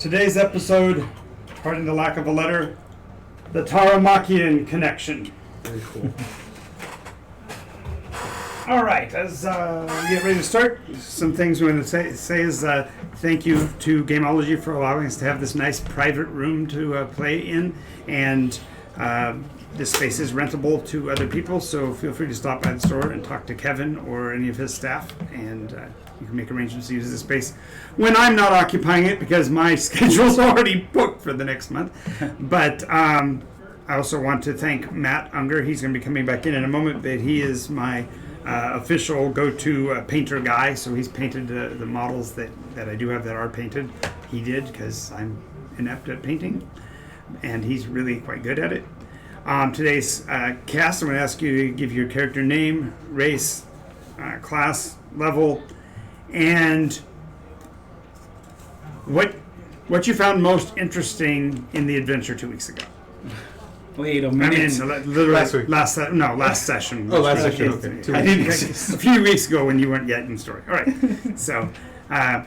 Today's episode, pardon the lack of a letter, the Taurmachian connection. Very cool. All right, as we get ready to start, some things we want to say is thank you to Gameology for allowing us to have this nice private room to play in, and this space is rentable to other people, so feel free to stop by the store and talk to Kevin or any of his staff, and you can make arrangements to use this space when I'm not occupying it because my schedule's already booked for the next month. But I also want to thank Matt Unger. He's going to be coming back in a moment, but he is my official go-to painter guy, so he's painted the models that I do have that are painted. He did, because I'm inept at painting, and he's really quite good at it. Today's cast, I'm going to ask you to give your character name, race, class, level, and what you found most interesting in the adventure 2 weeks ago. Wait a minute. I mean, literally Last week. last session. Oh, last session, okay. 2 weeks. A few weeks ago when you weren't yet in the story. All right. So, I'm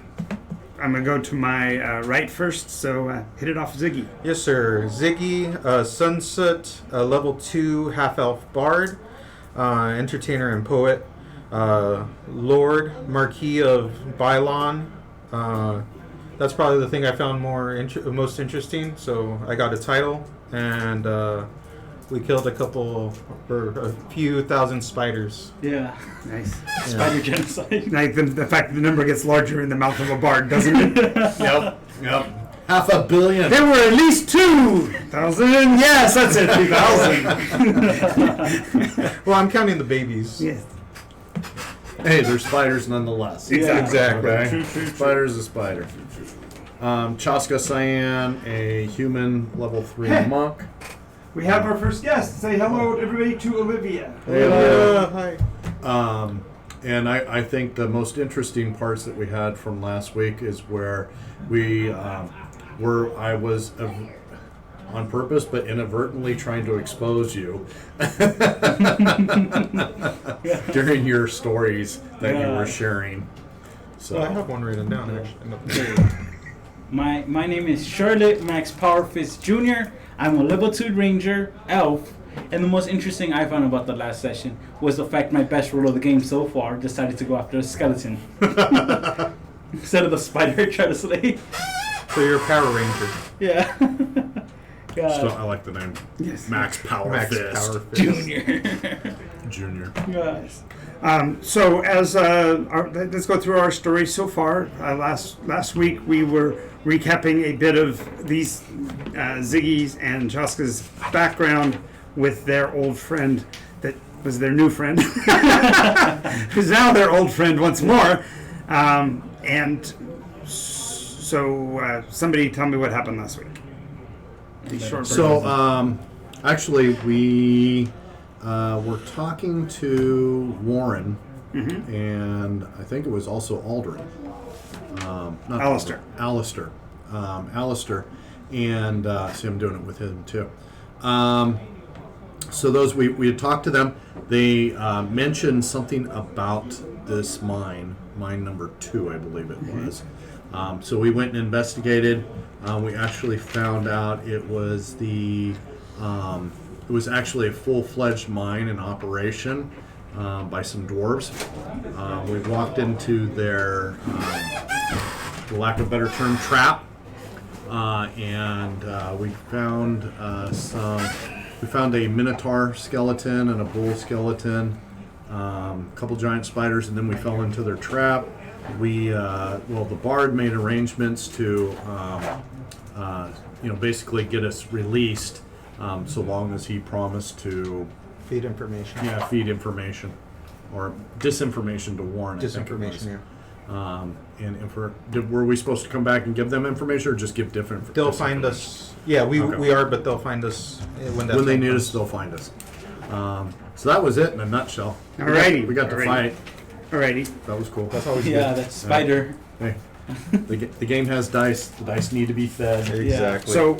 going to go to my right first, so hit it off, Ziggy. Yes, sir. Ziggy, Sunset, level 2 half-elf bard, entertainer and poet, Lord, Marquis of Bylon. That's probably the thing I found most interesting, so I got a title, and we killed a few thousand spiders. Yeah. Nice. Spider genocide. Like the fact that the number gets larger in the mouth of a bard, doesn't it? Yep. 500 million. There were at least 2,000. Yes, that's it. 2,000. Well, I'm counting the babies. Yes. Hey, they're spiders nonetheless. Exactly. Okay. True. Spider's a spider. Chaska Cyan, a human level 3 monk. We have our first guest. Say hello, everybody, to Olivia. Hi. And I think the most interesting parts that we had from last week is where I was on purpose but inadvertently trying to expose you during your stories that you were sharing. So I have one written down, actually. My name is Charlotte Max Powerfist Jr. I'm a level 2 ranger, elf, and the most interesting I found about the last session was the fact my best roll of the game so far decided to go after a skeleton instead of the spider I tried to slay. So you're a Power Ranger. Yeah. Still, I like the name. Yes. Max Power Max Fist Power Fist. Junior. Yes. So as let's go through our story so far. Last week we were recapping a bit of these Ziggy's and Chaska's background with their old friend that was their new friend, who's now their old friend once more. And so somebody tell me what happened last week. So, actually, we were talking to Warren, and I think it was also Aldrin. Not Alistair. Alistair. Alistair. And see, I'm doing it with him, too. So those, we had talked to them. They mentioned something about this mine number 2, I believe it was. So we went and investigated. We actually found out it was actually a full-fledged mine in operation by some dwarves. We walked into their, for lack of a better term, trap, and we found a minotaur skeleton and a bull skeleton, a couple giant spiders, and then we fell into their trap. The bard made arrangements to, basically get us released, so long as he promised to Feed information. feed information or disinformation to Warren. Disinformation, Were we supposed to come back and give them information, or just give different? They'll find us. Yeah, we are, but they'll find us when they need us. They'll find us. So that was it in a nutshell. Alrighty. We got to fight. Alrighty. That was cool. That's always Yeah, good. that's spider. Hey, the game has dice. The dice need to be fed. Exactly. So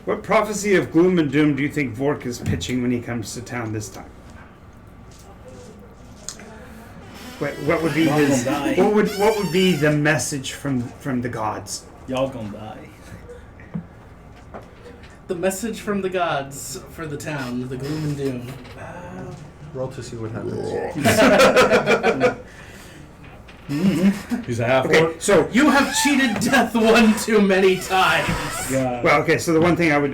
what prophecy of gloom and doom do you think Vork is pitching when he comes to town this time? what would be Y'all his? gonna die. What would be the message from the gods? Y'all gonna die. The message from the gods for the town, the gloom and doom. Roll to see what happens. He's a half Okay, orc. so You have cheated death one too many times. God. well, okay. So the one thing I would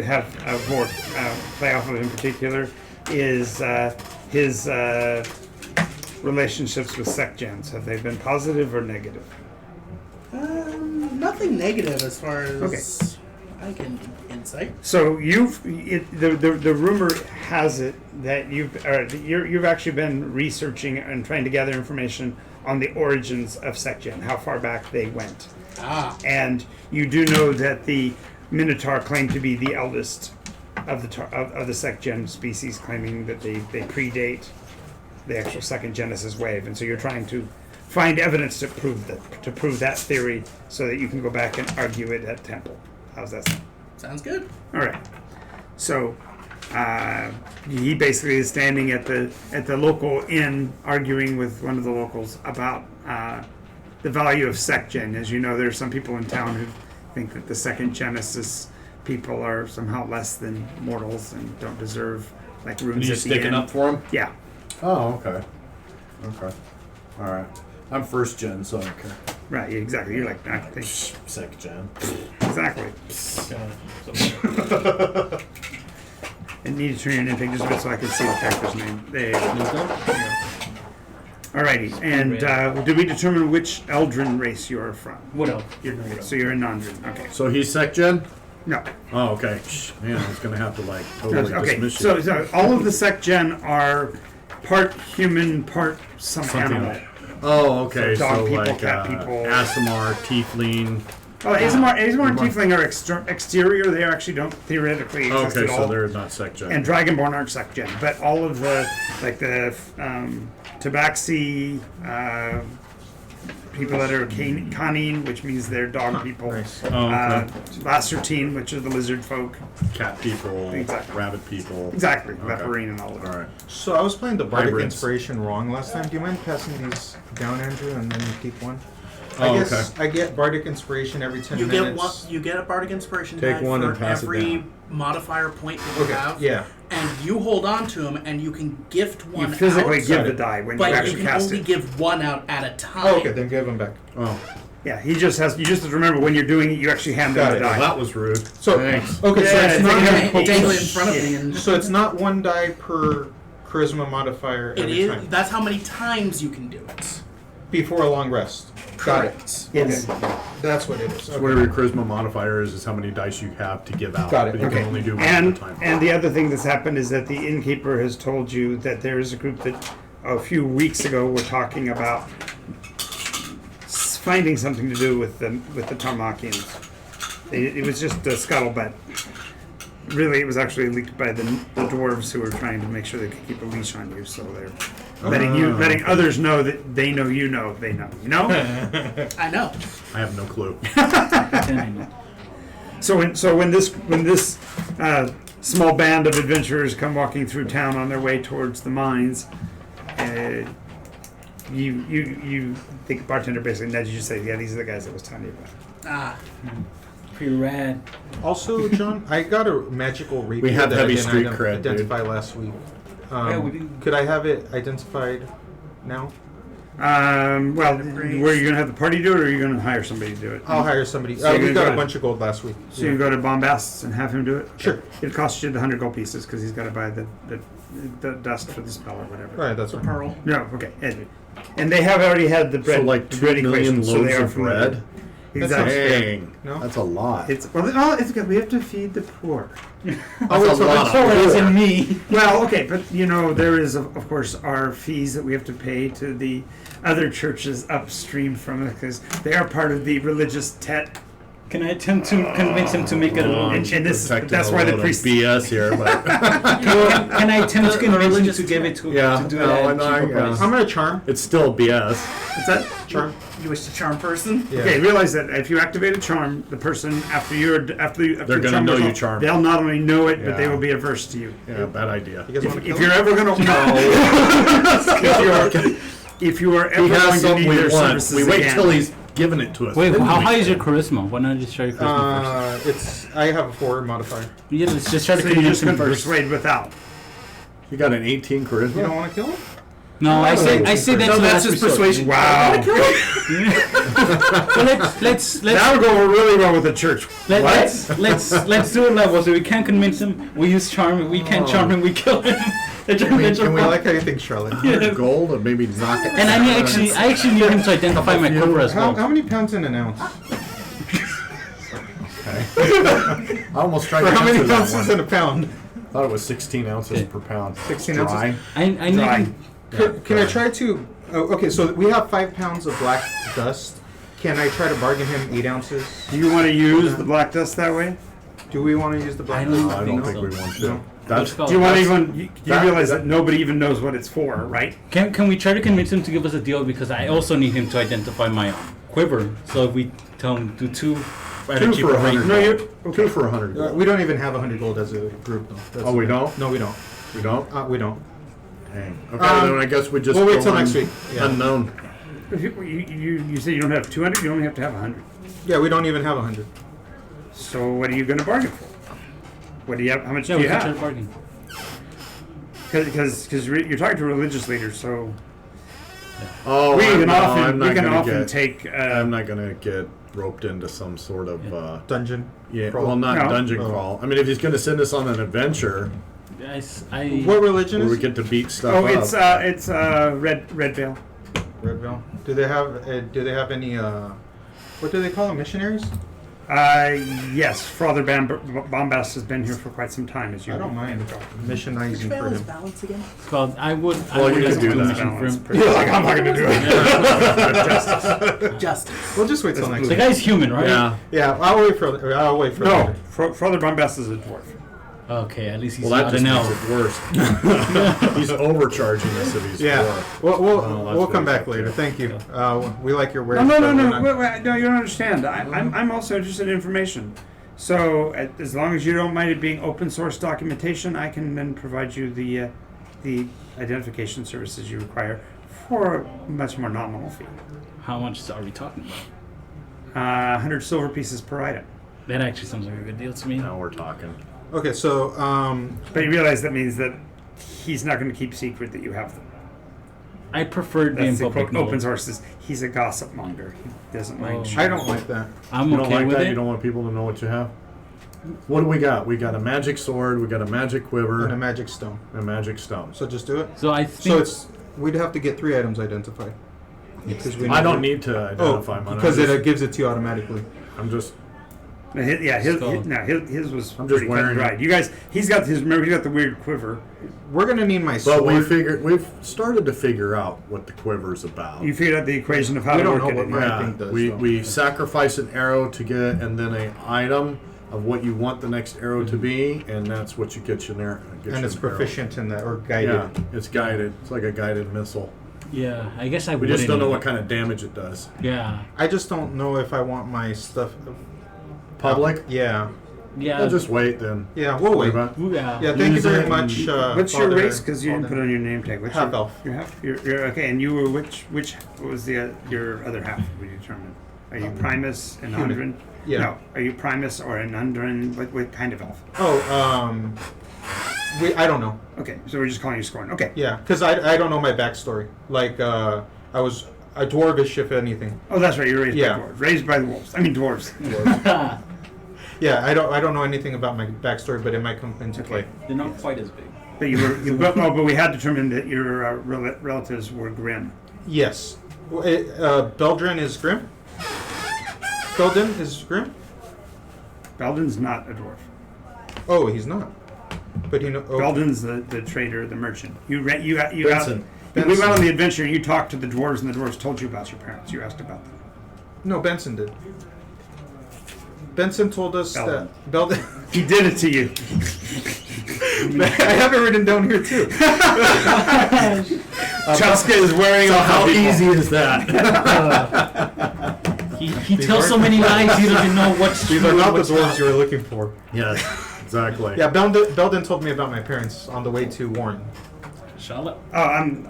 have Vork play off of in particular is his relationships with sect gens. Have they been positive or negative? Nothing negative as far as Okay. I can insight. So the rumor has it that you've actually been researching and trying to gather information on the origins of SecGen, how far back they went, and you do know that the Minotaur claimed to be the eldest of the SecGen species, claiming that they predate the actual second Genesis wave, and so you're trying to find evidence to prove that theory, so that you can go back and argue it at Temple. How's that sound? Sounds good. All right. So he basically is standing at the local inn, arguing with one of the locals about the value of SecGen. As you know, there are some people in town who think that the second Genesis people are somehow less than mortals and don't deserve like Are runes you at the sticking end. up for him? Yeah. Oh, okay. Okay. All right. I'm first gen, so I don't care. Right. Exactly. You're like, I think Second gen. exactly. And need to turn your name thing just a bit so I can see the character's name. There you go. Alrighty, and did we determine which Eldrin race you're from? What else? So you're a non-Drin. Okay. So he's sec gen? No. Oh, okay. Man, I was gonna have to like totally Okay. dismiss you. So all of the Sec Gen are part human, part some animal. Oh, okay. So dog So, people, like cat people. Asimar, Tiefling. Oh, Azamar and Tiefling are exterior. They actually don't theoretically exist Okay, at so all. they're not sec gen. And Dragonborn aren't Sec Gen, but all of the Tabaxi, people that are canine, which means they're dog people. Nice. Oh, okay. Lacertine, which are the lizard folk. Cat people, Exactly. rabbit people. Exactly, Okay. Leporine and all of that. All right. So I was playing the Bardic Hybrids. Inspiration wrong last time. Do you mind passing these down, Andrew, and then you keep one? Oh, I guess okay. I get Bardic Inspiration every 10 You get minutes. one. You get a bardic inspiration Take die one for and pass it every down. modifier point that you Okay, have. yeah. And you hold on to them, and you can gift one. You physically out, give the die when you but you actually can cast only it. give one out at a time. Oh, okay, then give them back. Oh, Yeah, you just have to remember when you're doing it, you actually hand Got them it. the well, die. that was rude. So Thanks. okay, so Yeah, it's it's not like Dangle dangle it in front of me, Shit. and so it's not one die per charisma modifier it every is. time. That's how many times you can do it. Before a long rest. Got it. Correct. Yes. Okay. That's what it is. So Okay. whatever your charisma modifier is how many dice you have to give out. Got it. But you Okay. can only do one And at a time. and the other thing that's happened is that the innkeeper has told you that there is a group that a few weeks ago were talking about finding something to do with the Taurmachians. It was just a scuttlebutt. Really, it was actually leaked by the dwarves who were trying to make sure they could keep a leash on you. So they're letting others know that they know you know they know. You know. I know. I have no clue. So when this small band of adventurers come walking through town on their way towards the mines, you think bartender basically nudges you, say, yeah, these are the guys I was telling you about. Ah, Pretty rad. Also, John, I got a magical rapier We had that I heavy didn't street cred, dude. identify last week. Yeah, we didn't- Could I have it identified now? Well, were you gonna have the party do it, or are you gonna hire somebody to do it? I'll hire somebody. So you're We gonna got go a bunch of gold last week. So you can go to Bombast's and have him do it. Sure. It costs you the 100 gold pieces because he's got to buy the dust for the spell or whatever. All right, that's the fine. pearl. No, okay. And they have already had the bread. So like the 2 bread million equation, so they loaves are of familiar. bread. Exactly. Dang. No? That's a lot. It's good. We have to feed the poor. That's Oh, a so lot. it's Poor as in me. Well, okay, but there is of course our fees that we have to pay to the other churches upstream from it because they are part of the religious tet. Can I attempt to convince him to make it a little? And this- Protecting that's a why the load of priest- BS here, but Can I attempt to convince him religious to give it to Yeah, to do no, that? I know, cheaper yeah. price? I'm gonna charm. it's still BS. What's that? Charm. You wish to charm person? Yeah. Okay, realize that if you activate a charm, the person after They're the gonna charm know goes you off, charmed. They'll not only know it, but they Yeah. will be averse to you. Yeah, bad idea. You guys want to If kill you're him? ever gonna if you are ever He going has to something need we their want. services We wait again, till he's given it to us. Wait, then how we high is do your it. charisma? Why not just try your charisma I have a 4 modifier. first? Yeah, let's just try to so you're convince just him going to first. persuade without. You got an 18 charisma. You don't want to kill him? No, I say that's No, the that's last his resort. persuasion. Wow. Well, let's That would go really well with the church. let's do a level. So we can't convince him. We use charm. We can't charm him. We kill him. And we like how you think, Charlotte. 100 gold and maybe knock it. And I actually need him to identify my quiver as How well. many pounds in an ounce? I almost tried Or to how many answer that ounces one. in a pound? Thought it was 16 ounces per pound. 16 Dry. ounces? I need Dry. him. Can I try to... Oh, okay, so we have 5 pounds of black dust. Can I try to bargain him 8 ounces? Do you want to use the black dust that way? Do we want to use the black I dust? don't I don't think think so. we want to. No. That's Let's Do you want to That's- even? You that- realize that nobody even knows what it's for, right? Can we try to convince him to give us a deal because I also need him to identify my quiver. So if we tell him to do 2 at a 2 cheaper for rate. 100. No, you're 2 for 100 gold. We don't even have 100 gold as a group, though. That's Oh, we don't? No, we don't. We don't? We don't. Dang. Okay, then I guess we just we'll wait go till on next week. Yeah. Unknown. If you say you don't have 200. You only have to have 100. Yeah, we don't even have 100. So what are you going to bargain for? What do you have? How much Yeah, do we you can try have? to bargain. Because you're talking to religious leaders, so Oh, we can no, often I'm not gonna get, take. I'm not gonna get roped into some sort of Dungeon. yeah. Crawl. Well, not No. dungeon Oh. crawl. I mean, if he's gonna send us on an adventure What religion where we is get to beat stuff Oh, up. it's red veil. Red Veil. Do they have any what do they call them? Missionaries? Yes, Father Bombast has been here for quite some time, as you. I don't mind missionizing for Balance him. balance again. It's called. I would. I Well, would you like could to do do a that. mission for him. You're like, I'm not going to do it. Justice. We'll just wait till next The week. guy's human, right? Yeah. Yeah, I'll wait for No, later. Father Bombast is a dwarf. Okay, at least he's Well, that not just an makes elf. it worse. He's overcharging us if he's Yeah, dwarf. we'll Oh, that's we'll come very back good. later. Thank you. We like your wares. No, but we're not- no, you don't understand. I'm also interested in information. So as long as you don't mind it being open source documentation, I can then provide you the identification services you require for a much more nominal fee. How much are we talking about? 100 silver pieces per item. That actually sounds like a good deal to me. Now we're talking. Okay, so But you realize that means that he's not going to keep secret that you have them. I prefer being That's the public quote, open knowledge. sources. He's a gossip monger. He doesn't mind. Oh. sharing. I don't like that. I'm You don't okay like with that? it. You don't want people to know what you have? What do we got? We got a magic sword, we got a magic quiver, And a magic stone. and a magic stone. So just do it. So I think So it's we'd have to get 3 items identified. Because we I don't need to identify mine. because I'm just, it gives it to you automatically. I'm just Now, his was I'm just pretty cut wearing and dried. You guys, he's got his. Remember, he's got the weird quiver. We're gonna need my But sword. we've started to figure out what the quiver's about. You figured out the equation of how We to don't work know it. what in. my- yeah, thing does, we though. we sacrifice an arrow to get, and then an item of what you want the next arrow to be, and that's what you get you there. And it's proficient in that or guided. Yeah, it's guided. It's like a guided missile. yeah, I guess I We just don't know what kind kind of damage it does. Yeah, I just don't know if I want my stuff Public? Yeah. yeah. We'll just wait then. Yeah, we'll wait. About- yeah. Yeah, thank you Use very it much. What's your Father race? Because you didn't Alden. put on your name tag. What's Half your, elf. You're half. You're okay. And you were which? What was the your other half? We determined. Are you Primus and Human. Undrin? Yeah. No. Are you Primus or an Undrin? What kind of elf? Oh, I don't know. Okay, so we're just calling you Scorn. Okay. Yeah, because I don't know my backstory. Like, I was a dwarvish, if anything. Oh, that's right. You're raised Yeah. by dwarves. Raised by the wolves. I mean dwarves. Yeah, I don't know anything about my backstory, but it might come into play. They're not quite as big. But you were. But we had determined that your relatives were grim. Yes. Beldrin is Grim? Belden is Grim? Belden's not a dwarf. Oh, he's not. But he know. Oh, Belden's the trader, the merchant. You Benson. We went on the adventure. You talked to the dwarves, and the dwarves told you about your parents. You asked about them. no, Benson did. Benson told us Belden. that Belden. He did it to you. I have it written down here too. Chaska is wearing So off how on people. easy is that? He tells so many lies you don't even know what's These true are and not the what's dwarves not. you were looking for. Yes, exactly. Yeah, Belden told me about my parents on the way to Warren. Charlotte.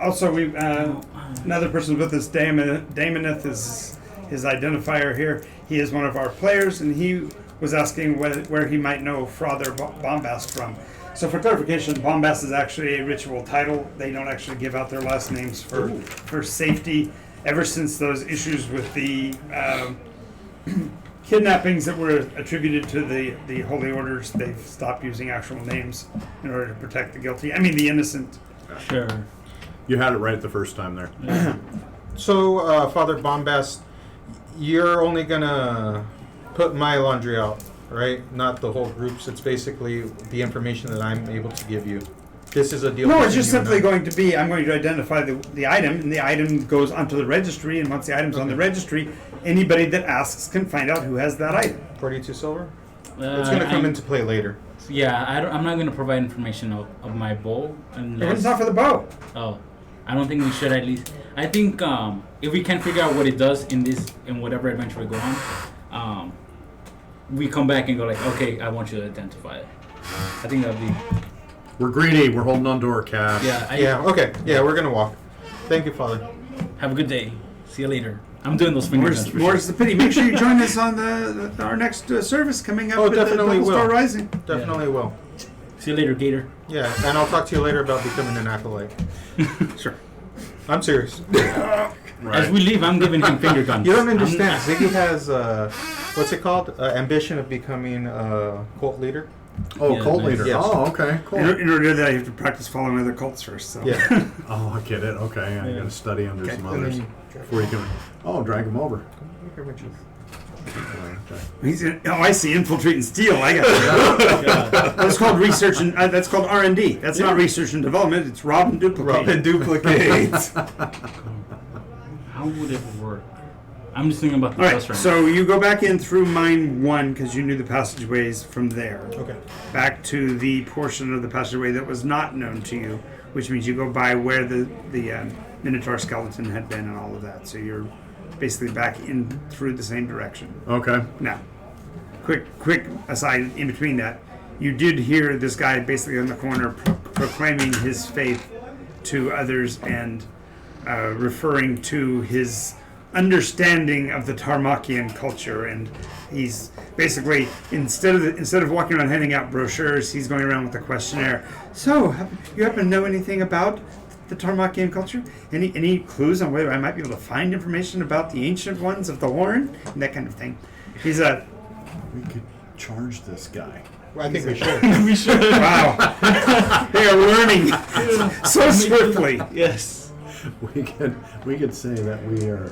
Also, we another person with us, Damoneth is his identifier here. He is one of our players, and he was asking where he might know Father Bombast from. So for clarification, Bombast is actually a ritual title. They don't actually give out their last names for safety. Ever since those issues with the kidnappings that were attributed to the Holy Orders, they've stopped using actual names in order to protect the guilty. I mean, the innocent. Sure. You had it right the first time there. So, Father Bombast, you're only gonna put my laundry out, right? Not the whole groups. It's basically the information that I'm able to give you. This is a deal. No, it's just between you simply and I. going to be, I'm going to identify the item, and the item goes onto the registry, and once the item's on the registry, anybody that asks can find out who has that item. 42 silver. It's gonna come into play later. Yeah, I'm not going to provide information of my bow unless. It's not for the bow. Oh, I don't think we should at least. I think if we can figure out what it does in whatever adventure we go on, we come back and go like, okay, I want you to identify it. I think that'd be. We're greedy. We're holding on to our cash. Yeah. Okay. Yeah, we're gonna walk. Thank you, Father. Have a good day. See you later. I'm doing those finger guns for More's the pity. Make sure you join us on our next service coming up. Oh, at the definitely Double Star will. Rising. Definitely will. sure. See you later, Gator. Yeah, and I'll talk to you later about becoming an acolyte. Sure. I'm serious. As we leave, I'm giving him finger guns. You don't understand. Ziggy has what's it called? Ambition of becoming a cult leader. Oh, Yeah, cult nice. leader. Yes. Oh, okay, cool. In order to do that, you have to practice following other cults first. So. Yeah. Oh, I get it. Okay, I got to study under Okay. some And then others you before you can. Oh, drag them over. Okay. I see. Infiltrate and steal. I got it. That's called research and that's called R&D. That's not research and development. It's rob and duplicate. Rob and duplicate. How would it work? I'm just thinking about the All right. bus right So you go back in through mine 1 because you knew the passageways from there. Okay. Back to the portion of the passageway that was not known to you, which means you go by where the Minotaur skeleton had been and all of that. So you're basically back in through the same direction. Okay. Now, quick aside in between that, you did hear this guy basically on the corner proclaiming his faith to others and referring to his understanding of the Taurmachian culture, and he's basically instead of walking around handing out brochures, he's going around with a questionnaire. So, you happen to know anything about the Taurmachian culture? Any clues on whether I might be able to find information about the ancient ones of the Horn and that kind of thing? He's a We could charge this guy. Well, I think we should. we should. wow. They are learning so swiftly. Yes. We could say that we're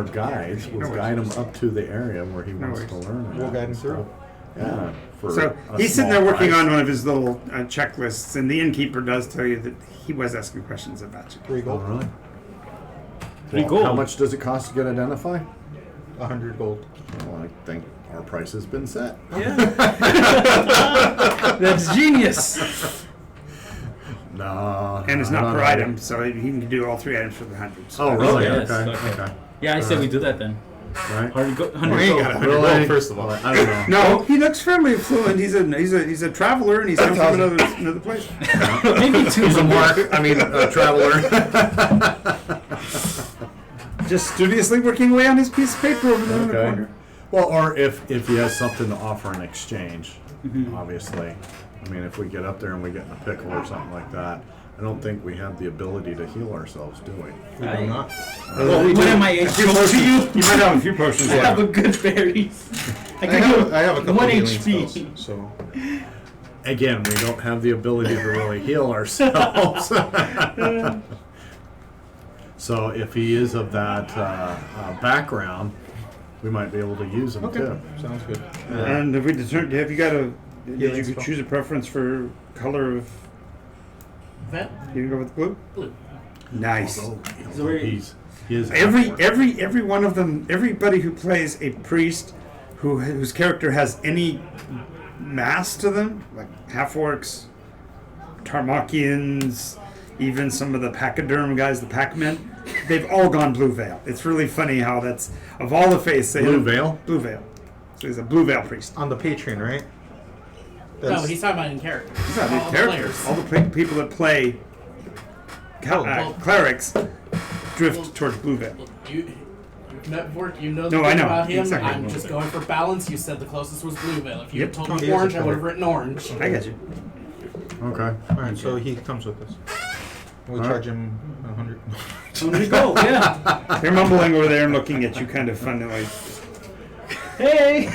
guides. We'll guide him up to the area where he wants to learn. We'll guide him through. Yeah. For So a he's sitting small there working price. on one of his little checklists, and the innkeeper does tell you that he was asking questions about you. 3 Oh, gold. really? Pretty Well, cool. How much does it cost to get identified? 100 gold. Well, I think our price has been set. That's genius. No. And it's not I per don't know. item, so he can do all 3 items for the 100. So Oh, really? yes, Okay. okay. Okay. Yeah, I said we do that then. Right. 100 We ain't got gold. 100 Really? gold, first of all. I don't know. No, he looks fairly affluent. He's a traveler, and he's come from another place. Maybe 2. He's a mark. I mean, a traveler. Just studiously working away on his piece of paper over there in the Okay. corner. Well, or if he has something to offer in exchange, obviously. I mean, if we get up there and we get in a pickle or something like that, I don't think we have the ability to heal ourselves, do we? We do not. Well, what am I A few age potions. to you? You might have a few potions. I have a good berries. I I can have a couple 1 healing HP. spells, so Again, we don't have the ability to really heal ourselves. So if he is of that background, we might be able to use him too. sounds good. And have we determined? Have you got a? Did Healing you spell. choose a preference for color of? Vet? You can go with blue. Blue. Nice. Although he is Every one of them, everybody who plays a priest whose character has any mass to them, like half-orcs, Taurmachians, even some of the pachyderm guys, the packmen, they've all gone blue veil. It's really funny how that's, of all the faiths, they Blue have- veil? Blue veil. So he's a blue veil priest. On the Patreon, right? No, he's talking about in character. Yeah, the All the characters, players. all the people that play clerics drift towards Bluevale. You've met Vork, you know No, the I thing know. about him. Exactly. I'm just going for balance. You said the closest was Bluevale. If you Yep. had told Oh, me he is a orange, I would have cleric. written orange. I got you. Okay. All right, so he comes with us. We charge him 100. So there you go. Yeah. They're mumbling over there and looking at you kind of funnily. Hey.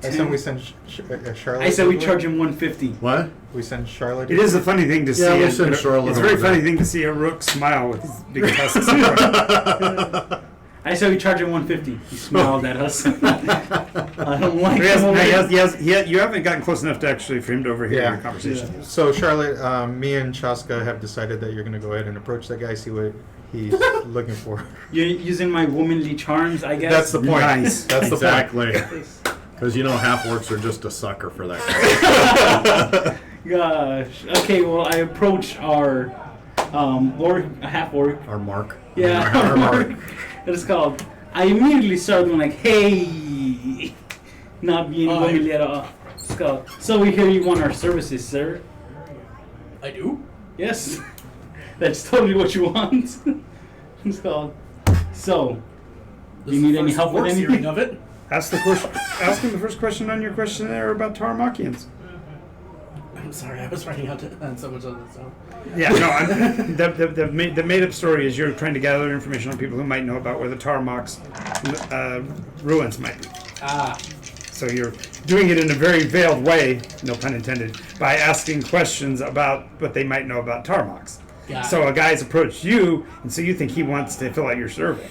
I said we send Charlotte. I said we over? charge him 150. What? We send Charlotte. It is a funny thing to see. Yeah, we'll it, send but Charlotte it's a very over funny there. thing to see a rook smile with his big tusks. I said we charge him 150. He smiled at us. I don't like You haven't gotten close enough to actually for him to overhear Yeah. your conversation. So Charlotte, me and Chaska have decided that you're going to go ahead and approach that guy, see what he's looking for. You're using my womanly charms, I guess. That's the point. Nice. That's the Exactly. Because half orcs are just a sucker for that. Gosh. Okay, well, I approach our half orc. Our mark. Yeah, Our mark. It's called. I immediately started going like, "Hey," not being Oh, womanly at all. It's called. So we hear you want our services, sir. I do. Yes, that's totally what you want. It's called. So, This you is need the any first help with Vork's anything? hearing of it. Ask him the first question on your questionnaire about Taurmachians. I'm sorry, I was writing out so much of this. So. Yeah, no, the made-up story is you're trying to gather information on people who might know about where the Taurmach's ruins might be. Ah, So you're doing it in a very veiled way, no pun intended, by asking questions about what they might know about Taurmach's. got So it. a guy's approached you, and so you think he wants to fill out your survey.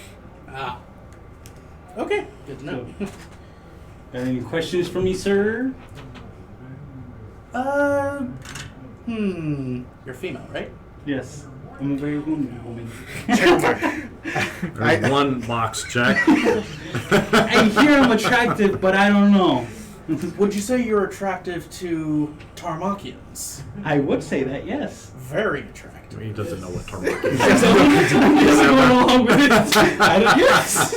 Ah. Okay, good to know. Any questions for me, sir? You're female, right? Yes, I'm a very womanly woman. There's one box check. I hear I'm attractive, but I don't know. Would you say you're attractive to Taurmachians? I would say that, yes. Very attractive. He doesn't know what Taurmachian is. I'm just going along with it. Yes.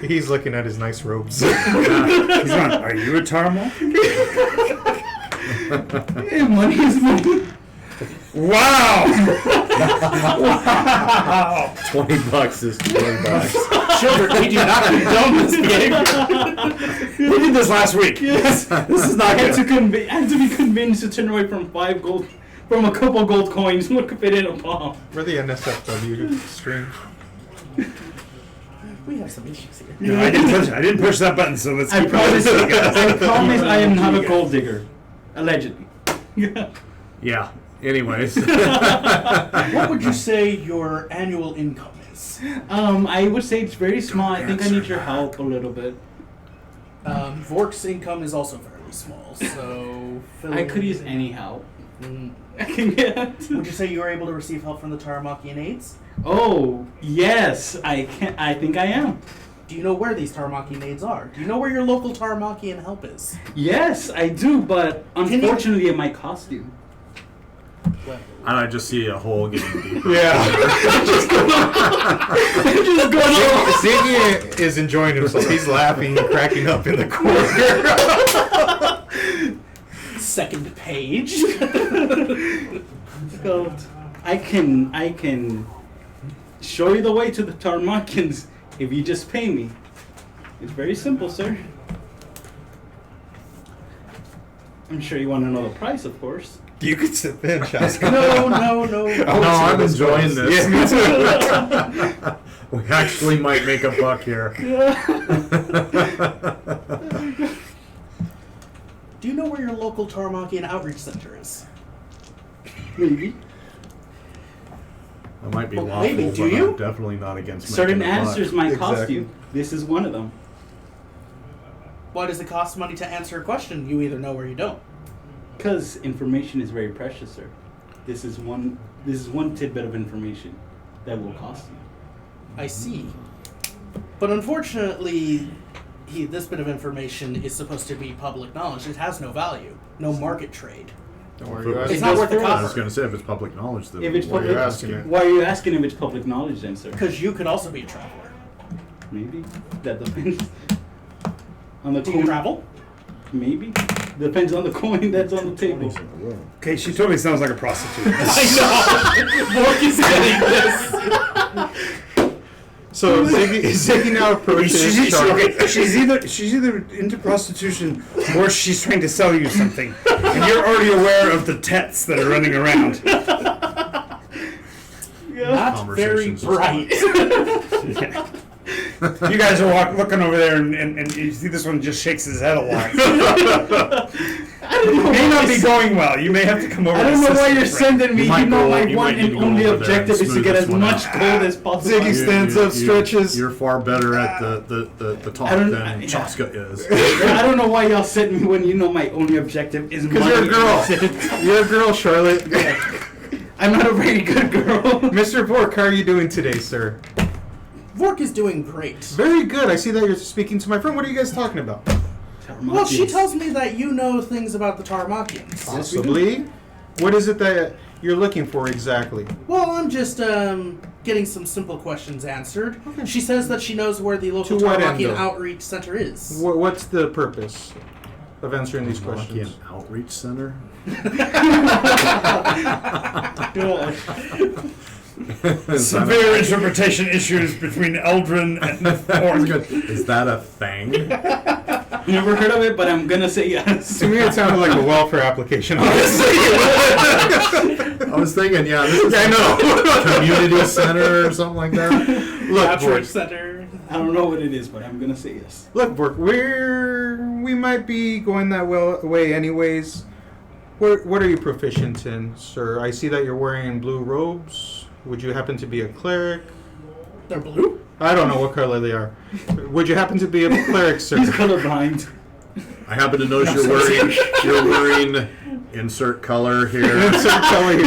He's looking at his nice robes. He's going, are you a Taurmach? Hey, money is money. Wow! Wow! $20 is $20. Children, we do not condone this behavior. We did this last week. Yes. This is I not had good. to I had to be convinced to turn away from a couple gold coins and look if it in a palm. We're the NSFW stream. We have some issues here. No, I didn't push that button, so let's I keep promise. going. I promise I am not a gold digger, allegedly. Yeah. Anyways. What would you say your annual income is? I would say it's very small. I think I need your help a little bit. Vork's income is also fairly small, so... I could use any help. Mm. I can get. Would you say you were able to receive help from the Taurmachian aides? Oh yes, I can. I think I am. Do you know where these Taurmachian aides are? Do you know where your local Taurmachian help is? Yes, I do, but unfortunately, it might cost you. Well, And I just see a hole getting deeper. Yeah. Just going on. Ziggy is enjoying himself. He's laughing and cracking up in the corner. second page. So, I can show you the way to the Taurmachians if you just pay me. It's very simple, sir. I'm sure you want to know the price, of course. You could sit there, Chaska. No. No, I'm enjoying this. We actually might make a buck here. Do you know where your local Taurmachian outreach center is? Maybe. That might be Well, lawful, maybe. Do but you? I'm definitely not against Certain making a buck. answers might cost Exactly. you. This is one of them. Why does it cost money to answer a question you either know or you don't? Because information is very precious, sir. This is one tidbit of information that will cost you. I see. But unfortunately, this bit of information is supposed to be public knowledge. It has no value, no market trade. Don't worry, you're It's asking. not worth the I was cost. going to say, if it's public knowledge, then If it's why are you public- asking it? Why are you asking if it's public knowledge then, sir? Because you could also be a traveler. Maybe. That depends. On the Do you travel? Maybe. Depends on the coin that's on the table. Okay, she totally sounds like a prostitute. I know. Bork is getting this. So Ziggy now approaches Charlotte. She's either into prostitution or she's trying to sell you something, and you're already aware of the tets that are running around. Not very Conversations. bright. Yeah. You guys are looking over there, and you see this one just shakes his head a lot. It may not be going well. You may have to come over. I don't know why and you're assist your friend. sending me. You might You know go- my you one might need and to go only over there and objective is to smooth get this as one much out. gold as possible. Ziggy stands up, stretches. You're far better at the talk I don't- than yeah. Chaska is. I don't know why y'all sent me when you know my only objective is money. Because you're a girl. You're a girl, Charlotte. I'm not a very good girl. Mr. Bork, how are you doing today, sir? Vork is doing great. Very good. I see that you're speaking to my friend. What are you guys talking about? Well, she tells me that you know things about the Taurmachians. Possibly. What is it that you're looking for exactly? Well, I'm just getting some simple questions answered. Okay. She says that she knows where the local To what end, Taurmachian though? outreach center is. What's the purpose of answering these questions? Taurmachian Outreach Center. Severe interpretation issues between Eldrin and Bork. Is that a thing? Never heard of it, but I'm gonna say yes. To me, it sounded like a welfare application. Honestly. I was thinking, yeah, this is I know. community center or something like that. Look, Outreach Bork. center. I don't know what it is, but I'm gonna say yes. Look, Bork. We might be going that way anyways. What are you proficient in, sir? I see that you're wearing blue robes. Would you happen to be a cleric? They're blue? I don't know what color they are. Would you happen to be a cleric, sir? He's colorblind. I happen to notice you're wearing insert color here. Insert color here.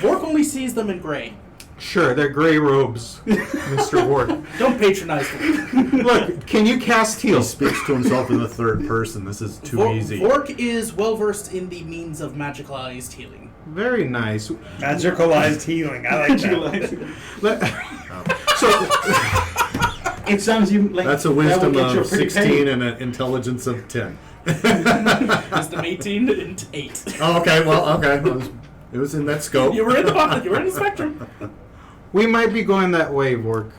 Vork only sees them in gray. Sure, they're gray robes, Mr. Ward. Don't patronize them. Look, can you cast He heal? speaks to himself in the third person. This is too easy. Vork is well versed in the means of magicalized healing. Very nice. Magicalized healing. I like that. Let- So, It sounds you like That's a that would wisdom get you a of pretty 16 penny. and an intelligence of 10. Wisdom 18 and 8. Oh, okay, well, okay. It was in that scope. You were in the box. You were in the spectrum. we might be going that way, Vork.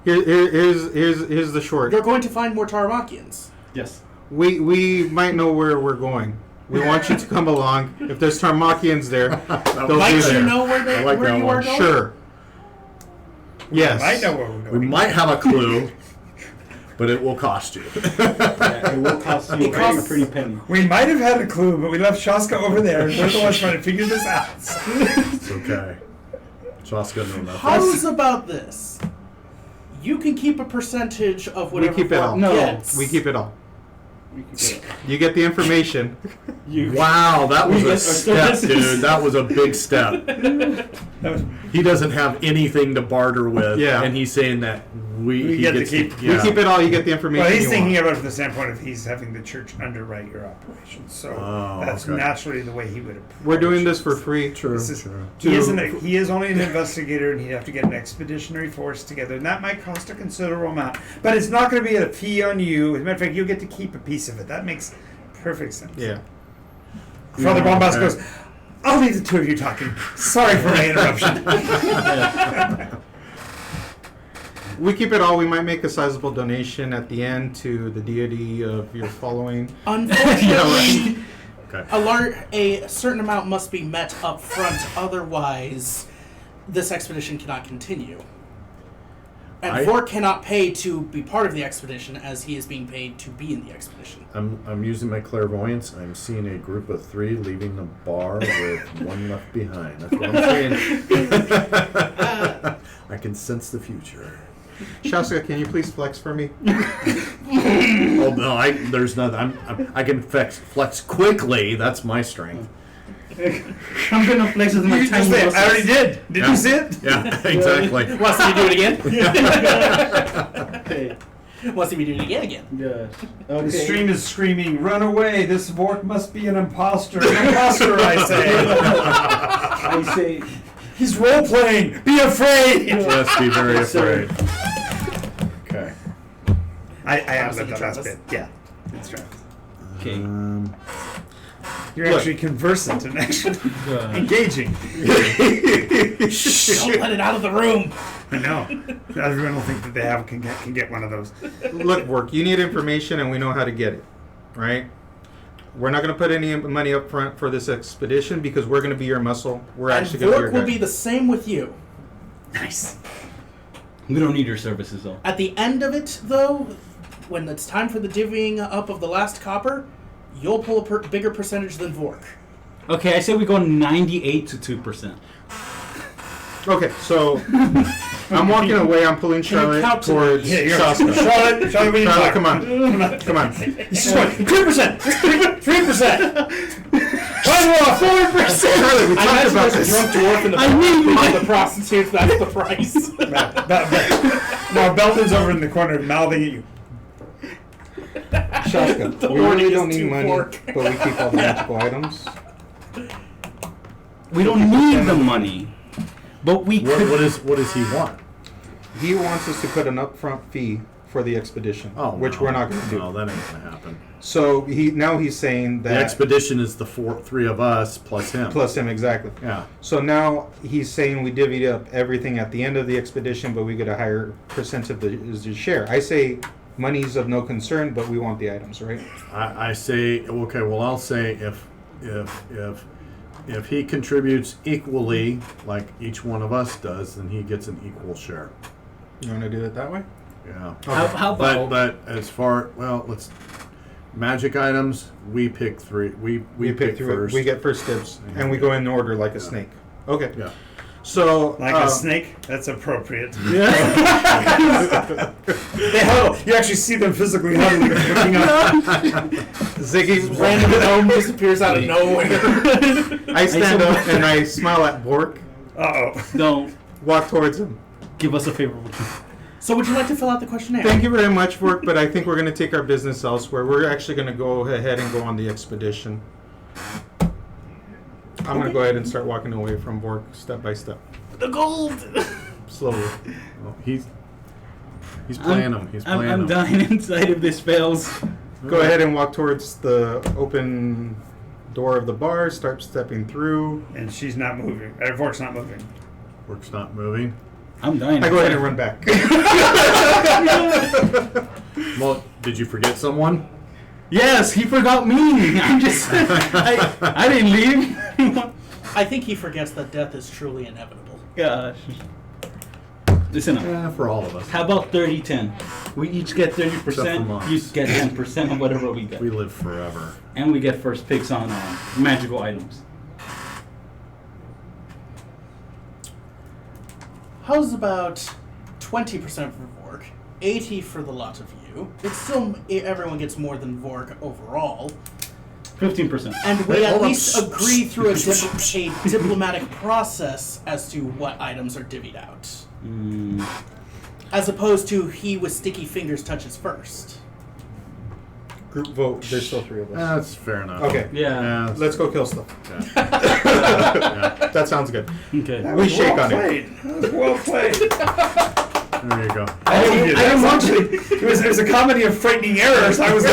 Here's the short. You're going to find more Taurmachians. Yes. We might know where we're going. We want you to come along. If there's Taurmachians there, they'll be Might there. you know where I like that you one. are going? Sure. Yes. I know where we're We going. might have a clue, but it will cost you. Yeah, it will cost you It costs- a pretty penny. We might have had a clue, but we left Shaska over there. We're the ones trying to figure this out. It's okay. Chaska know nothing. How's about this? You can keep a percentage of We whatever keep it all. Vork No. gets. We keep it all. We could do it. You get the information. Wow, that was We a get our step, services. dude. That was a big step. He doesn't have anything to barter with, Yeah. and he's saying that We he get to gets keep- We keep it all. You get the information. Well, he's you thinking want. about it from the standpoint of he's having the church underwrite your operations. So Oh, that's okay. naturally the way he would approach We're doing this it. for free. True, This is- true. He is only an investigator, and he'd have to get an expeditionary force together, and that might cost a considerable amount. But it's not going to be a fee on you. As a matter of fact, you'll get to keep a piece of it. That makes perfect sense. Yeah. Father Bombast okay. goes, "I'll leave the two of you talking. Sorry for my interruption." We keep it all. We might make a sizable donation at the end to the deity of your following. Unfortunately, Okay. a certain amount must be met up front, otherwise this expedition cannot continue. And Vork cannot pay to be part of the expedition as he is being paid to be in the expedition. I'm using my clairvoyance. I'm seeing a group of 3 leaving the bar with one left behind. That's what I'm saying. I can sense the future. Shasta, can you please flex for me? Oh no, there's nothing. I can flex quickly. That's my strength. I'm gonna flex with my You just tiny did. I muscles. already did. Did Yeah. you see it? Yeah, exactly. Want to see me do it again? Okay. Want to see me do it again? Yes. The Okay. stream is screaming, "Run away! This Vork must be an imposter! An imposter, I say!" I say, He's role playing. Be afraid. Yes, be very Yes, sir. afraid. Okay. I am Honestly, the last bit. Travis. Yeah. It's draft. Okay. You're actually conversant and actually engaging. Don't let it out of the room. I know. Everyone will think that they can get one of those. Look, work. You need information, and we know how to get it, right? We're not going to put any money up front for this expedition because we're going to be your muscle. We're And actually going to be your Vork will guy. be the same with you. Nice. We don't need your services though. At the end of it, though, when it's time for the divvying up of the last copper, you'll pull a bigger percentage than Vork. Okay, I say we go 98 to 2%. Okay, so I'm walking away. I'm pulling Can you Charlotte count to towards Yeah, you're Shaska. Charlotte, we need to Charlotte, talk. come on. Come on. He's just going 3%, 3%. 4%. Charlotte, we I talked imagine about there's a this. drunk dwarf in the the prostitutes. That's the price. Now Belton's over in the corner mouthing at you. Shaska, The we really horniest don't need two money, pork. but we keep all the magical items. We don't need the money, but we could. What does he want? He wants us to put an upfront fee for the expedition, which no. we're not going to do. No, that ain't gonna happen. So he's saying The that expedition is the three of us plus him. plus him exactly. Yeah. So now he's saying we divvy up everything at the end of the expedition, but we get a higher percent of the share. I say money's of no concern, but we want the items, right? I say okay. Well, I'll say if he contributes equally, like each one of us does, then he gets an equal share. You want to do it that way? Yeah. How about? But as far let's magic items. We pick three. We pick through it. first. We get first dibs, and we go in order like a snake. Okay. Yeah. So Like a snake? That's appropriate. Yeah. They huddle. You actually see them physically huddling, looking up. Ziggy Random gnome disappears out of nowhere. I stand up and I smile at Bork, Uh-oh. Don't walk towards him. give us a favorable. So would you like to fill out the questionnaire? Thank you very much, Bork, but I think we're going to take our business elsewhere. We're actually going to go ahead and go on the expedition. I'm going to go ahead and start walking away from Bork step by step, The gold. slowly. Well, he's playing them. He's playing I'm them. dying inside if this fails. Go ahead and walk towards the open door of the bar, start stepping through. And she's not moving. Vork's not moving. Work's not moving. I'm dying. I go ahead and run back. Well, did you forget someone? Yes, he forgot me. I'm just. I didn't leave. I think he forgets that death is truly inevitable. Gosh. Listen up. Yeah, for all of us. How about 30-10? We each get Except for 30%. monks. You get 10% of whatever we get. We live forever. And we get first picks on magical items. How's about 20% for Vork, 80 for the lot of you? It's still everyone gets more than Vork overall, 15%. and we Wait, at hold on. least agree through a diplomatic process as to what items are divvied out, as opposed to he with sticky fingers touches first. Group vote. There's still three of us. That's fair enough. Okay. Yeah. Let's go kill stuff. Yeah. That sounds good. Okay. That We was shake well on it. played. That was well played. There you go. I didn't want to. It was a comedy of frightening errors. I was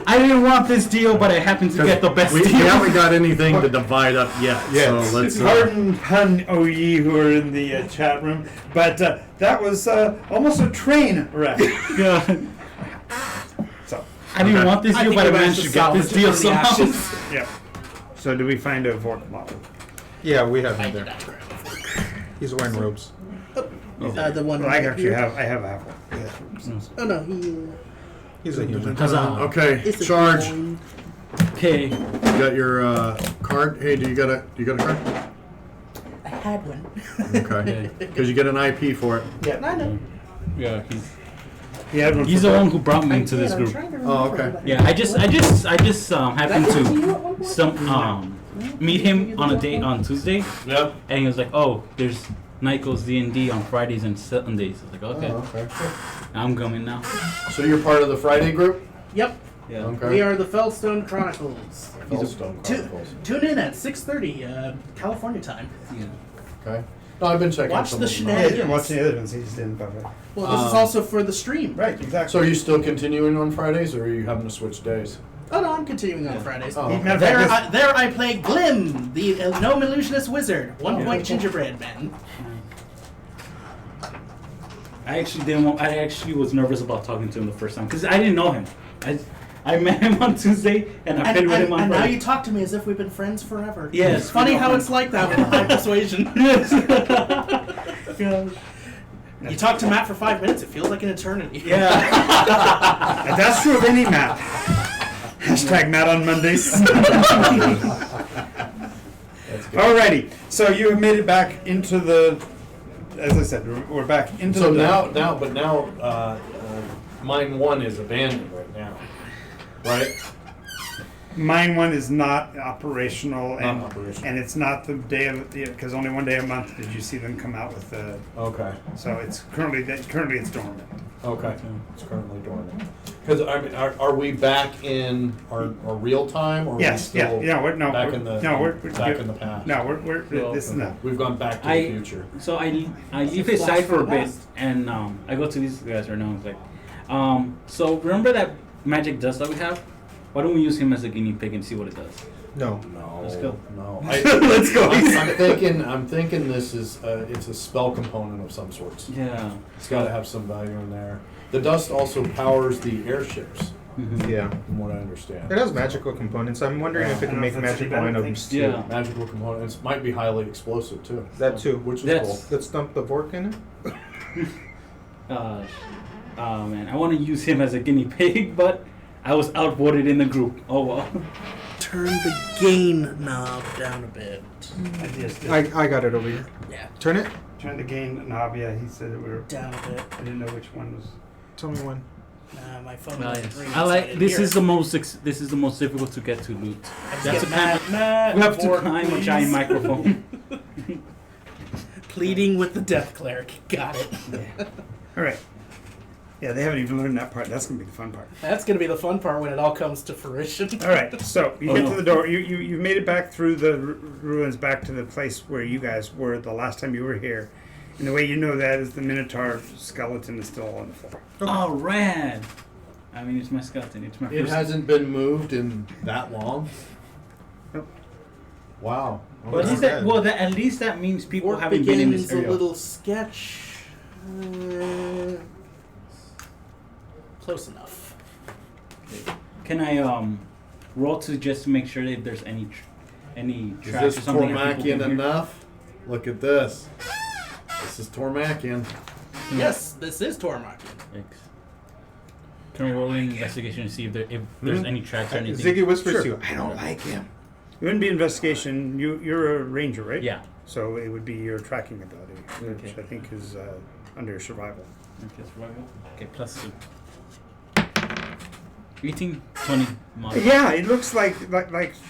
I didn't want this deal, but I happened to get the best We deal. haven't got anything to divide up yet. Yes. So let's. Pardon pun, O ye who are in the chat room, but that was almost a train wreck. Yeah. So, I didn't Okay. want this I deal, think but I we managed to get salvage this it deal from the somehow. ashes. yeah. So, do we find a Vork model? Yeah, we have him there. He's wearing robes. The one. Well, I actually here? have. I have a half one. Oh no, he. He's a human. Huzzah. Okay. It's a Charge. coin. Okay. You got your card. Hey, do you got a card? I had one. Okay. Because you get an IP for it. Yeah, I know. Yeah. He had one. He's for the Vork. one who brought me into this group. Oh, okay. Yeah, I just happened to meet him on a date on Tuesday, Yep. and he was like, "Oh, there's Nycos D&D on Fridays and Sundays." I was like, "Okay, okay. I'm coming now." So you're part of the Friday group? Yep. Yeah. Okay. We are the Fellstone Chronicles. Fellstone Chronicles. Tune in at 6:30 California time. Yeah. Okay. No, I've been checking Watch some the of them Yeah, out. he didn't watch the other ones. He just didn't buffer. Well, this is also for the stream. Right, exactly. So are you still continuing on Fridays, or are you having to switch days? Oh no, I'm continuing on Fridays. Oh, Matter of There, fact, there I play Glim, the gnome illusionist wizard, 1 point gingerbread man. I actually didn't. I actually was nervous about talking to him the first time because I didn't know him. I met him on Tuesday and I played with him on and now Friday. you talk to me as if we've been friends forever. Yes, It's funny we know how him. it's like that with high persuasion. Yeah. You talk to Matt for 5 minutes, it feels like an eternity. Yeah. And that's true of any Matt. Hashtag Matt on Mondays. Alrighty, so you have made it back into the. As I said, we're back into So the. now, mine 1 is abandoned right now, right? Mine one is not operational, and Not operational. and it's not the day of because only one day a month did you see them come out with the. Okay. So it's currently it's dormant. Okay. It's currently dormant. Because I mean, are we back in our real time, or are we Yes, yeah, still yeah. We're, no, back we're, in the no, we're back in the past? No, we're Well, this is not. We've gone back to I- the future. So I leave It's his side for a bit blast. and I go to these guys right now. It's like, so remember that magic dust that we have? Why don't we use him as a guinea pig and see what it does? No. No. Let's go. No. Let's go. I'm thinking this is it's a spell component of some sorts. Yeah. It's got to have some value in there. The dust also powers the airships, Mhm. Yeah. from what I understand. It has magical components. I'm wondering if I it don't can know make if that's any magical better items Yeah. too. Magical components might be highly explosive too. That too. Which is That's- cool. Let's dump the vork in it. Oh man, I want to use him as a guinea pig, but I was outvoted in the group. Oh well. Turn the gain knob down a bit. I just I got it over here. Yeah, Turn it. trying to gain knob. Yeah, he said that we were. down a bit. I didn't know which one was. Tell me when. My phone Well, doesn't ring I like inside this here. is the most this is the most difficult to get to loot. Let's That's get a kind of, Matt we have to Ford, climb a please. giant microphone. Pleading with the death cleric. Got it. All right. Yeah, they haven't even learned that part. That's gonna be the fun part. That's gonna be the fun part when it all comes to fruition. All right, so you Oh, get no. to the door. You made it back through the ruins, back to the place where you guys were the last time you were here. And the way you know that is the Minotaur skeleton is still on the floor. Oh, rad! I mean, it's my skeleton. It's my It first. hasn't been moved in that long. Nope. Wow. But is that well? At least that means people Work haven't been in begins this a area. little sketch. Close enough. Can I roll to just to make sure that if there's any Is tracks this or something? that people Taurmachian can hear? enough? Look at this. This is Taurmachian. Yes, this is Taurmachian. Thanks. Can I roll an investigation to see if there's any tracks or anything? Ziggy whispers Sure. to you. I don't like him. It wouldn't be investigation. You're a ranger, right? Yeah. So it would be your tracking ability, which Okay. I think is under your survival. Okay, survival. Okay, plus 2. 18, 20 mod. Yeah, it looks like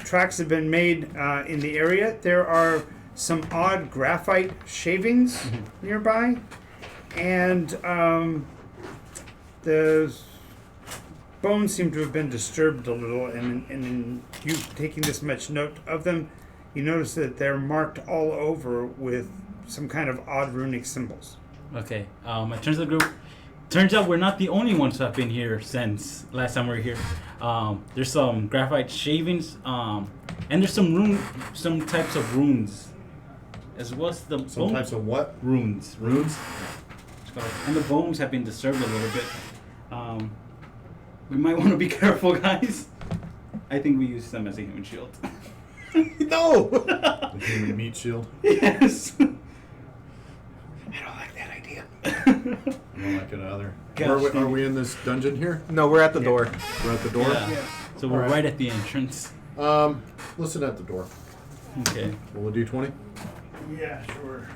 tracks have been made in the area. There are some odd graphite shavings nearby, and the bones seem to have been disturbed a little. And in you taking this much note of them, you notice that they're marked all over with some kind of odd runic symbols. Okay, in terms of the group, turns out we're not the only ones who have been here since last time we were here. There's some graphite shavings, and there's some types of runes, as well as the Some types of what? runes. Runes? And the bones have been disturbed a little bit. We might want to be careful, guys. I think we use them as a human shield. No. The human meat shield. Yes. I don't like that idea. I don't like it either. Gosh, Are we in this dungeon here? No, we're at the door. We're at the door? Yeah. So we're Alright. right at the entrance. Listen at the door. Okay. Roll a d20. Yeah, sure.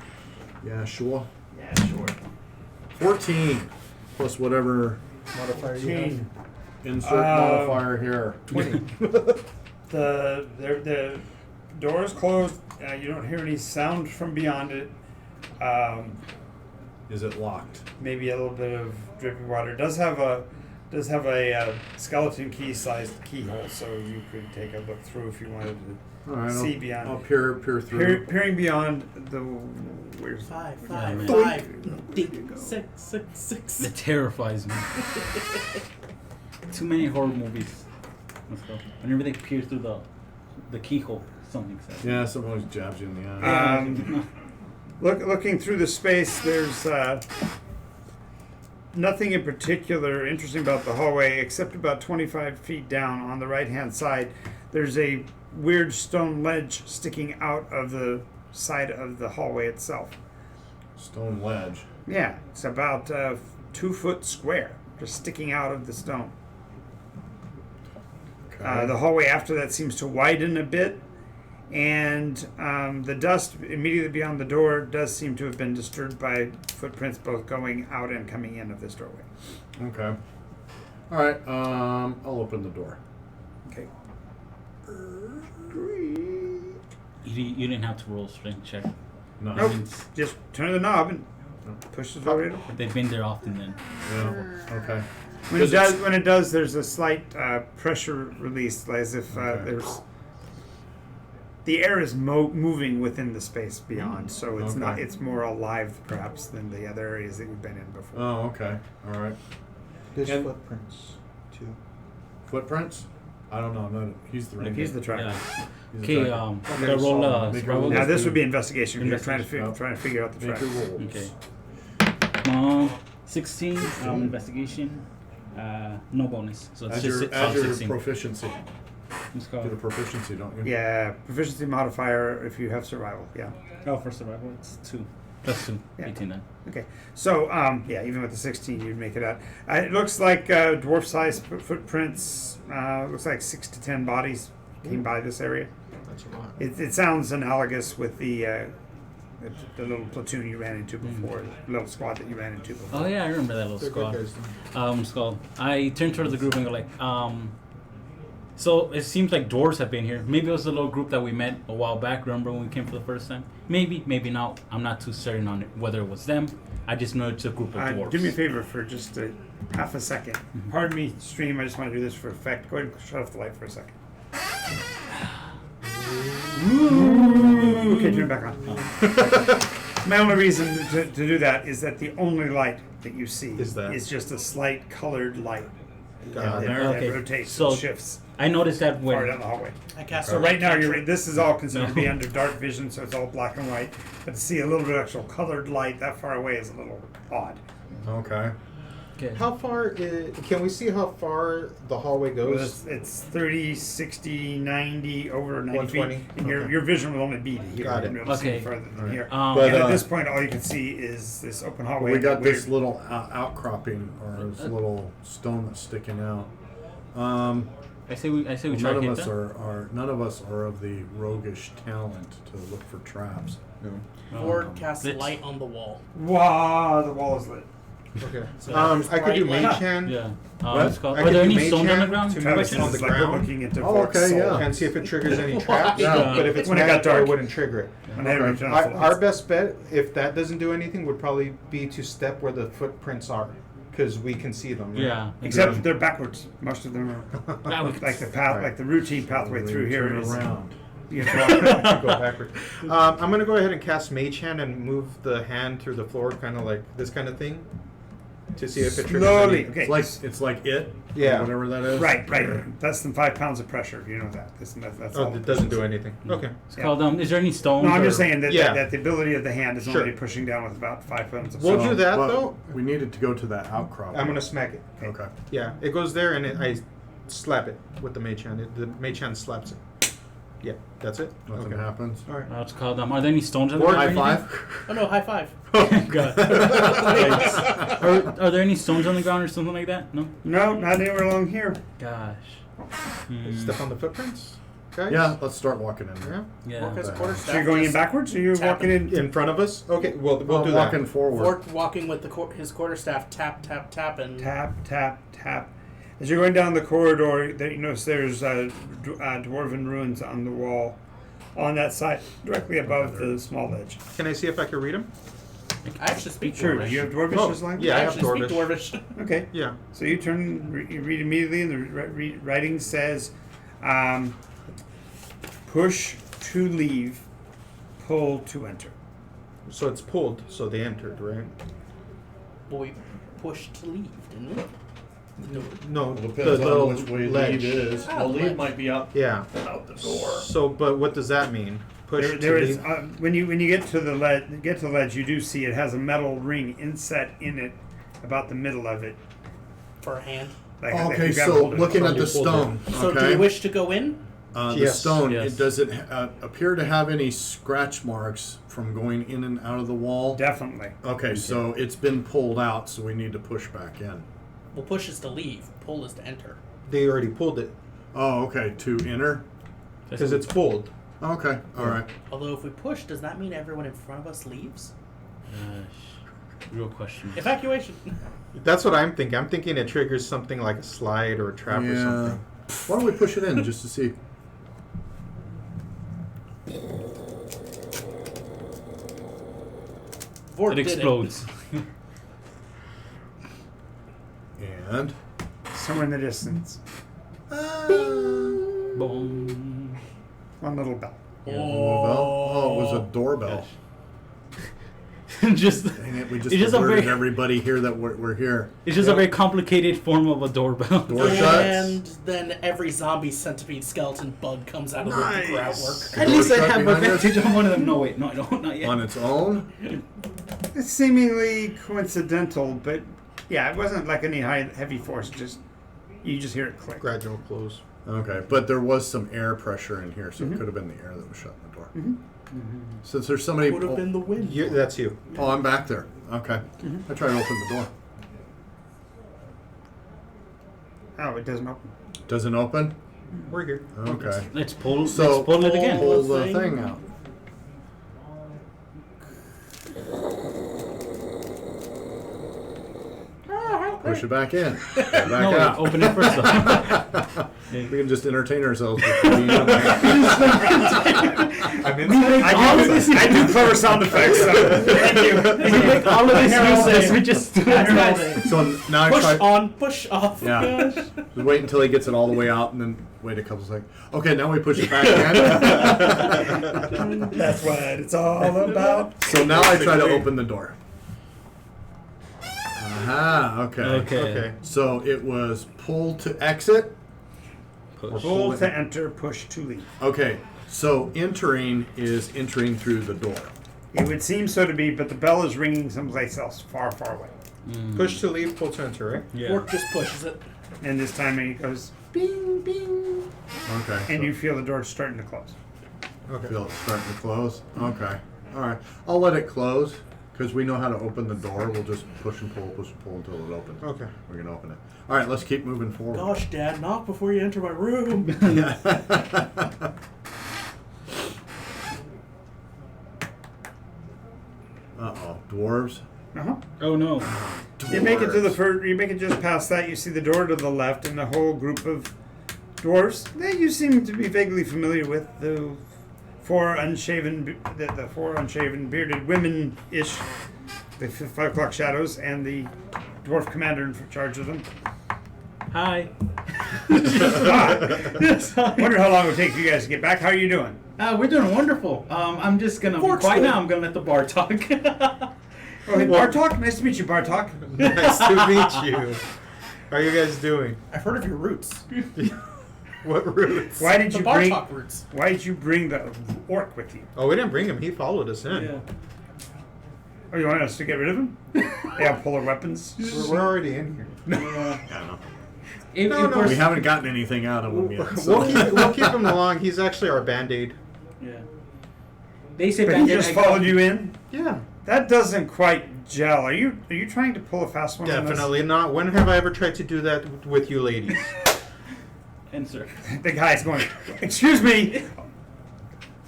Yeah, sure. Yeah, sure. 14 plus whatever Modifier you have. insert modifier here. 20. The door is closed. You don't hear any sound from beyond it. Is it locked? Maybe a little bit of dripping water. It does have a does have a skeleton key-sized keyhole, so you could take a look through if you wanted to All right, see I'll beyond. peer through. Peering beyond the where's Five, man. ding, six, six, six. It terrifies me. Too many horror movies. Let's go. Whenever they peer through the keyhole, something says. Yeah, someone always jabs you in the eye. looking through the space. There's nothing in particular interesting about the hallway, except about 25 feet down on the right-hand side. There's a weird stone ledge sticking out of the side of the hallway itself. Stone ledge. Yeah, it's about 2 foot square, just sticking out of the stone. Okay. The hallway after that seems to widen a bit, and the dust immediately beyond the door does seem to have been disturbed by footprints both going out and coming in of this doorway. Okay. All right. I'll open the door. Okay. You didn't have to roll a strength check. No. Nope. Means Just turn the knob and push the door right open. they've been there often then. Yeah. Okay. When it does, there's a slight pressure release, as if Okay. there's the air is moving within the space beyond, so it's Okay. not. It's more alive, perhaps, than the other areas that you've been in before. Oh, okay. All right. There's And- footprints too. Footprints? I don't know. No, he's the ranger. He's the tracker. Yeah. He's the Okay, tracker. did I roll Make a survival? roll. Now this would be investigation. You're trying to Investigation. trying to figure out the Make track. your rolls. Okay. 16 investigation. No bonus. So it's Add just your 16. proficiency. Let's Get a go. proficiency, don't you? Yeah, proficiency modifier if you have survival. Yeah. Oh, for survival, it's 2. Plus 2. Yeah. 18 then. Okay. So yeah, even with the 16, you'd make it out. It looks like dwarf-sized footprints. Looks like 6 to 10 bodies came by this area. That's a lot. It sounds analogous with the little platoon you ran into before, the little squad that you ran into before. Oh yeah, I remember that little They're good squad. guys. Skull. I turned towards the group and go like, so it seems like dwarves have been here. Maybe it was the little group that we met a while back. Remember when we came for the first time? Maybe, maybe not. I'm not too certain on it, whether it was them. I just know it's a group of dwarves. Do me a favor for just half a second. Pardon me, stream. I just want to do this for effect. Go ahead and shut off the light for a second. Okay, turn it back on. My only reason to do that is that the only light that you see Is just a slight colored light Got it. that Okay, rotates so and shifts I noticed that far when down the hallway. I cast So a right now, cantrip. this is all considered to be No. under dark vision, so it's all black and white. But to see a little bit of actual colored light that far away is a little odd. Okay. okay. How far can we see how far the hallway Well, goes? it's 30, 60, 90, over 90 feet. 120? And Okay. your vision will only be to here. Got You it. won't be able to see Okay. further than Alright. here. But, And at this point, all you can see is this open hallway. We got and the this weird- little outcropping, or this little stone that's sticking out. I say we try None to of hit us that. are none of us are of the roguish talent to look for traps. No. Ward casts let's- light on the wall. Wow, the wall is lit. Okay. So I could do bright mage light. hand. Yeah. What? Skull. I Are could there do any mage stones on the hand ground? to Travis Question on is the like we're ground? looking into Oh, Vork's okay, soul. yeah. And see if it triggers any traps. Yeah. But if it's When it got magic, I dark. wouldn't trigger it. Whenever you turn off the Our lights. best bet, if that doesn't do anything, would probably be to step where the footprints are, because we can see them. right? Yeah. Except they're backwards. Most of them are Yeah, we- like the path, like the routine pathway through here Turn is. around. You have to walk Go backwards. I'm gonna go ahead and cast Mage Hand and move the hand through the floor, kind of like this kind of thing, to see if it triggers slowly. any. Okay. It's like it. Yeah. Or whatever that is. Right, right. Less than 5 pounds of pressure. You know that. That's Oh, all. it doesn't do anything. Okay. It's called, is there any stones? No, I'm or- just saying that, Yeah. that the ability of the hand is Sure. only pushing down with about 5 pounds of We'll pressure. do that But though. we needed to go to that outcrop. I'm gonna smack it. Okay. Yeah, it goes there and I slap it with the Mage Hand. The Mage Hand slaps it. Yeah, that's it. Nothing Okay. happens. All right. It's called, are there any stones on the Board ground? high or anything? five. Oh no, high five. God. Are there any stones on the ground or something like that? No? No, not anywhere along here. Gosh. Step on the footprints, guys. Yeah, let's start walking in there. Yeah. Yeah. Ward has Okay. quarterstaff. So you're going in just backwards, or you're tapping. walking in? In front of us. Okay. We'll We're do walking that. forward. Ward walking with his quarterstaff, tap, tap, tap, and Tap, tap, tap. As you're going down the corridor, there, you notice there's dwarven ruins on the wall, on that side, directly above the small ledge. Can I see if I can read them? I actually speak Sure. Dwarvish. You have Dwarvish Oh, as language? yeah, I I have actually Dwarvish. speak Dwarvish. Okay. Yeah. So you you read immediately, and the writing says, push to leave, pull to enter. So it's pulled, so they entered, right? Well, we pushed to leave, didn't we? No, Well, the depends little on which way ledge. lead is. Ah, Well, the lead ledge. might be out Yeah. the door. So, but what does that mean? Push There to is leave? when you get to the ledge, you do see it has a metal ring inset in it, about the middle of it. For a hand. Like, Okay, you gotta so hold it. looking at You the pulled stone, So do okay? you wish to go in? The Yes. stone, Yes. does it appear to have any scratch marks from going in and out of the wall? Definitely. Okay, so it's been pulled out, so we need to push back in. Well, push is to leave. Pull is to enter. They already pulled it Oh, okay, to enter? because it's pulled. Okay, all right. Although if we push, does that mean everyone in front of us leaves? Real question. Evacuation. That's what I'm thinking. I'm thinking it triggers something like a slide or a trap or something. Why don't we push it in just to see? Vort It did explodes. And Somewhere in the distance, Boom. one little bell. oh, it was a doorbell. Just. Dang it, we just It's just a alerted very- everybody here that we're here. It's just a very complicated form of a doorbell. Door And shuts. then every zombie, centipede, skeleton, bug comes out of the groundwork. At Door least I shut have behind us? advantage on one of them. No, wait, no, I don't. Not yet. On its own? It's seemingly coincidental, but yeah, it wasn't like any heavy force. Just you just hear it click. Gradual close. Okay, but there was some air pressure in here, so it could have been the air that was shutting the door. Since there's somebody. Would have been the wind. That's you. Oh, I'm back there. Okay. I try to open the door. Oh, it doesn't open. Doesn't open? We're here. Okay. Let's pull. So let's pull it again. pull the thing out. Push it back in. Get back No, wait, out. open it first. Though. We can just entertain ourselves. With the I'm in I do clever sound effects. So thank you. We make all of this useless. We just do it. so now I Push try. on, push off. Yeah. Gosh. Just wait until he gets it all the way out, and then wait a couple seconds. Okay, now we push it back in. That's what it's all about. So now I try to open the door. Aha. Okay. Okay. So it was pull to exit. Pull to enter, push to leave. Okay. So entering is entering through the door. It would seem so to be, but the bell is ringing someplace else, far, far away. Push to leave, pull to enter, right? Yeah. Vort just pushes it. And this time it goes bing, bing, Okay. and so you feel the door starting to close. feel it starting to close. Okay. All right. I'll let it close because we know how to open the door. We'll just push and pull until it opens. Okay. We're gonna open it. All right. Let's keep moving forward. Gosh, Dad, knock before you enter my room. Uh-oh. Dwarves. Uh-huh. Oh no. You make it to the first. You make it just past that. You see the door to the left, and a whole group of dwarves that you seem to be vaguely familiar with. The four unshaven, bearded women-ish. The 5 o'clock shadows and the dwarf commander in charge of them. Hi. Wonder how long it would take for you guys to get back. How are you doing? We're doing wonderful. I'm just gonna be Vort's quiet good. now. I'm gonna let the bar talk. Oh, hey, Bartok. Nice to meet you, Bartok. Nice to meet you. How are you guys doing? I've heard of your roots. What roots? Why did The you bar bring? talk roots. Why did you bring the orc with you? Oh, we didn't bring him. He followed us in. Yeah. Oh, you want us to get rid of him? They have polar weapons. We're already in here. I don't know. If, No, of no, course, We haven't gotten anything out of them yet. So. We'll keep him along. He's actually our band-aid. Yeah. They say But he bandit. just I followed got- you in. Yeah. That doesn't quite gel. Are you trying to pull a fast one? on this? Definitely not. When have I ever tried to do that with you ladies? Answer. The guy's going. Excuse me.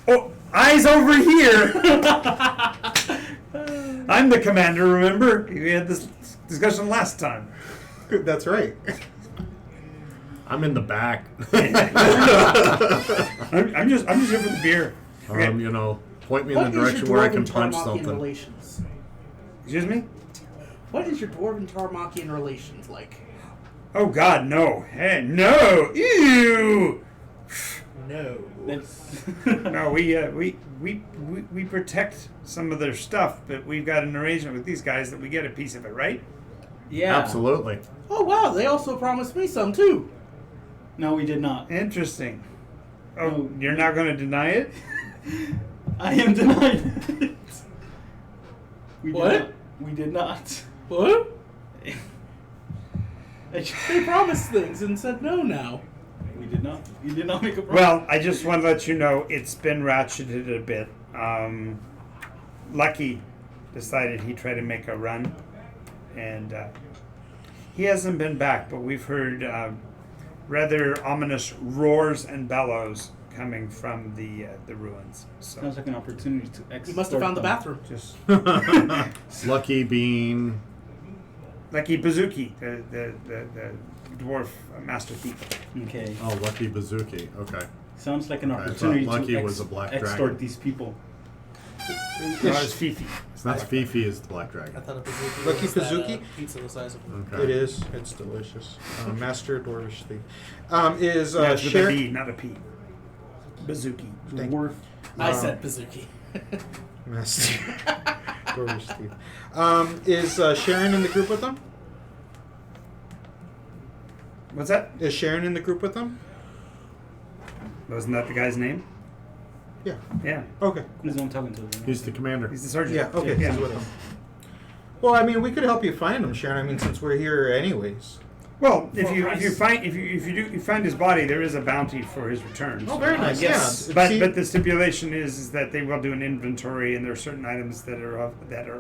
Oh, eyes over here. I'm the commander. Remember, we had this discussion last time. That's right. I'm in the back. I'm just here for the beer. Okay. You know, point me in What the is direction your where I dwarven can punch Taurmachian something. relations? Excuse me? What is your dwarven Taurmachian relations like? Oh God, no! Hey, no! Ew! No. That's No, we protect some of their stuff, but we've got an arrangement with these guys that we get a piece of it, right? yeah. Absolutely. Oh wow, they also promised me some too. No, we did not. Interesting. Oh, No. you're not going to deny it? I am denying it. We What? Did not. We did not. What? We They promised things and said no now. did not. You did not make a promise. Well, I just want to let you know it's been ratcheted a bit. Lucky decided he'd try to make a run, and he hasn't been back, but we've heard rather ominous roars and bellows coming from the ruins. So Sounds like an opportunity to extort You must have found the them. bathroom. just Lucky being. Lucky Bazuki, the dwarf master thief. Okay. Oh, Lucky Bazooki. Okay. Sounds like an I thought opportunity Lucky to was a black extort dragon. these people. No, it's Fifi. That's Fifi is the black I dragon. thought a bazooki Lucky was that, Bazooki? pizza the size of Okay. It is. It's delicious. Master Dwarvish Thief. Is That's with a Sharon... B, not a P. Bazuki. Thank- Dwarf. I said bazooki. Master Dwarvish Thief. Is Sharon in the group with them? What's that? Is Sharon in the group with them? Wasn't that the guy's name? Yeah. Yeah. Okay. Who's the one talking to? Them? He's the commander. He's the sergeant. Yeah, okay. Yeah. He's with them. Well, I mean, we could help you find him, Sharon. I mean, since we're here anyways. Well, if For you price. find his body, there is a bounty for his return. Oh, very nice. yes. Yeah. But See- but the stipulation is that they will do an inventory, and there are certain items that are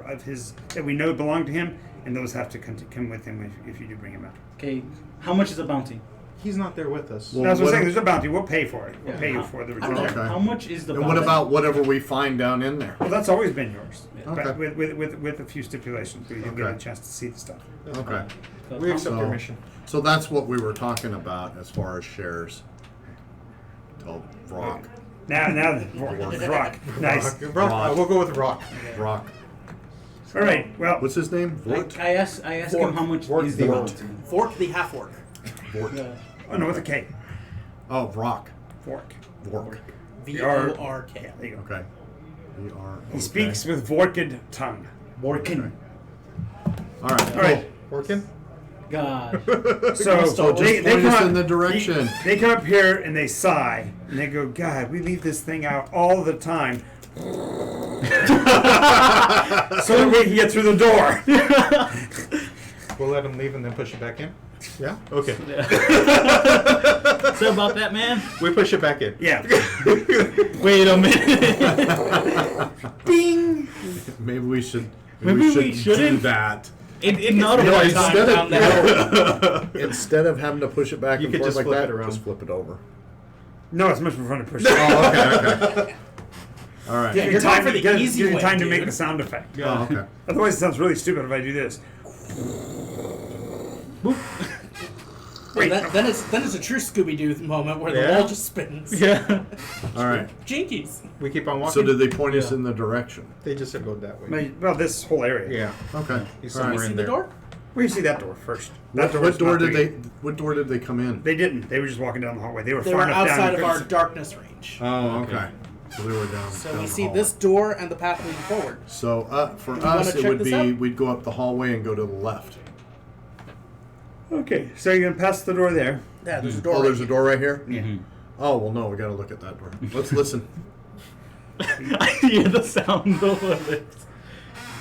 of his that we know belong to him, and those have to come with him if you do bring him out. Okay. How much is the bounty? he's not there with us. Well, That's what I'm what- saying. There's a bounty. We'll pay for it. We'll Yeah. pay you for the I'm return. there. Okay. How much is the And bounty? what about whatever we find down in there? Well, that's always been yours, Okay. but with a few stipulations. You get a Okay. chance to see the stuff. Okay. We accept your So- mission. So that's what we were talking about as far as shares. Tell Rock. Now the rock. Nice. Rock. We'll go with Rock. Rock. All right. Well, What's his name? Vort? I asked him how much Vork is the the bounty. Fork the half orc. Vort. oh no, with a K. Oh, Rock. Fork. Vork. V-O-R-K. Yeah, there you go. Okay. V-R. He speaks with vorked tongue. Vorkin. All right. All right. Working? God. So So they point come us up, in the direction. They come up here and they sigh and they go, God, we leave this thing out all the time. So that we can get through the door. We'll let him leave and then push it back in? Yeah? Okay. So about that, man? We push it back in. Yeah. Wait a minute. Bing. Maybe we should. Maybe we do shouldn't. that. It not No, about time instead down the hill. of instead of having to push it back You and could forth just like flip that, it around. just flip it over. No, it's much more fun to push. Oh, okay. All right. Yeah, you're going for the easy give you way, time to dude. make the sound effect. Oh, okay. Otherwise, it sounds really stupid if I do this. Wait, Then it's a true Scooby Doo moment where the Yeah. wall just spins. Yeah. All right. Jinkies. We keep on walking? So did they point us Yeah. in the direction? They just said go that way. well, this whole area. Yeah. Okay. He's All somewhere You right. see in the there. door? We see that door first. What, That what door not did there they? yet. What door did they come in? They didn't. They were just walking down the hallway. They were They far were enough down. outside you of our couldn't darkness range. Oh, okay. So they were down. So down we the see hall. this door and the path leading forward. So for Do you wanna us, it check would this be out? we'd go up the hallway and go to the left. see. Okay, so you're gonna pass the door there. Yeah, there's a door. Oh, there's a door right here. Yeah. Oh well, no, we got to look at that door. Let's listen. I hear the sound of it.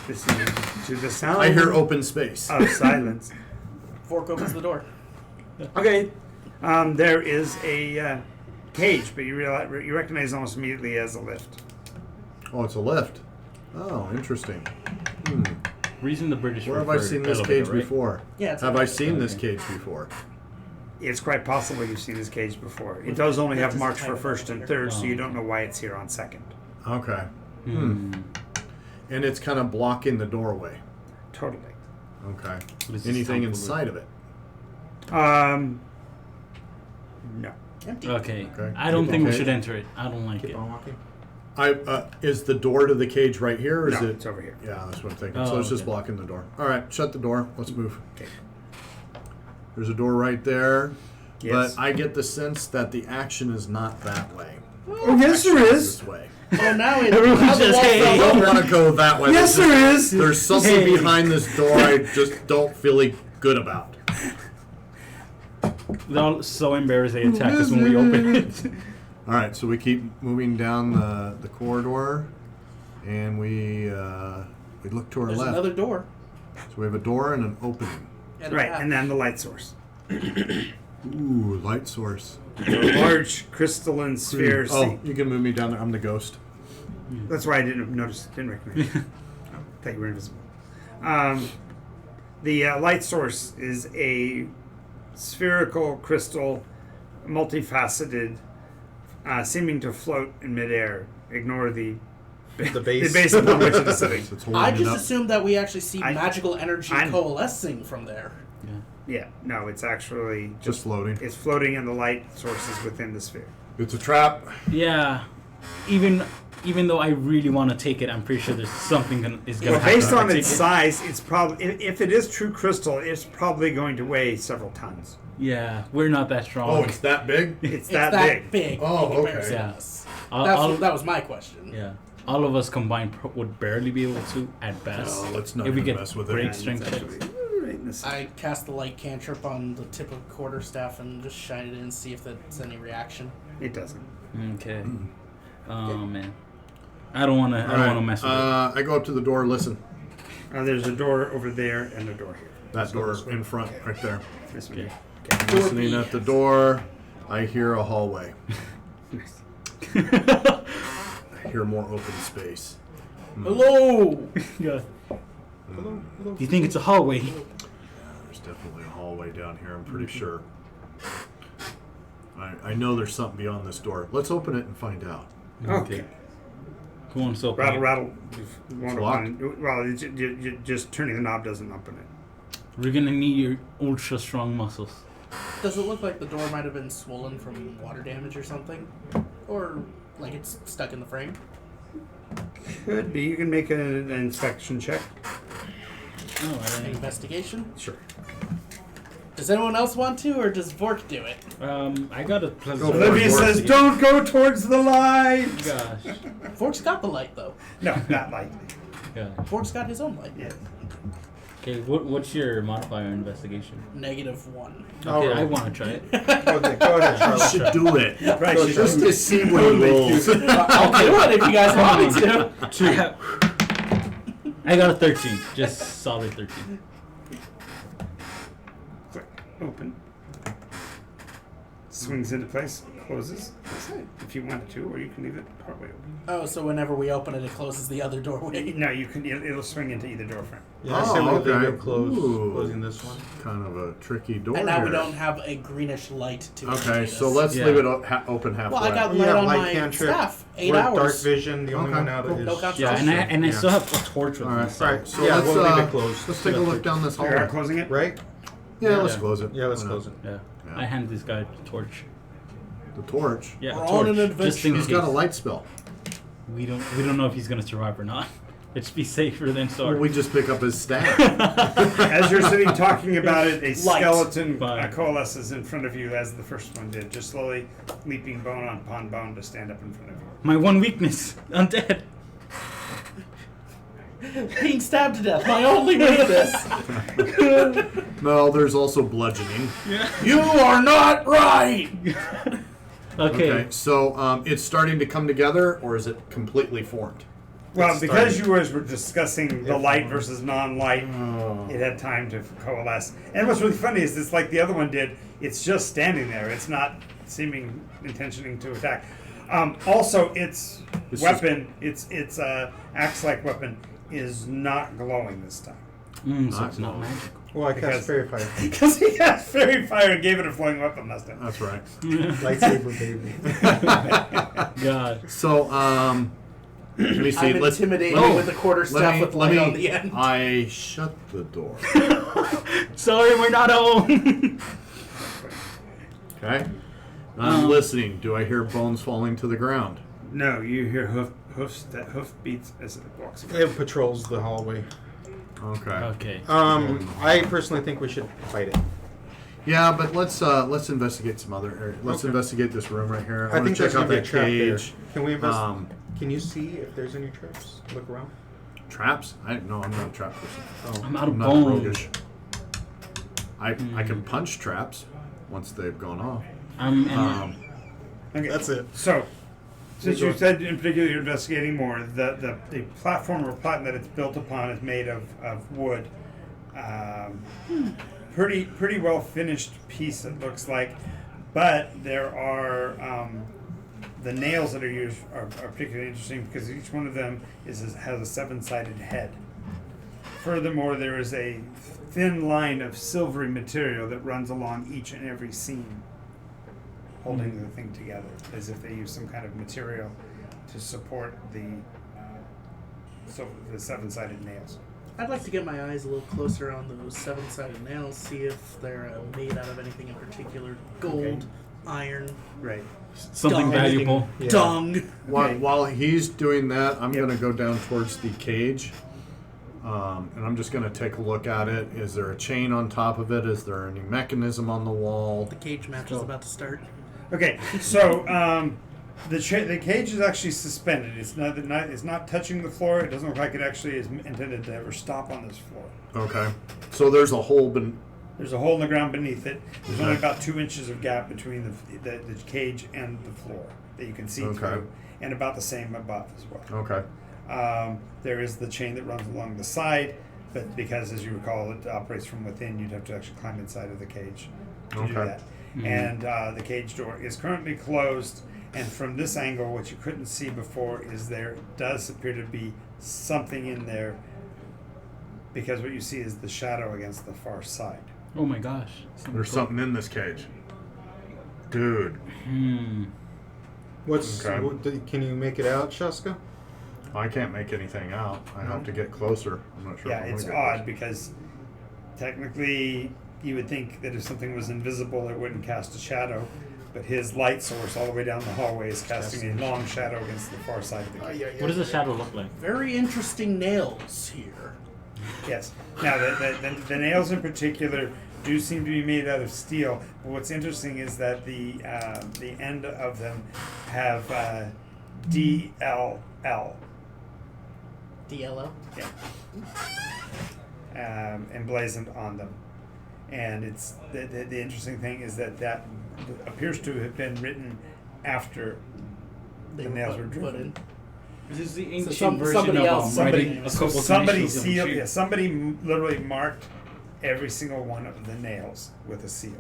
Listen to the sound. I hear open space. of silence. Fork opens the door. Okay, there is a cage, but you recognize almost immediately as a lift. Oh, it's a lift. Oh, interesting. Reason the British. Where have I refer to seen this elevator, cage right? before? Yeah, it's Have a I lift. seen this cage before? It's quite possible you've seen this cage before. It does only have Just marks type for it first over and here. third, so you don't know why it's here on second. Okay. Hmm. And it's kind of blocking the doorway. Totally. Okay. What is this Anything sound for? inside of it? No. Empty. Okay. Okay. I don't think we Okay. should enter it. I don't like Keep it. on walking. Is the door to the cage right here, or is No, it? it's over here. Yeah, that's what I'm thinking. Oh, So it's just okay. blocking the door. All right, shut the door. Let's move. Okay. There's a door right there, Yes. but I get the sense that the action is not that way. Oh, yes, there It's is. this way. Oh, now it. Everyone now the just, walls hey. I are don't over. want to go that way. Yes, there is. There's something Hey. behind this door I just don't feel good about. They're all so embarrassed they attack us when we open it. All right, so we keep moving down the corridor, and we look to our There's left. another door. So we have a door and an opening. And a Right, path. and then the light source. Ooh, light source. A large crystalline sphere. Oh, you can move me down there. I'm the ghost. That's why I didn't recognize you. I thought you were invisible. The light source is a spherical crystal, multifaceted, seeming to float in midair. Ignore the The base. the base upon which it is sitting. It's holding I it just up. assumed that we actually see magical energy I'm- coalescing from there. Yeah, no, it's actually Just floating. it's floating in the light sources within the sphere. It's a trap. Yeah. Even though I really want to take it, I'm pretty sure there's something is going to Well, happen. based if I on take its it. size, it's probably if it is true crystal, it's probably going to weigh several tons. Yeah, we're not that strong. Oh, it's that big? It's It's that big. big. Oh, in okay. comparison to Yeah. us. All- That was my question. yeah. All of us combined would barely be able to at best. No, let's not if we even get mess with it. great And strength it's checks. actually right in the center. I cast the light cantrip on the tip of quarterstaff and just shine it in and see if that's any reaction. It doesn't. Okay. Oh man, I don't want to. I don't want to mess with it. I go up to the door. Listen. There's a door over there and a door here. That door in front, right there. This one. Okay. Okay. Listening B. at the door, I hear a hallway. Nice. I hear more open space. Hello! Yeah. Do you think it's a hallway? There's definitely a hallway down here, I'm pretty sure. I know there's something beyond this door. Let's open it and find out. Okay. Who wants to open Rattle, it? rattle. If you want It's to locked. open it- Well, just turning the knob doesn't open it. We're gonna need your ultra strong muscles. Does it look like the door might have been swollen from water damage or something? Or like it's stuck in the frame? Could be. You can make an inspection check. Oh, I An don't investigation? Sure. Does anyone else want to, or does Vork do it? I got a plus. Go for Olivia it. says, "Don't go towards the light." Gosh. Vork's got the light though. No, not light. Yeah. Vork's got his own light. Yes. Okay. What's your modifier investigation? -1. Okay, I want to try it. Okay, go ahead, You Charles. should do it. Right. So she Just does. to see what he rolls. I'll do it if you guys want me to. I got a 13. Just solid 13. Click. Open. Swings into place. Closes. If you wanted to, or you can leave it partway open. Oh, so whenever we open it, it closes the other doorway. No, you can. It'll swing into either door frame. Yeah, I say we leave okay. it closed, Ooh. closing this one. Kind of a tricky door. And now we here. don't have a greenish light to Okay, indicate so us. let's Yeah. leave it open halfway. Well, I got You light have on light my cantrip. staff. 8 We're hours. dark vision. The only Okay, one out cool. is. No concentration. Yeah, and I Yeah. still have a torch with All me. right, so- right. So Yeah, let's we'll leave it closed. let's take a look down this You're hallway. closing it. Right? Yeah, let's Yeah. close it. Yeah, let's Why not? close it. Yeah. Yeah. I hand this guy the torch. The torch. Yeah, We're a on torch. an Just in He's case. got a light spell. We don't know if he's gonna survive or not. Let's be safer than Well, sorry. we just pick up his staff. As you're sitting talking about it, a Light. skeleton Fine. coalesces in front of you, as the first one did, just slowly leaping bone upon bone to stand up in front of you. My one weakness, undead. Being stabbed to death. My only weakness. No, there's also bludgeoning. You are not right. Okay. So it's starting to come together, or is it completely formed? Well, It's because starting. you guys were discussing the light versus non-light, Oh. it had time to coalesce. And what's really funny is it's like the other one did. It's just standing there. It's not seeming intentioning to attack. Also, its It's weapon, its axe-like weapon, is not glowing this time So it's not Not magical. Well, I Because- cast Fairy Fire. because he got fairy fire and gave it a flowing weapon last time. That's right. Lightsaber, baby. God. So let me see. I'm Let's intimidated let me- with a quarterstaff with light on the end. I shut the door. Sorry, we're not home. Okay. I'm listening. Do I hear bones falling to the ground? No, you hear hoof beats as it walks. It patrols the hallway. Okay. Okay. I personally think we should fight it. Yeah, but let's investigate some other areas. Let's investigate this room right here. I want to think check there's out gonna be that a trap there. cage. Can we invest? Can you see if there's any traps? Look around. Traps? No, I'm not a trap person. I'm out of I'm not bones. roguish. I can punch traps once they've gone off. Okay. That's it. So, since you said in particular you're investigating more, the platform or platen that it's built upon is made of wood. Pretty well finished piece it looks like, but there are the nails that are used are particularly interesting because each one of them has a 7-sided head. Furthermore, there is a thin line of silvery material that runs along each and every seam, holding the thing together, as if they use some kind of material to support the 7-sided nails. I'd like to get my eyes a little closer on those 7-sided nails, see if they're made out of anything in particular. Gold, iron, Right. Something Dung. valuable. Yeah. dung. While he's doing that, I'm Yep. going to go down towards the cage. And I'm just going to take a look at it. Is there a chain on top of it? Is there any mechanism on the wall? The cage match is about to start. Okay, so the cage is actually suspended. It's not touching the floor. It doesn't look like it actually is intended to ever stop on this floor. Okay. So there's a hole. There's a hole in the ground beneath it. There's only Okay. about 2 inches of gap between the cage and the floor that you can see through, and about the same above as well. Okay. There is the chain that runs along the side, but because, as you recall, it operates from within, you'd have to actually climb inside of the cage to do Okay. that. And the cage door is currently closed. And from this angle, what you couldn't see before is there does appear to be something in there, because what you see is the shadow against the far side. Oh my gosh. There's something in this cage. Dude. What's? Okay. Can you make it out, Shaska? I can't make anything out. I have to get closer. I'm not sure. Yeah, if I wanna it's get odd because technically you would think that if something was invisible, it wouldn't cast a shadow. But his light source all the way down the hallway is casting a long shadow against the far side of the cage. What does the shadow look like? Very interesting nails here. Yes. Now, the nails in particular do seem to be made out of steel. But what's interesting is that the end of them have DLL. DLO? Yeah. Emblazoned on them. And it's the interesting thing is that appears to have been written after the nails were driven. put in. This is the ancient somebody version of else- writing a couple Somebody initials on a sealed. sheet. Yeah, somebody literally marked every single one of the nails with a seal.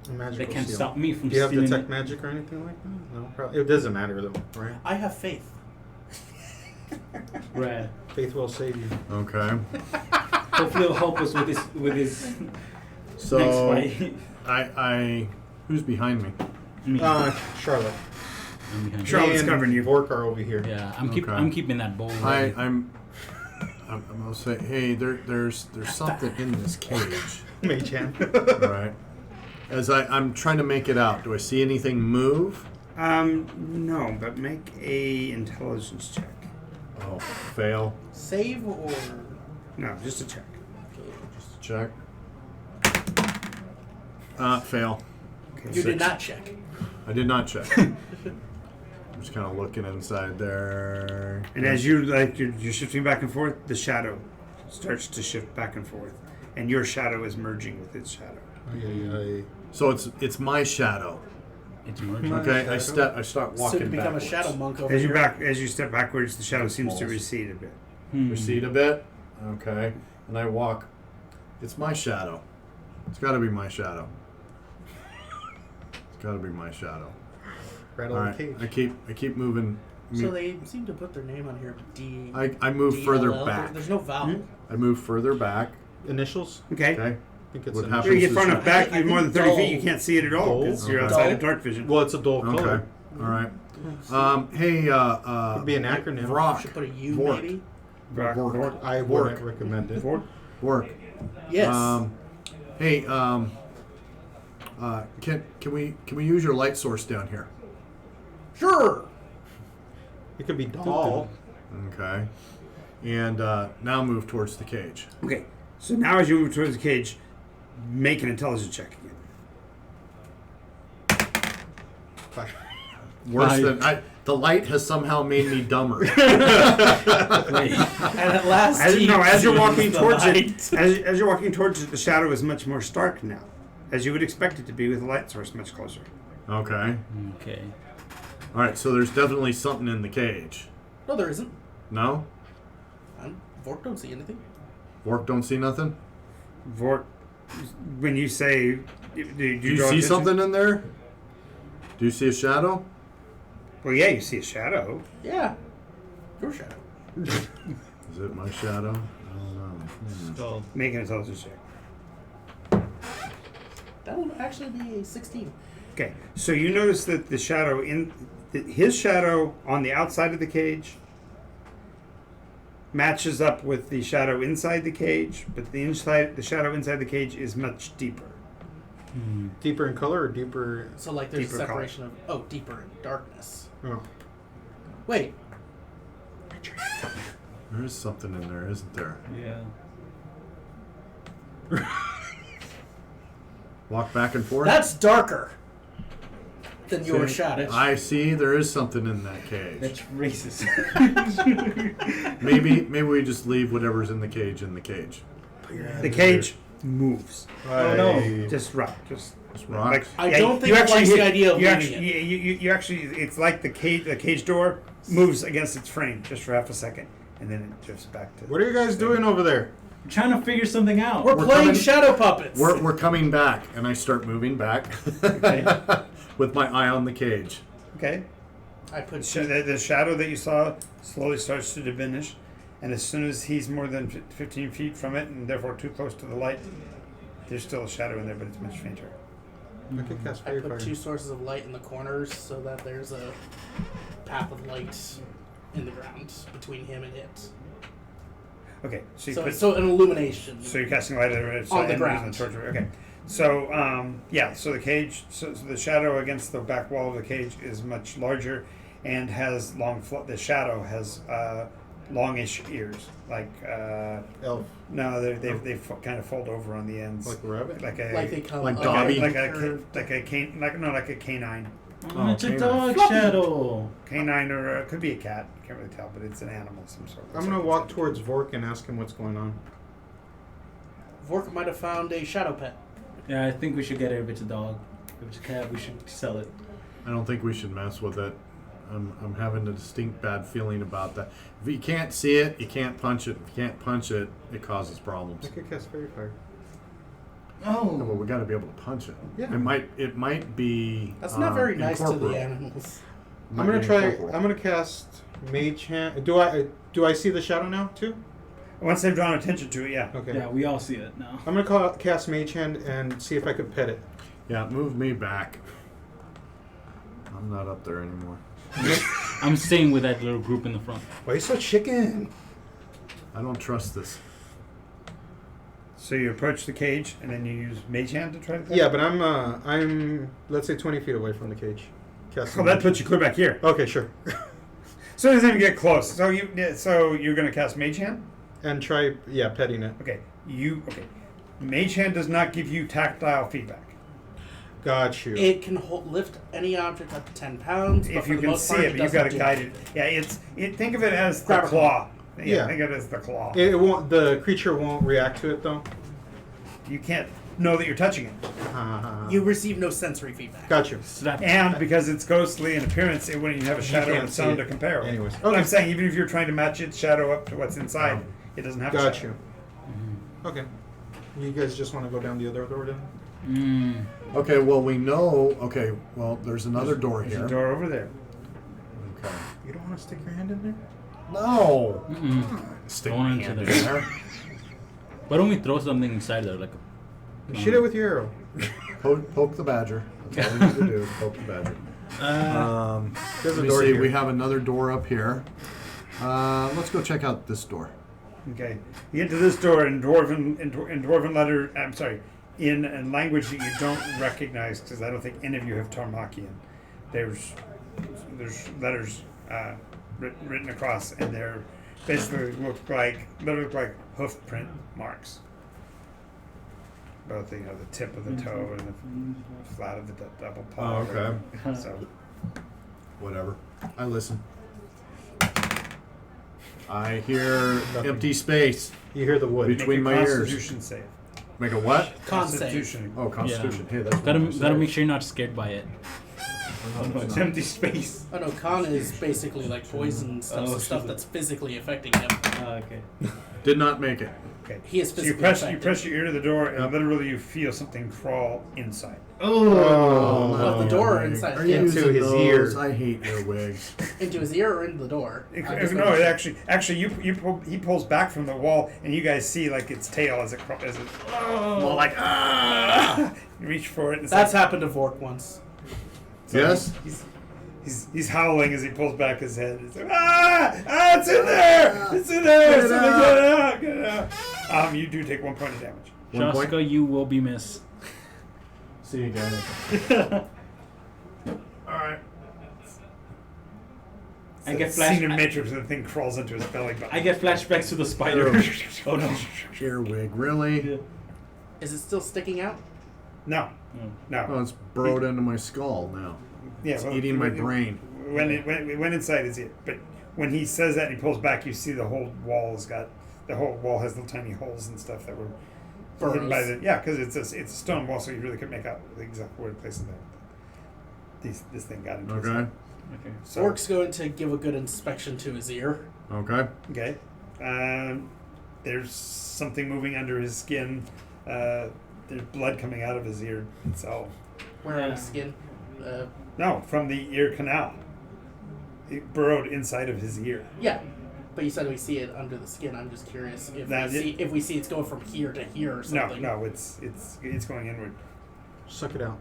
A magical They can't seal. stop me from Do you have stealing detect it. magic or anything like that? No, probably. It doesn't matter though, right? I have faith. Right. Faith will save you. Okay. Hopefully it'll help us with his So next fight. I who's behind me? Me. Charlotte. I'm behind you. Charlotte's and covering you. Vork are over here. Yeah, Okay. I'm keeping that bowl. I'm gonna say, hey, there's something in this cage. Mage hand. All right. As I'm trying to make it out, do I see anything move? No, but make a intelligence check. Oh, fail. Save or No, just a check. Just check. Fail. Okay. you Six. did not check. I did not check. I'm just kind of looking inside there. And as you're shifting back and forth, the shadow starts to shift back and forth, and your shadow is merging with its shadow. So it's my shadow. It's merging. Okay, I start walking Soon to become backwards. a shadow monk over As here. you step backwards, the shadow seems to Balls. recede a bit. Recede a bit. Okay, and I walk. It's my shadow. It's got to be my shadow. It's got to be my shadow. Rattle All the right, cage. I keep moving. So they seem to put their name on here. D. I move further DLL. back. There's no vowel. I move further back. Initials? Okay. Okay. I think it's What initials. happens When you get is far enough back, I you're more than think 30 feet, you dull. can't see it at all because you're Dull? outside of Dull? dark vision. Well, it's a dull Okay. color. All right. Hey, Could be an acronym. Vrock. Should put a U Vork. maybe. Vork. I wouldn't recommend it. Vork. Work. Yes. Hey, can we use your light source down here? Sure. It could be doll. Okay. And now move towards the cage. Okay, so now as you move towards the cage, make an intelligence check again. Worse than the light has somehow made me dumber. Wait. And at last, As you're walking the towards light. it, as you're walking towards it, the shadow is much more stark now, as you would expect it to be with the light source much closer. Okay. Okay. All right. So there's definitely something in the cage. No, there isn't. No. Vork don't see anything. Vork don't see nothing. Vork, when you say, do You draw see attention? something in there? Do you see a shadow? Well, yeah, you see a shadow. Yeah. Your shadow. Is it my shadow? I don't know. So, Make an intelligence check. That will actually be a 16. Okay, so you notice that the shadow his shadow on the outside of the cage matches up with the shadow inside the cage, but the shadow inside the cage is much deeper. Deeper in color or deeper? So, like, there's Deeper a separation of, deeper in darkness. Oh. Wait. There is something in there, isn't there? yeah. Walk back and forth. That's darker than your See? shadow. I see. There is something in that cage. That's racist. Maybe we just leave whatever's in the cage in the cage. The cage moves. Oh, no. Just rock. Just rocks? I don't think he likes the idea of you leaving actually, you actually, it's like the cage door moves against its frame just for half a second, and then it drifts back to. What are you guys doing over there? I'm trying to figure something out. We're playing coming- shadow puppets. We're coming back, and I start moving back Okay. with my eye on the cage. Okay. I put The shadow that you saw slowly starts to diminish, and as soon as he's more than 15 feet from it, and therefore too close to the light, there's still a shadow in there, but it's much fainter. I could cast I fairy put fire. 2 sources of light in the corners so that there's a path of light in the ground between him and it. Okay, so you So, put, so an illumination. so you're casting light on it, On the and ground. using the torch. Okay, so so the cage, so the shadow against the back wall of the cage is much larger, and has the shadow has longish ears, like Elf. no, they kind of fold over on the ends, Like a rabbit? like a Like they come Like like Dobby? like curved- a canine, Oh, it's a canine. dog Floppy. shadow. canine, or it could be a cat. Can't really tell, but it's an animal of some sort. I'm gonna walk towards Vork and ask him what's going on. Vork might have found a shadow pet. Yeah, I think we should get it if it's a dog. If it's a cat, we should sell it. I don't think we should mess with it. I'm having a distinct bad feeling about that. If you can't see it, you can't punch it. If you can't punch it, it causes problems. I could cast fairy fire. Yeah, but we got to be able to punch it. Yeah. It might be. That's not very nice to the incorporeal. animals. Might I'm gonna be try. incorporeal. I'm gonna cast Mage Hand. Do I see the shadow now too? Once they've drawn attention to it, yeah. Okay. Yeah, we all see it now. I'm gonna cast Mage Hand and see if I could pet it. Yeah, move me back. I'm not up there anymore. I'm staying with that little group in the front. Why are you so chicken? I don't trust this. So you approach the cage, and then you use Mage Hand to try to. Yeah, but I'm let's say 20 feet away from the cage. Cast. Oh, that puts you clear back here. Okay, sure. So it doesn't even get close. So you're gonna cast Mage Hand. And try petting it. Okay. Mage Hand does not give you tactile feedback. Got you. It can lift any object up to 10 pounds. But If for you the can most see part, it, but you've doesn't got to do guide it. it. Yeah, think of it as the Grab a claw. Yeah. Think of it as the claw. It won't. The creature won't react to it though. You can't know that you're touching it. You receive no sensory feedback. Got you. Slap. And because it's ghostly in appearance, it wouldn't even have a shadow can't and see sound it. to compare with. Anyways. But Okay. I'm saying, even if you're trying to match its shadow up to what's inside, it doesn't have a Got shadow. you. Okay. You guys just want to go down the other door then? Okay, well, we know. Okay, well, there's another door There's here. a door over there. Okay. You don't want to stick your hand in there? No. Mm-mm. Stick Going my into hand in there. there. Why don't we throw something inside there, like a Shoot it with your arrow. Poke the badger. That's all you need to do. Poke the badger. There's Let a me door see. here. We have another door up here. Let's go check out this door. Okay. You get to this door in dwarven letter. I'm sorry, in a language that you don't recognize, because I don't think any of you have Taurmachian. There's letters written across, and they're basically literally look like hoof print marks. Both the tip of the toe and the flat of the double paw. Oh, okay. So Whatever. I listen. I hear empty space You hear the wood. between make a my ears. Constitution save. Make a what? Con save. Constitution. Oh, Constitution. Hey, that's Gotta what gotta make sure you're not scared by it. It's empty space. Oh no, con is basically like poison stuff, so stuff that's physically affecting him. Okay. Did not make it. Okay. He is So you physically press affected. your ear to the door, and Yep. literally you feel something crawl inside. Oh. Well, the door or inside Are him? you Into using his those? ear. I hate earwigs. Into his ear or into the door? No, it actually he pulls back from the wall, and you guys see like its tail as it Well, like, ah! you reach for it. And it's That's like, happened to Vork once. so Yes? He's howling as he pulls back his head. He's like, it's in there! It's in there! Get it Somebody out. get it out! Get it out! You do take 1 point of damage. 1 point. Shaska, you will be missed. See you again. Alright. I get Scene in flash. Matrix, and the thing crawls into his belly button. I get flashbacks to the spider. Oh no. Earwig, really? Is it still sticking out? No, no. Oh, it's burrowed into my skull now. Yeah, It's well, eating my brain. When it went inside his ear, but when he says that and he pulls back, you see the whole wall has little tiny holes and stuff that were hidden by Burrows. because it's a stone wall, so you really couldn't make out the exact word place in there. This thing got into his Okay. head. Okay. So, Vork's going to give a good inspection to his ear. Okay. okay. There's something moving under his skin. There's blood coming out of his ear itself. Where on his skin? No, from the ear canal. It burrowed inside of his ear. Yeah. But you said we see it under the skin. I'm just curious if we see it's going from here to here or something. No, it's going inward. Suck it out.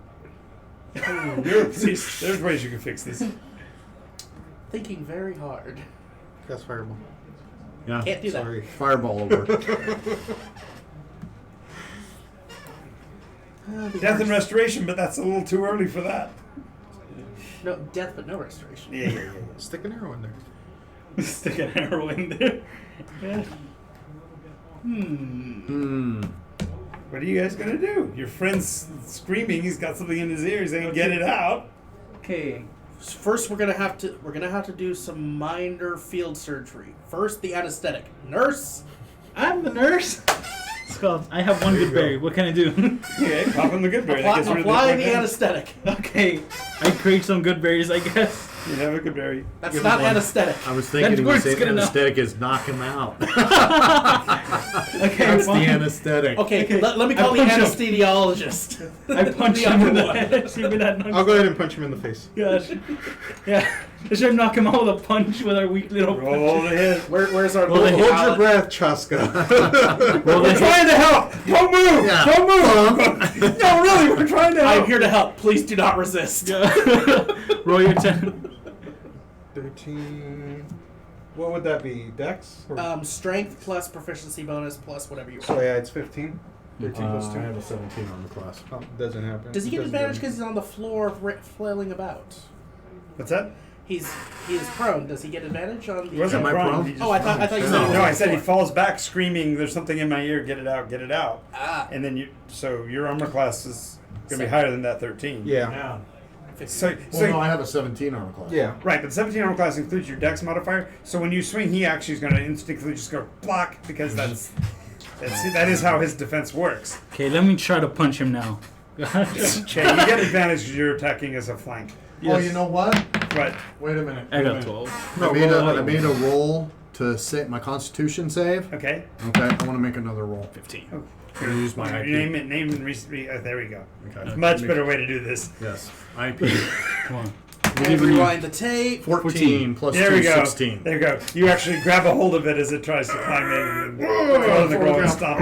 There's ways you can fix this. Thinking very hard. That's fireball. Yeah. Can't do Sorry. Fireball over. that. Death and restoration, but that's a little too early for that. No death, but no restoration. Yeah. Stick an arrow in there. Stick an arrow in there. Yeah. What are you guys gonna do? Your friend's screaming. He's got something in his ear. He's saying, "Get it out." Okay. First, we're gonna have to do some minor field surgery. First, the anesthetic. Nurse. I'm the nurse. Skull, I have one There you good go. berry. What can I do? Okay, pop in the good berry. That gets rid of Apply the the point. anesthetic. Okay. I create some good berries, I guess. You have a good berry. That's Give not him one. anesthetic. I was thinking That he was works saying good enough. anesthetic is knock him out. Okay, That's the fine. anesthetic. Okay, let me call the punch him. anesthesiologist. I punch The him in other the one. head. See if that knocks I'll go ahead and punch him in the face. Gosh. Yeah. Should I knock him out with a punch with our weak little Roll the hit. Where's our Well, little hold Hold your pallet? breath, Chaska. Well, We're trying to help. Don't move. Yeah. Don't move. No, really, we're trying to help. I'm here to help. Please do not resist. Roll your 10. 13. What would that be? Dex? Or- Strength plus proficiency bonus plus whatever you so want. yeah, it's 15. 13 plus 2. I have a 17 on the class. Oh, doesn't happen. Does he get Doesn't do advantage anything. because he's on the floor flailing about? What's that? He is prone. Does he get advantage on the? He wasn't Am I prone. prone? He just Oh, I thought you said. No. he was No, on I the said he floor. falls back screaming, "There's something in my ear! Get it out! Get it out!" Ah. And then so your armor class is gonna be Seven. higher than that 13. Yeah. Yeah. So Well, no, I have a 17 on the class. Yeah. right, but 17 armor class includes your dex modifier. So when you swing, he actually is going to instinctively just go block because that is how his defense works. Okay, let me try to punch him now. Okay, you get advantage because you're attacking as a flank. Oh, you know what? But Wait a minute. I wait a got minute. 12. I made a roll to save my Constitution save. okay, Okay, I want to make another roll. 15. I'm gonna use my IP. name and there we go. Okay. Much better way to do this. Yes. IP. Come on. And rewind the tape. 14 plus There 2, we go. 16. There you go. You actually grab a hold of it as it tries to climb in and throw the ground and stomp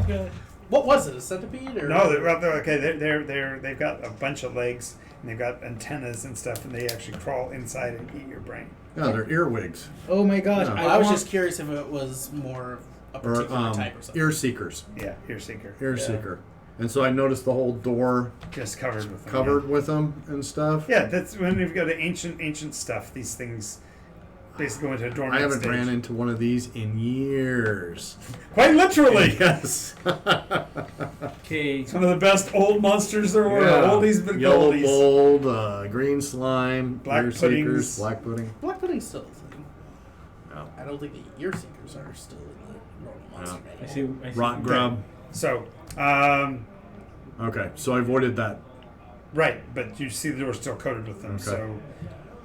it. What was it? A centipede or? No, they've got a bunch of legs and they've got antennas and stuff, and they actually crawl inside and eat your brain. Yeah, they're earwigs. Oh my gosh. Yeah. I was just curious if it was more a Or particular type or something. ear seekers. Yeah, ear seeker. Ear seeker. And so I noticed the whole door Just covered with them. covered with them and stuff. Yeah, that's when you've got ancient stuff. These things basically go into a dormant I haven't stage. ran into one of these in years. Quite literally. Yes. Okay. It's one of the best old monsters there were. Yeah. Oldies but Yellow goldies. mold, green slime, Black ear puddings. seekers, black pudding. Black pudding's still a thing. No. I don't think the ear seekers are still in the normal monster I manual. see. Rock grub. So, Okay, so I avoided that. right, but you see the door still coated with them. Okay. So,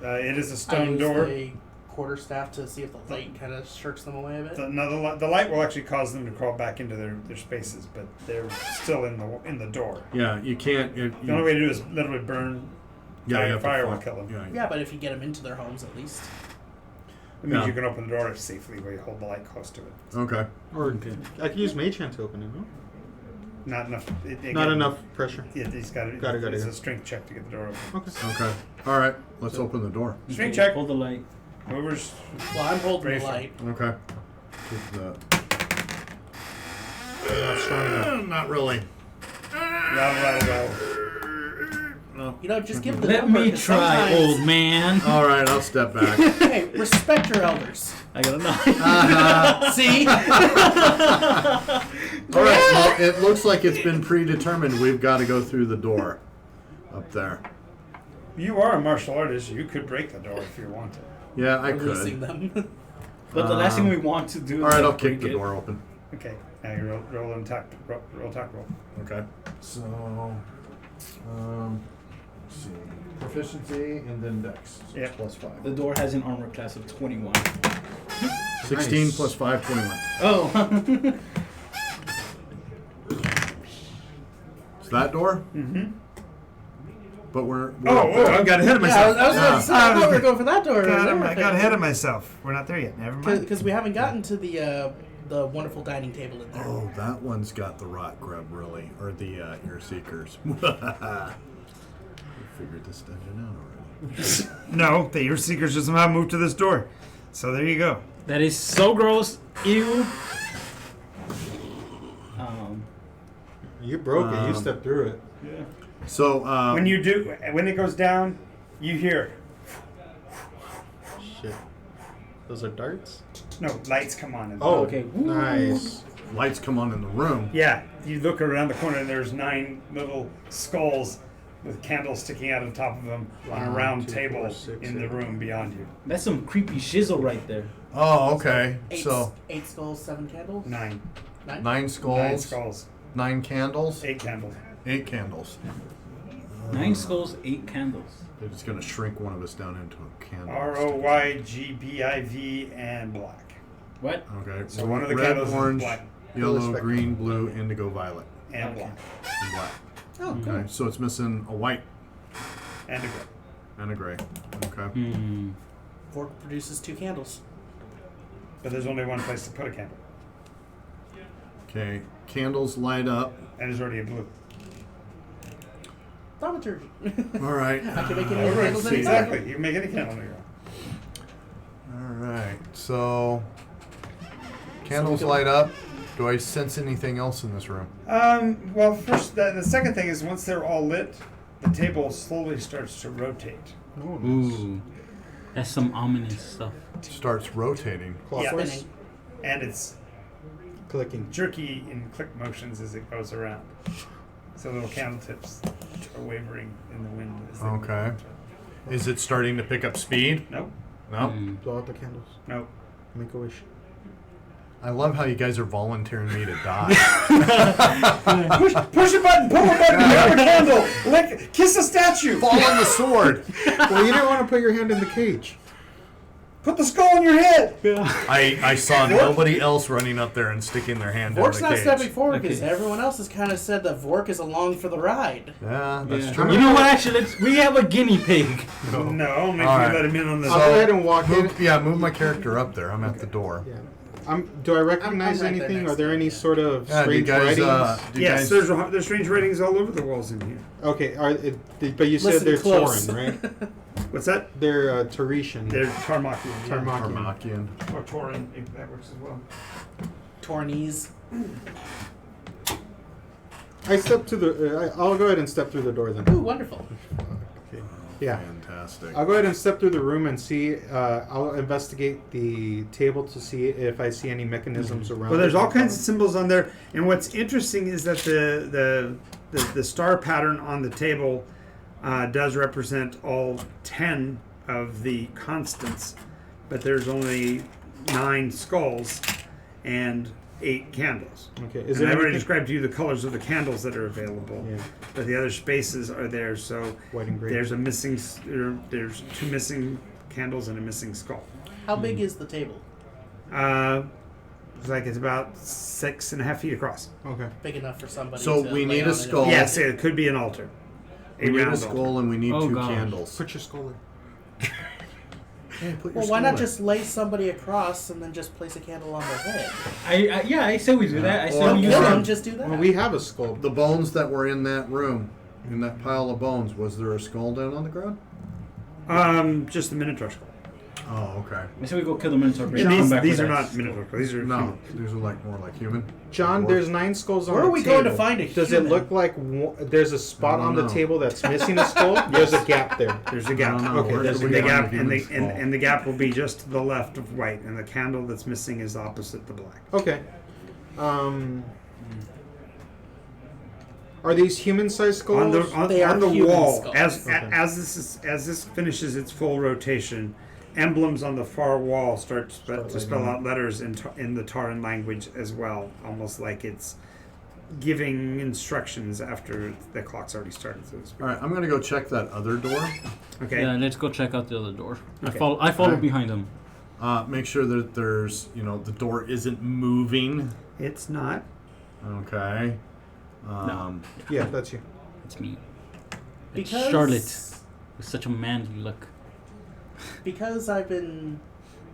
it is a I stone used door. a quarterstaff to see if the light kind of shirks them away a bit. The light will actually cause them to crawl back into their spaces, but they're still in the door. Yeah, you can't. The only way to do it is literally burn. you have to fire will fight. kill them. Yeah. Yeah, but if you get them into their homes at least. It means Yeah. you can open the door safely where you hold the light close to it. Okay. Or I could use Mage Hand to open it, no? Not enough. Not enough pressure. Yeah, he's got it. Got it, It's yeah. a strength check to get the door open. Okay. Okay. All right. Let's open the door. Strength check. Hold the light. Movers. Well, I'm holding Brave. the light. Okay. Keep that. Not strong enough. Not really. Well. No. You know, just give the Let number, me 'cause try, sometimes- old man. All right. I'll step back. Hey, respect your elders. I got a knife. See? All right. Well, it looks like it's been predetermined. We've got to go through the door up there. You are a martial artist. You could break the door if you wanted. Yeah, I Releasing could. them. But the last thing we want to do. All right. is I'll kick break the it. door open. Okay. Now you roll an attack. Roll attack roll. Okay. So, let's see. Proficiency and then dex. So Yeah. Plus 5. The door has an armor class of 21. 16 Nice. plus 5, 21. Oh. Is that door? Mm-hmm. But we're Oh, I got ahead of Yeah, I was myself. going to say, I thought we were going for that door. I got ahead of myself. We're not there yet. Never mind. Because we haven't gotten to the wonderful dining table in there. Oh, that one's got the rot grub, really. Or the ear seekers. We figured this dungeon out already. No, the ear seekers just somehow moved to this door. So there you go. That is so gross. Ew. You broke it. You stepped through it. Yeah. So, When it goes down, you hear Shit. Those are darts? no lights come on. Oh, Okay. nice. lights come on in the room. Yeah, you look around the corner and there's 9 little skulls with candles sticking out of the top of them on a 1, round 2, table 4, 6, in the 8. room beyond you. That's some creepy shizzle right there. Oh, okay. Eight, So, 8 skulls, 7 candles? 9. 9? 9 skulls, 9 skulls. 9 candles, 8 candles. 8 candles. 9 skulls, 8 candles. They're just going to shrink one of us down into a candle. ROYGBIV and black. What? Okay. So one of the red, candles orange, is black yellow, Spectrum. green, blue, indigo, violet, and Okay. black and black. Oh, Mm-hmm. Okay. So it's missing a white and a gray. and a gray. Okay. Hmm. Vork produces 2 candles. But there's only one place to put a candle, Okay. Candles light up. and there's already a blue. Thaumaturgy. All right. I can make any All right, candles see, anytime. exactly. You can make any candle on your own. All right. So candles light up. Do I sense anything else in this room? Well, first, the second thing is once they're all lit, the table slowly starts to rotate. Ooh. That's some ominous stuff. Starts rotating. Clockwise? Spinning. And it's Clicking. jerky in click motions as it goes around. So little candle tips are wavering in the wind. As they Okay. Is it starting to pick up speed? Nope. No. Blow out the candles. Nope. Make a wish. I love how you guys are volunteering me to die. Push a button, pull a button, grab a candle, kiss a statue, Fall on the sword. Well, you didn't want to put your hand in the cage. put the skull on your head. I saw nobody else running up there and sticking their hand in Vork's the not cage. stepping forward because Okay. everyone else has kind of said that Vork is along for the ride. Yeah, that's Yeah. true. You know what? Actually, we have a guinea pig. No, only if All you right. let him in on the. I'll go ahead and walk in. Move my character up there. I'm at the door. Yeah. Do I recognize I'm right there anything? next Are there to any sort of Yeah, do you strange guys, writings? do you Yes, guys- there's strange writings all over the walls in here. Okay, but you said Listen they're close. Tauran, right? What's that? They're Taurmachian. They're Taurmachian. Yeah. Taurmachian. Taurmachian. Or Tauran, if that works as well. Tornies. I step to the. I'll go ahead and step through the door then. Ooh, wonderful. Okay. Yeah. Fantastic. I'll go ahead and step through the room and see. I'll investigate the table to see if I see any mechanisms around. Well, there's it. all kinds of symbols on there, and what's interesting is that the star pattern on the table does represent all 10 of the constants, but there's only 9 skulls and 8 candles. Okay. And I already described to you the colors of the candles that are available, Yeah. but the other spaces are there. So White and gray. there's there's 2 missing candles and a missing skull. How big is the table? It's like it's about 6.5 feet across. Okay. Big enough for somebody So to we lay need a on it. skull. Yes, it could be an altar. We need a round skull altar. and we need Oh, 2 gosh. candles. Put your skull in. Hey, put your Well, why skull not in. just lay somebody across and then just place a candle on their head? I say we do that. I say Or- we use Kill or- them, them. just do that. Well, we have a skull. The bones that were in that room, in that pile of bones, was there a skull down on the ground? Just the Minotaur skull. Oh, okay. I say we go kill the Minotaur. And Bring it, come back these with are that not Minotaur skulls. These are No, human. these are like more like human. John, there's 9 skulls on Where the are we table. going to find a Does human? it look like there's a spot I don't on the know. table that's missing a skull? There's a gap there. There's a I gap. don't know. Okay, Where there's did And we the find gap, a and the human skull? and the gap will be just to the left of white, and the candle that's missing is opposite the black. Okay. Are these human-sized skulls? On the They are on the human wall, skulls. Okay. as this finishes its full rotation, emblems on the far wall start to spell out letters in the Tauran language as well, almost like it's giving instructions after the clock's already started. So to speak. All right, I'm gonna go check that other door. Okay. Yeah, let's go check out the other door. Okay. I follow Alright. behind him. Make sure that there's, the door isn't moving. It's not. Okay. Yeah, that's you. It's me. It's Because Charlotte with such a manly look. Because I've been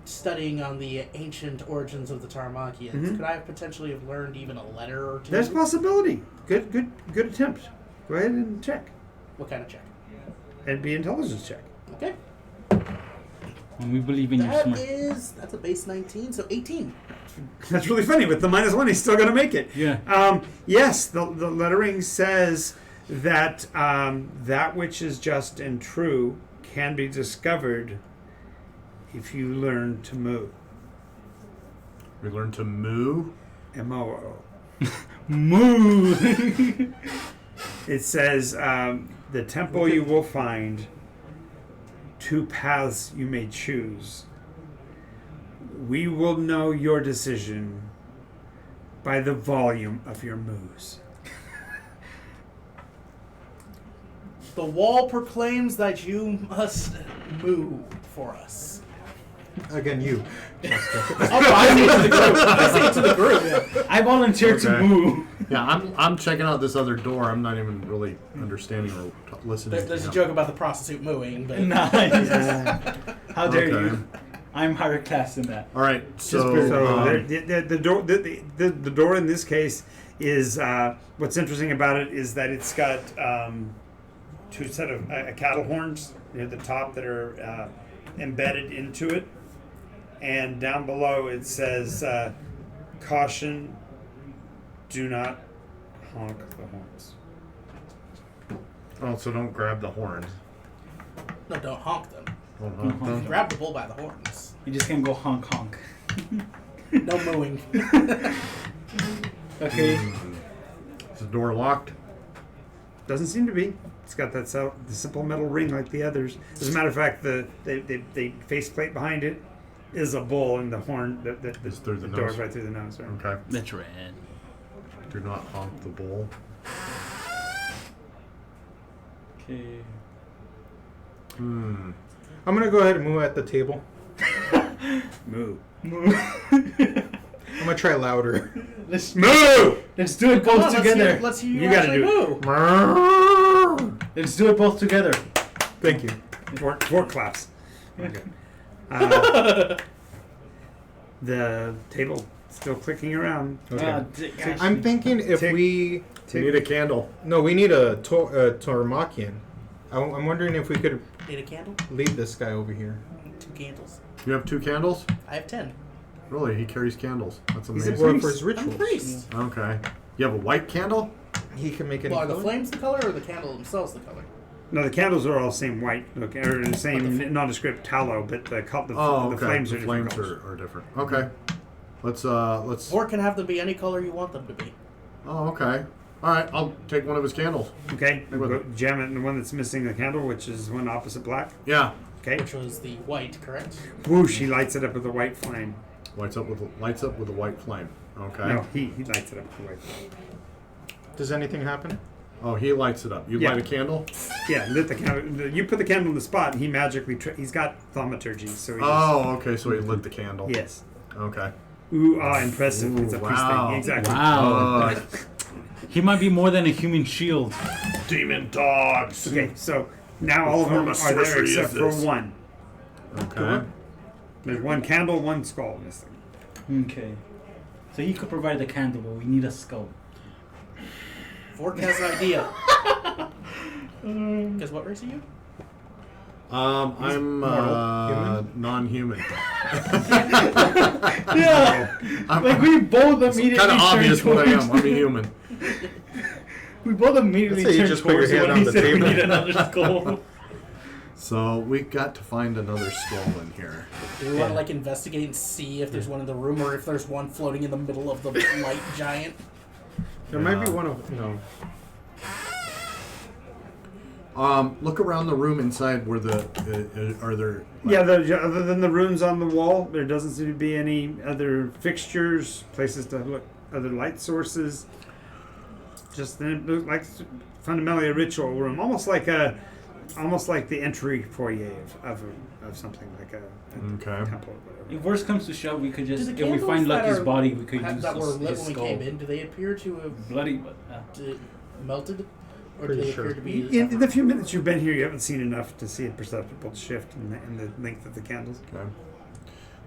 studying on the ancient origins of the Taurmachians, Mhm. could I have potentially have learned even a letter or two? There's a possibility. Good attempt. Go ahead and check. What kind of check? It'd be intelligence check. Okay. And we believe in your That smart. that's a base 19, so 18. That's really funny. With the -1, he's still going to make it. Yeah. Yes, the lettering says that that which is just and true can be discovered if you learn to moo. We learn to moo. M-O-O. Moo. It says the temple you will find, 2 paths you may choose. We will know your decision by the volume of your moos. The wall proclaims that you must moo for us. Again, you. Oh, no, I say it to the group. I say it to the group. I volunteered to Okay. moo. Yeah, I'm checking out this other door. I'm not even really understanding or listening. There's to a him. joke about the prostitute mooing, but Nice. How dare Okay. you? I'm higher class than that. All right, so So the door in this case is what's interesting about it is that it's got 2 set of cattle horns near the top that are embedded into it, and down below it says caution, do not honk the horns. so don't grab the horns. no, don't honk them. Don't honk them. Grab the bull by the horns. You just can't go honk honk. No mooing. Okay. Is the door locked? Doesn't seem to be. It's got that the simple metal ring like the others. As a matter of fact, the faceplate behind it is a bull, and the horn Is through the door's nose. right through the nose. Right? Okay. That's red. Do not honk the bull. Okay. I'm gonna go ahead and move at the table. Moo. Moo. I'm gonna try louder. Let's Moo! let's do it Come both on, together. Let's hear you You gotta actually do it. moo. Let's do it both together. Thank you. 4 claps. Okay. The table still clicking around. Okay. I'm thinking if Tick. we We need a candle. no, we need a Taurmachian. I'm wondering if we could Need a candle? lead this guy over here. 2 candles. You have 2 candles? I have 10. Really? He carries candles. That's He's a amazing. Or priest. for his I'm a rituals. priest. Okay. You have a white candle? he can make any Well, are the color? flames the color or the candle themselves the color? No, the candles are all same white, look, or the same nondescript tallow, but the flames are different colors. are different. Okay. Let's. Or can have them be any color you want them to be. Oh, okay. All right. I'll take one of his candles. Okay, Hey, go jam it in the one that's missing the candle, which is one opposite black. Yeah. Okay, Which was the white, correct? whoosh, he lights it up with a white flame. Lights up with a white flame. Okay. No, he lights it up with a white flame. Does anything happen? Oh, he lights it up. You Yeah. light a candle? Yeah, lit the candle. You put the candle in the spot, and he magically. He's got thaumaturgy, so he. Oh, okay. So he lit the candle. Yes. Okay. Ooh, impressive. Ooh, It's a priest wow. thing. Exactly. Wow. Uh, He might be more than a human shield. demon dogs. Okay, so now all of them form of are there sorcery except is for this? one. Okay. There's one candle, one skull missing. Okay. So he could provide the candle, but we need a skull. Vork has an idea. Because what race are you? I'm Human? non-human. Yeah. Like we both immediately Kind of obvious turned what I am. towards- I'm a human. We both immediately Let's say you turned just put your towards it hand when on he the said we table. need another skull. So we got to find another skull in here. Do we want to like investigate and see if there's one in the room or if there's one floating in the middle of the light giant? There might be one of Look around the room inside where the are there? Yeah, other than the runes on the wall, there doesn't seem to be any other fixtures, places to look, other light sources. Just like fundamentally a ritual room, almost like the entry foyer of something like a Okay. temple or whatever. If worst comes to shove, we could Do just, the if we candles find that Lucky's are- body, we could use that were his lit when we skull. came in, do they appear to have Bloody, but melted? Or Pretty do they sure. appear to be... In the few minutes you've been here, you haven't seen enough to see a perceptible shift in the length of the candles. Okay.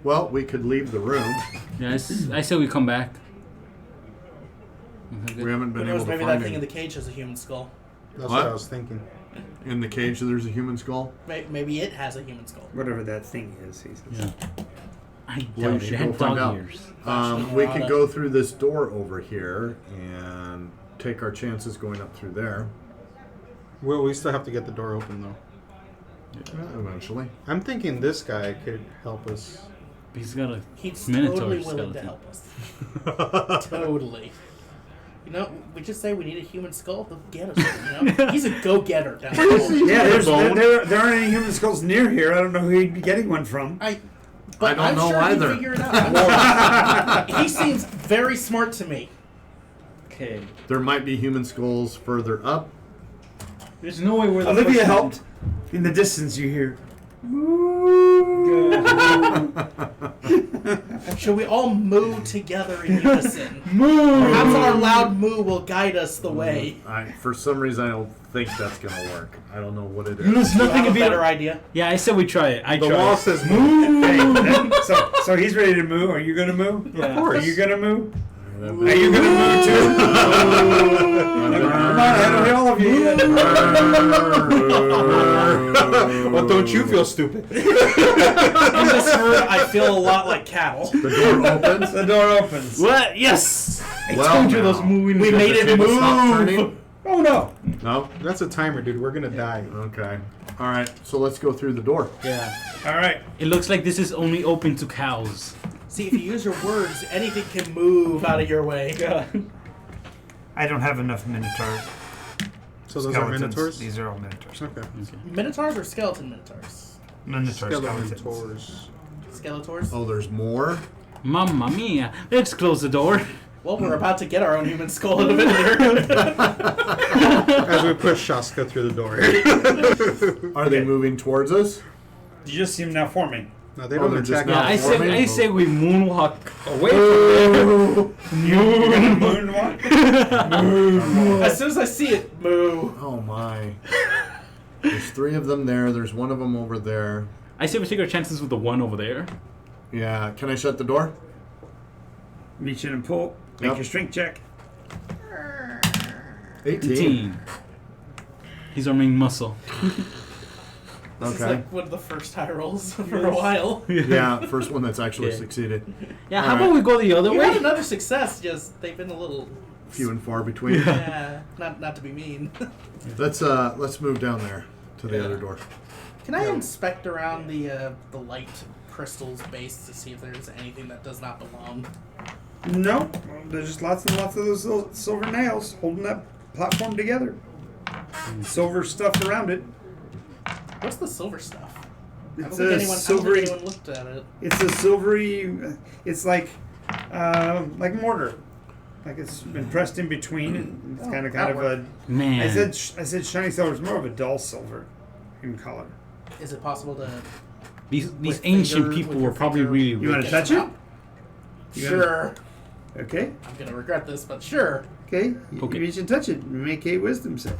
Well, we could leave the room. yeah, I say we come back. We haven't Who been knows, able to maybe find that thing in it. the cage has a human skull. That's What? what I was thinking. In the cage, there's a human skull. Maybe it has a human skull. Whatever that thing is, he says. Yeah. I Well, you doubt it. should It go had find dog out. ears. We can go through this door over here and take our chances going up through there. Well, we still have to get the door open though. Eventually. I'm thinking this guy could help us. He's got a He's Minotaur totally willing to skeleton. help us. Totally. You know, we just say we need a human skull, they'll get us. You know? He's a go-getter down there. Yeah, Bone. there aren't any human skulls near here. I don't know who he'd be getting one from. I don't I'm know sure either. He'd figure it out. He seems very smart to me. okay. There might be human skulls further up. There's no way we're the Olivia first helped. In the distance, you hear. Should we all moo together in unison? Moo! Perhaps our loud moo will guide us the way. For some reason, I don't think that's gonna work. I don't know what it is. There's Do you nothing have to a be better idea? Yeah, I said we try it. The wall says Hey, so he's ready to move. Are you gonna move? Yeah. Of Are you gonna move? Are Are you gonna move too? Come on, ahead of all of you. Well, don't you feel stupid? In this herd, I feel a lot like cattle. The door opens. The door opens. What? Yes! I Well, told you now. those moving. We made The it table stopped move. turning? Oh no! No. That's a timer, dude. We're gonna die. Okay. All right. So let's go through the door. Yeah. All right. It looks like this is only open to cows. See, if you use your words, anything can move out of your way. I don't have enough minotaur So those are skeletons. minotaurs. These are all minotaurs. Okay. Minotaurs or skeleton minotaurs? Minotaur skeletons. Skeletors. Skeletors? Oh, there's more. Mamma mia. Let's close the door. Well, we're about to get our own human skull in a minute. As we push Shaska through the door. Are they moving towards us? You just see them now forming. No, they Oh, don't they're just attack. not Yeah, forming? I say we moonwalk away from You're gonna moonwalk? As soon as I see it, moo. Oh my. There's 3 of them there. There's one of them over there. I say we take our chances with the one over there. Yeah. Can I shut the door? Reach in and pull. Make Yep. your strength check. 18. He's our main muscle. This is Okay. like one of the first high rolls for a while. Yeah. First one that's actually Yeah. succeeded. Yeah, how All about right. we go the other You had way? another success, just they've been a little few and far between. Yeah, not to be mean. Let's move down there to the other door. Can I inspect around the light crystal's base to see if there's anything that does not belong? No, there's just lots and lots of those little silver nails holding that platform together. And silver stuff around it. What's the silver stuff? I don't It's think a anyone, silvery. anyone looked at it. It's a silvery. It's like mortar. Like it's been pressed in between. And it's kind of a. Man. I said shiny silver is more of a dull silver in color. Is it possible to? These with ancient finger- people with were your probably finger- really You want to get touch some it? out? You Sure. Okay. I'm gonna regret this, but sure. Okay. Okay. You should touch it. Make a wisdom save.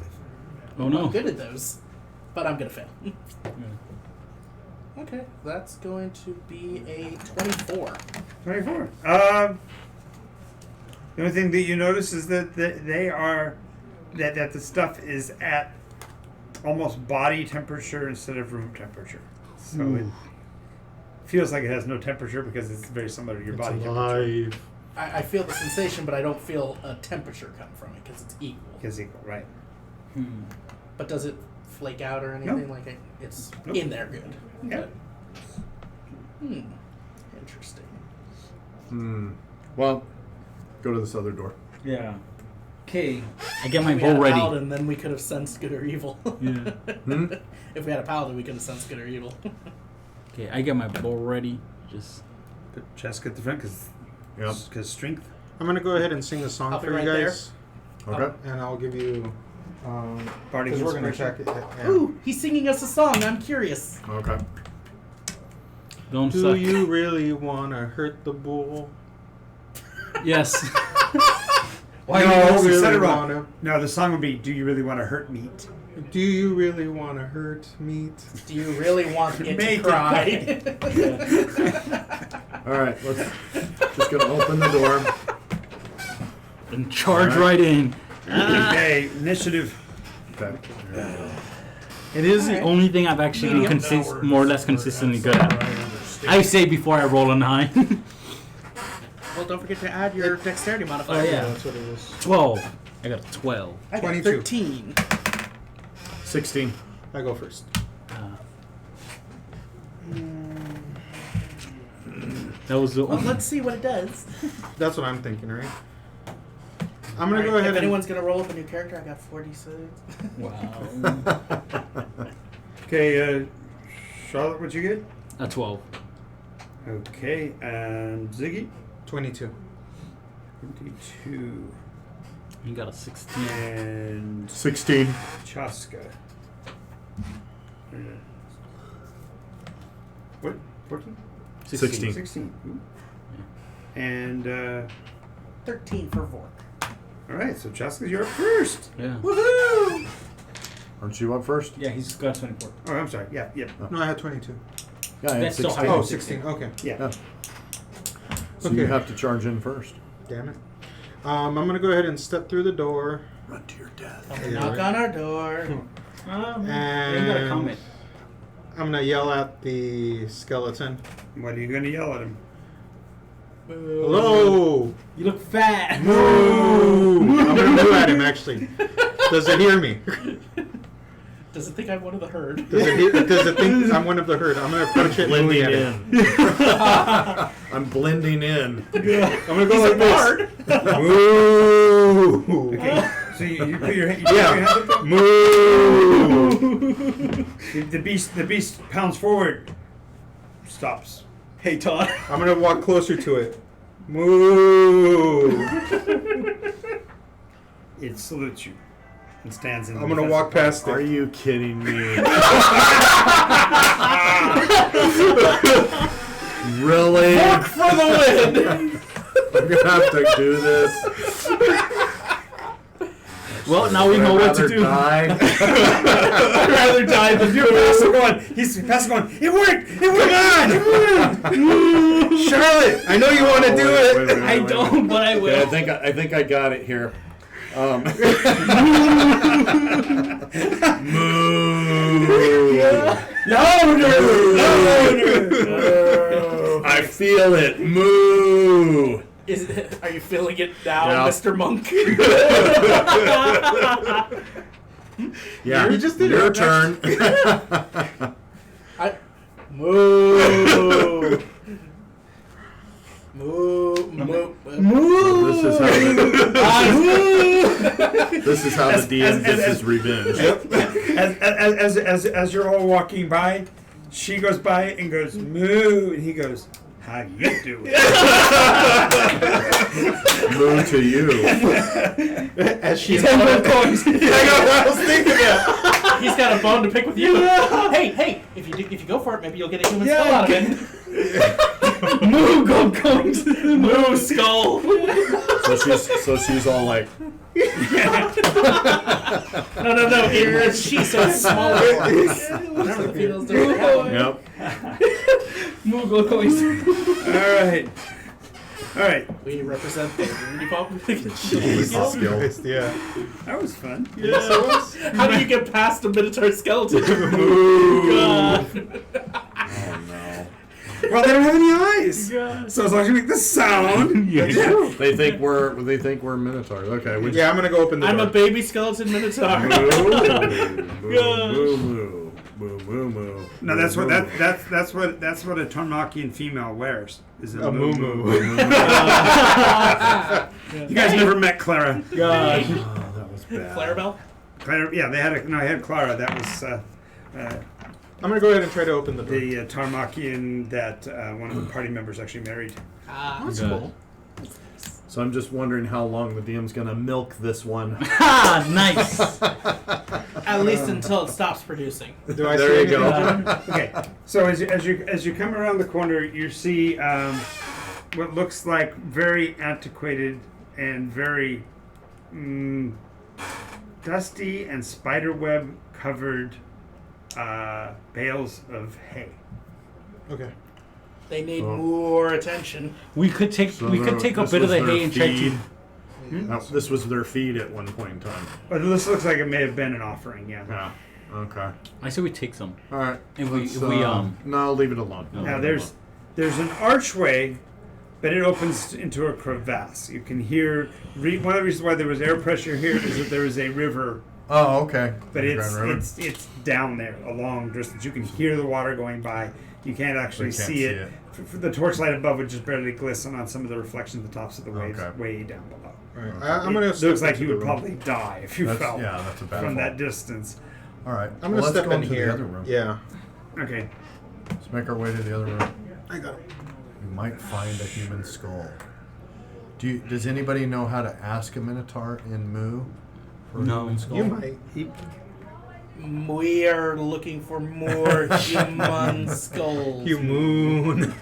Oh I'm no. good at those, but I'm gonna fail. Okay, that's going to be a 24. 24. The only thing that you notice is that they are that the stuff is at almost body temperature instead of room temperature. So it feels like it has no temperature because it's very similar to your body temperature. I feel the sensation, but I don't feel a temperature come from it because it's equal. Is equal, right? But does it flake out or anything? Like it's Nope. in there good. Yeah. Interesting. Well, go to this other door. Yeah. Okay. I get my If we bow had a ready. paladin, then we could have sensed good or evil. Yeah. If we had a paladin, we could have sensed good or evil. Okay, I get my bow ready. Just Put Cheska at the front because strength. I'm gonna go ahead and sing a song I'll be for right you there. guys, Okay. and I'll give you. Bardic Because we're gonna inspiration. check it. Yeah. Ooh, he's singing us a song. I'm curious. Okay. don't Do suck. you really wanna hurt the bull? Yes. Why Do no, you we really said it wrong. wanna? No, the song would be "Do you really want to hurt meat?" Do you really wanna hurt meat? Do you really want it Make to it cry? All right. Let's just gonna open the door. And charge right in. Okay, initiative. Okay. It is the Alright. only thing I've actually been more or less consistently good at. I say before I roll a 9. Well, don't forget to add your dexterity modifier. Oh, yeah. That's what it is. 12. I got a 12. I got 22. 13. 16. I go first. That was the Well, only. let's see what it does. That's what I'm thinking, right? I'm gonna Alright, go ahead if and. anyone's gonna roll up a new character, I got 46. Wow. Okay, Charlotte, what'd you get? A 12. Okay, and Ziggy, 22. 22, You got a 16. and 16. Chaska. What? 14? 16. 16. Ooh. And, 13 for Vork. alright, so Chaska, you're up first. Yeah. Woohoo! Aren't you up first? Yeah, he's got 24. Oh, I'm sorry. Yeah, yeah. No, I had 22. Yeah, I had That's still 16. higher. Oh, 16. Okay. Yeah. Yeah. So Okay. you have to charge in first. Damn it. I'm gonna go ahead and step through the door. Run to your death. Yeah, Knock right. on our door. You ain't got a And comment. I'm gonna yell at the skeleton. What are you going to yell at him? Hello! You look fat. Moo! I'm gonna moo at him actually. Does it hear me? Does it think I'm one of the herd? Does it think I'm one of the herd? I'm gonna approach it and moo at it. I'm blending in. I'm gonna go He's like a this. bard. Moo! Okay, so you put your hand Yeah. up. Moo! The beast pounds forward. Stops. Hey, Todd. I'm gonna walk closer to it. Moo! It salutes you and stands in. I'm gonna walk past Are it. you kidding me? Really? Vork for the win! I'm gonna have to do this. Well, now we know what to Rather do. die. I'd rather die than do it. He's passing going, it worked! It worked! Charlotte, I know you want to do it. Wait, I don't, but I will. Okay, I think I got it here. Moo. I feel it. Moo. Are you feeling it now, Yeah. Mr. Monk? Yeah, You just did your it. turn. Moo. Moo. This is how this is how the DM gets his revenge. As you're all walking by, she goes by and goes moo, and he goes, "How you doing?" Moo to you. As she's 10 gold coins. I was thinking that. He's got a bone to pick with you. Hey! If you go for it, maybe you'll get a human skull out of it. Moo gold coins. Moo skull. So she's all like, No. She's so small. None of the females do that one. yep. Moo gold coins. All right, We represent the community population. Jesus. Skill. Yeah. that was fun. Yes, it was. How do you get past a Minotaur skeleton? God. Oh no. Well, they don't have any eyes, God. so as long as you make the sound, They think we're minotaurs. Okay. We Yeah, I'm gonna go open the I'm door. a baby skeleton Minotaur. Moo, moo, moo, moo, moo, moo. No, that's what that's what a Taurmachian female wears. Is A moo moo. You guys never met Clara. God. Oh, that was bad. Clarabelle? Clara, yeah, they had I had Clara. That was I'm gonna go ahead and try to open the door. the Taurmachian that one of the party members actually married. That's God. cool. So I'm just wondering how long the DM's gonna milk this one. Ah, nice. At least until it stops producing. Do I There see you go. anything? Okay, so as you come around the corner, you see what looks like very antiquated and very dusty and spiderweb covered bales of hay. Okay. They need Oh. more attention. We could take a this bit of was the their hay and try feed. to. This was their feed at one point in time. But this looks like it may have been an offering, yeah. Yeah. Okay. I say we take some. All right. If we No, leave it alone. No. Now there's an archway, but it opens into a crevasse. You can hear one of the reasons why there was air pressure here is that there is a river, Oh, okay. but it's down there a long distance. You can hear the water going by. You can't actually We can't see it. The torchlight above would just barely glisten on some of the reflections at the tops of the waves Okay. way down below. All right. I'm gonna. It step looks like into you would the room. probably die if you That's, fell yeah, that's a bad from fall. that distance. All right. I'm gonna let's step go in into here. the other room. Yeah. Okay. Let's make our way to the other room. I got it. You might find a human skull. Does anybody know how to ask a minotaur in Moo for a No. human skull? You might. We are looking for more human skulls. You moon.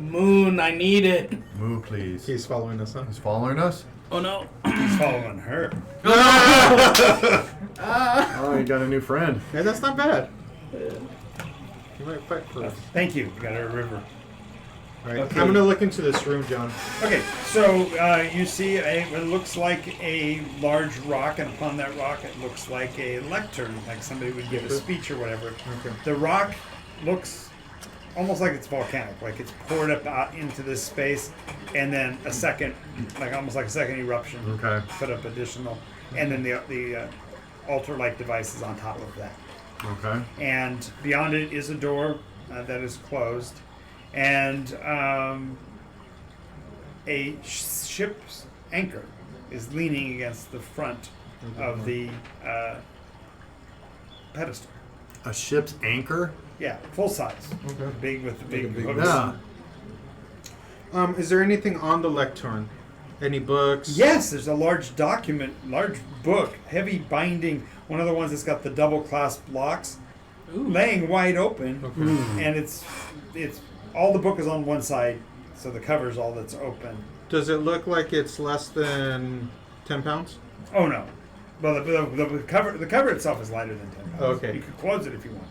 Moon, I need it. Moo, please. He's following us, huh? He's following us. Oh no. He's following her. Oh, you got a new friend. Hey, that's not bad. You might fight for us. Thank you. You got a river. All right. Okay. I'm gonna look into this room, John. Okay, so you see what looks like a large rock, and upon that rock it looks like a lectern, like somebody would give a speech or whatever. Okay. The rock looks almost like it's volcanic, like it's poured up out into this space, and then a second, almost like a second eruption, Okay. put up additional, and then the altar-like device is on top of that. Okay. And beyond it is a door that is closed, and a ship's anchor is leaning against the front of the pedestal. A ship's anchor? Yeah, full size, Okay. big with the big big hooks. Yeah. Is there anything on the lectern? Any books? Yes, there's a large document, large book, heavy binding. One of the ones that's got the double clasp locks, laying wide open, Okay. and it's all the book is on one side, so the cover's all that's open. Does it look like it's less than 10 pounds? Oh no, well the cover itself is lighter than 10 pounds. Okay. You could close it if you wanted,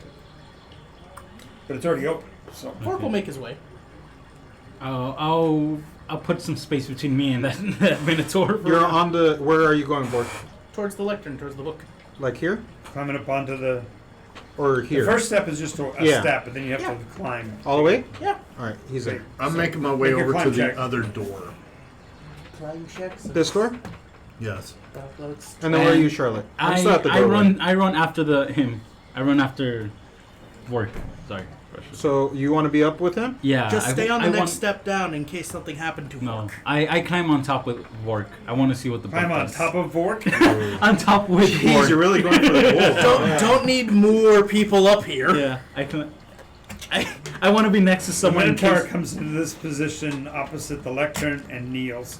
but it's already open. So Pork will make his way. I'll put some space between me and that minotaur. for- You're on the. Where are you going, Bork? Towards the lectern, towards the book. Like here? climbing up onto the Or here? The first step is just a Yeah. step, but then you have Yeah. to climb. All the way? Yeah. All right, he's in. I'm making my way Make a over to climb the check. other door. Climb checks. This door? Yes. Downloads. And then where are you, Charlotte? I'm still at the I doorway. run after him. I run after work. Sorry. So you want to be up with him? Yeah. Just stay on the I next want- step down in case something happened to No, work. I climb on top with work. I want to see what the Climb book on does. top of Vork. On top with Jeez, work. you're really going for the goal. Don't need more people up here. Yeah, I can. I want to be next to The someone. in Minotaur case- comes into this position opposite the lectern and kneels,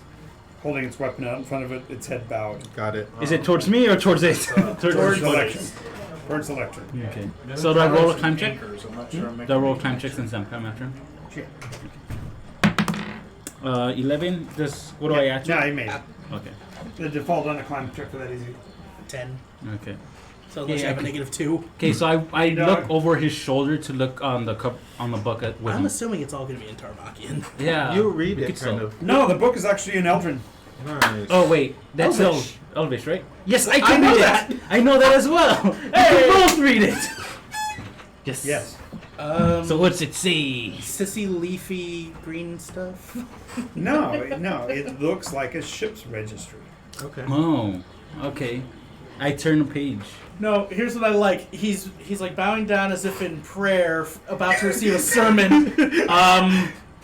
holding its weapon out in front of it, its head bowed. Got it. Is it towards me or towards it? Towards the lectern. Towards the lectern. Okay. So do I roll a climb check? Anchors. I'm not sure I'm Do I roll a climb check since I'm coming after him? 11. Just what do I add to? Yeah, it? you made it. Okay. The default on a climb check for that easy. 10. Okay. So unless Yeah, you have I a can- -2. Okay. So I Dog. look over his shoulder to look on the cup on the bucket with I'm him. assuming it's all going to be in Taurmachian. Yeah. You read we it, could kind still- of. No, the book is actually in Eldrin. Nice. Oh wait, that's Elvish. Elvish, right? Yes, I I can know read that. it. I know that as well. I can both read it. Yes. Yes. So what's it say? Sissy leafy green stuff. No, it looks like a ship's registry. Okay. Oh, okay. I turn a page. No, here's what I like. He's like bowing down as if in prayer, about to receive a sermon.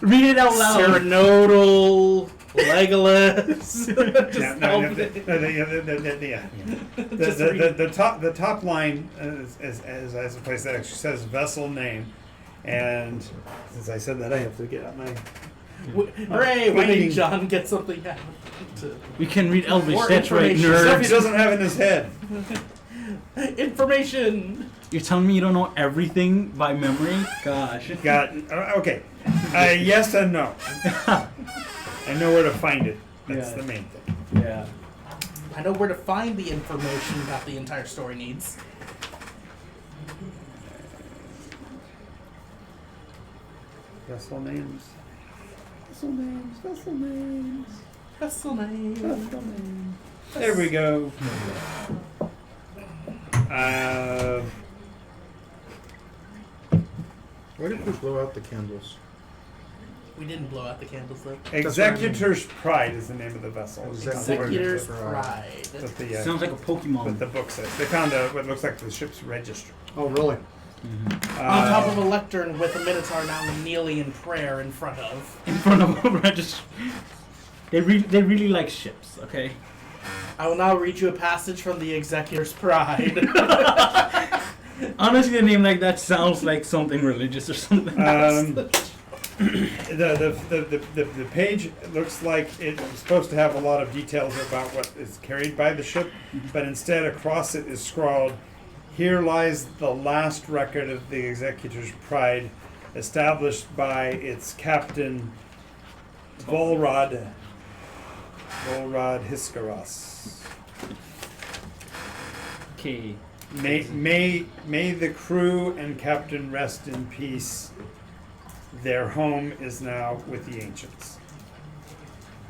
Read it out loud. Serenodal, Legolas. Just Yeah, no, help the, it. Just read it. the top line is a place that actually says vessel name, and since I said that, I have to get out my. Hooray! We Finding- made John get something out. We can read Elvish. More That's right, information. Stuff he nerds. doesn't have in his head. Information. You're telling me you don't know everything by memory? Gosh. Got okay. Yes and no. I know where to find it. That's Yeah. the main thing. Yeah. I know where to find the information that the entire story needs. Vessel names. Vessel names. Vessel names. Vessel name. Vessel names. There we go. Why did we blow out the candles? We didn't blow out the candles though. Executor's Pride is the name of the vessel. Executor's Pride. Pride. But the, Sounds like a what Pokemon. the book says. They found what looks like the ship's registry. Oh, really? On top of a lectern with a Minotaur now kneeling in prayer in front of. In front of a registry. They really like ships, okay? I will now read you a passage from the Executor's Pride. Honestly, a name like that sounds like something religious or something. The page looks like it's supposed to have a lot of details about what is carried by the ship, but instead across it is scrawled, "Here lies the last record of the Executor's Pride, established by its captain, Volrod Hiskaros. Okay. May the crew and captain rest in peace. Their home is now with the ancients."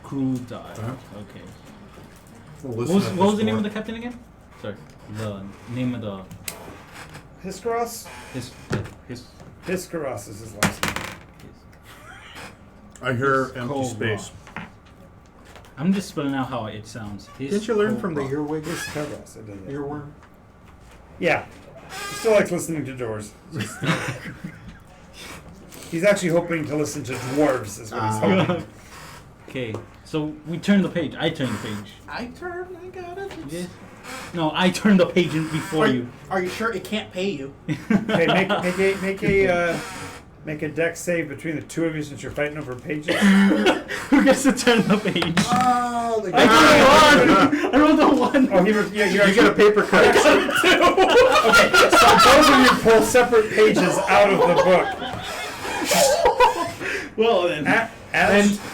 Crew died. Huh? Okay. We'll What listen was, at what was this the name of door. the captain again? Sorry. The name of the Hiskaros? his Hiskaros is his last name. I hear empty Cobra. space. I'm just spelling out how it sounds. Didn't you learn from the Cobra. earwig? Hiskaros. It doesn't- Earworm? Yeah. He still likes listening to doors. He's actually hoping to listen to dwarves, is what he's hoping. Okay, so we turn the page. I turn the page. I got it. Yeah. No, I turn the page in before you. Are you sure it can't pay you? Okay, make a dex save between the two of you since you're fighting over pages. Who gets to turn the page? Oh, the I rolled a one. Oh, you get a paper cut. Okay, so both of you pull separate pages out of the book. Well then.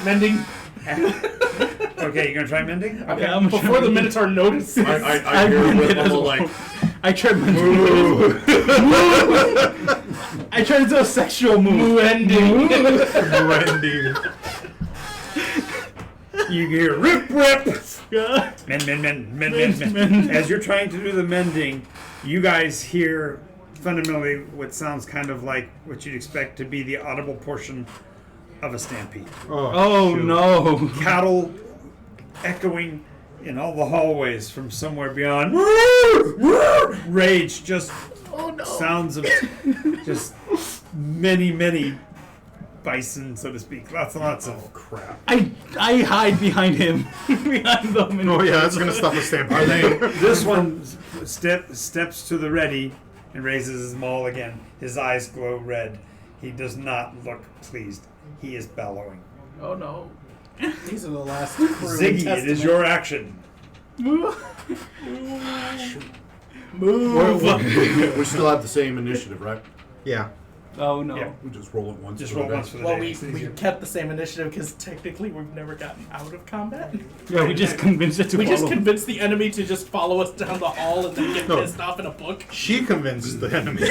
Mending. Okay, you're gonna try mending? Okay, I'm Before the Minotaur notices. I hear mended with as little well. like, I tried mending. I tried to do a sexual move. Ending. ending. You hear rip. Yeah. Mend. As you're trying to do the mending, you guys hear fundamentally what sounds kind of like what you'd expect to be the audible portion of a stampede. Oh, shoot. no. Cattle echoing in all the hallways from somewhere beyond. Rage, just sounds of just many bison, so to speak. Lots and lots of Crap. I hide behind him. Behind them. And Oh yeah, that's gonna stop the stampede. Are they? This one steps to the ready and raises his maul again. His eyes glow red. He does not look pleased. He is bellowing. Oh, no. These are the last crew Ziggy, it testament. is your action. Move. We still have the same initiative, right? Yeah. Oh, no. Yeah. We just roll it once. Just for roll the once day. for the Well, day. we It's easier. kept the same initiative because technically we've never gotten out of combat. Yeah, we just convinced it to We just follow. convinced the enemy to just follow us down the hall and then get No. pissed off in a book. She convinced the enemy.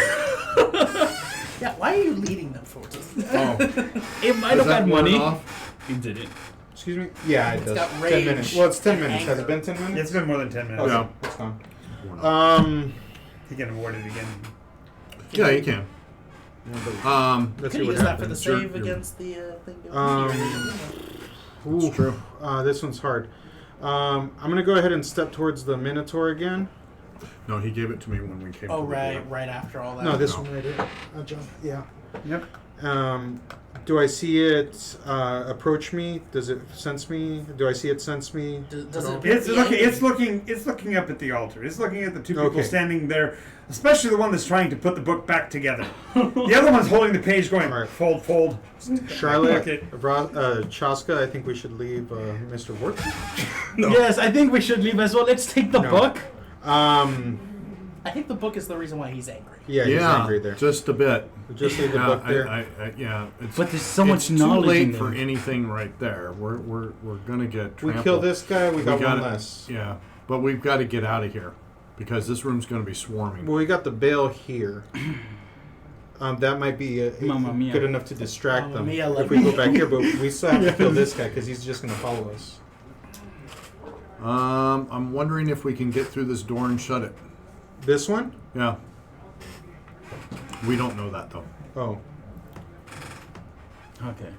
Yeah, why are you leading them towards us? Oh, It might does have that had ward money. off? He didn't. Excuse me? Yeah, it It's does. got 10 rage minutes. Well, it's 10 and minutes. Has it anger. been 10 minutes? It's been more than 10 minutes. Yeah. It's gone. Ward off. He can award it again. Yeah, you can. Let's Could see you what use that for the happens. save Sure. against the thing? Ooh, true. This one's hard. I'm gonna go ahead and step towards the Minotaur again. No, he gave it to me when we came. Oh, to the right, door. right after all that. No, this No. one right here. Yeah. Yep. Do I see it approach me? Does it sense me? Do I see it sense me? Does it? It's looking up at the altar. It's looking at the two people Okay. standing there, especially the one that's trying to put the book back together. The other one's holding the page, going All right. fold. Charlotte, Okay. Chaska, I think we should leave Mr. Worth. Yes, I think we should leave as well. Let's take the No. book. I think the book is the reason why he's angry. Yeah, he's angry there. just a bit. Just leave the Yeah, book there. yeah. It's, But there's so much it's knowledge too late in there. for anything right there. We're gonna get we trampled. kill this guy, we got one gotta- less. Yeah, but we've got to get out of here because this room's gonna be swarming. Well, we got the bail here. That might be Mamma mia. good enough to distract Mamma them mia, if like we me. go back here. But we still have to kill this guy because he's just going to follow us. I'm wondering if we can get through this door and shut it. This one? Yeah. We don't know that though. Oh, Okay.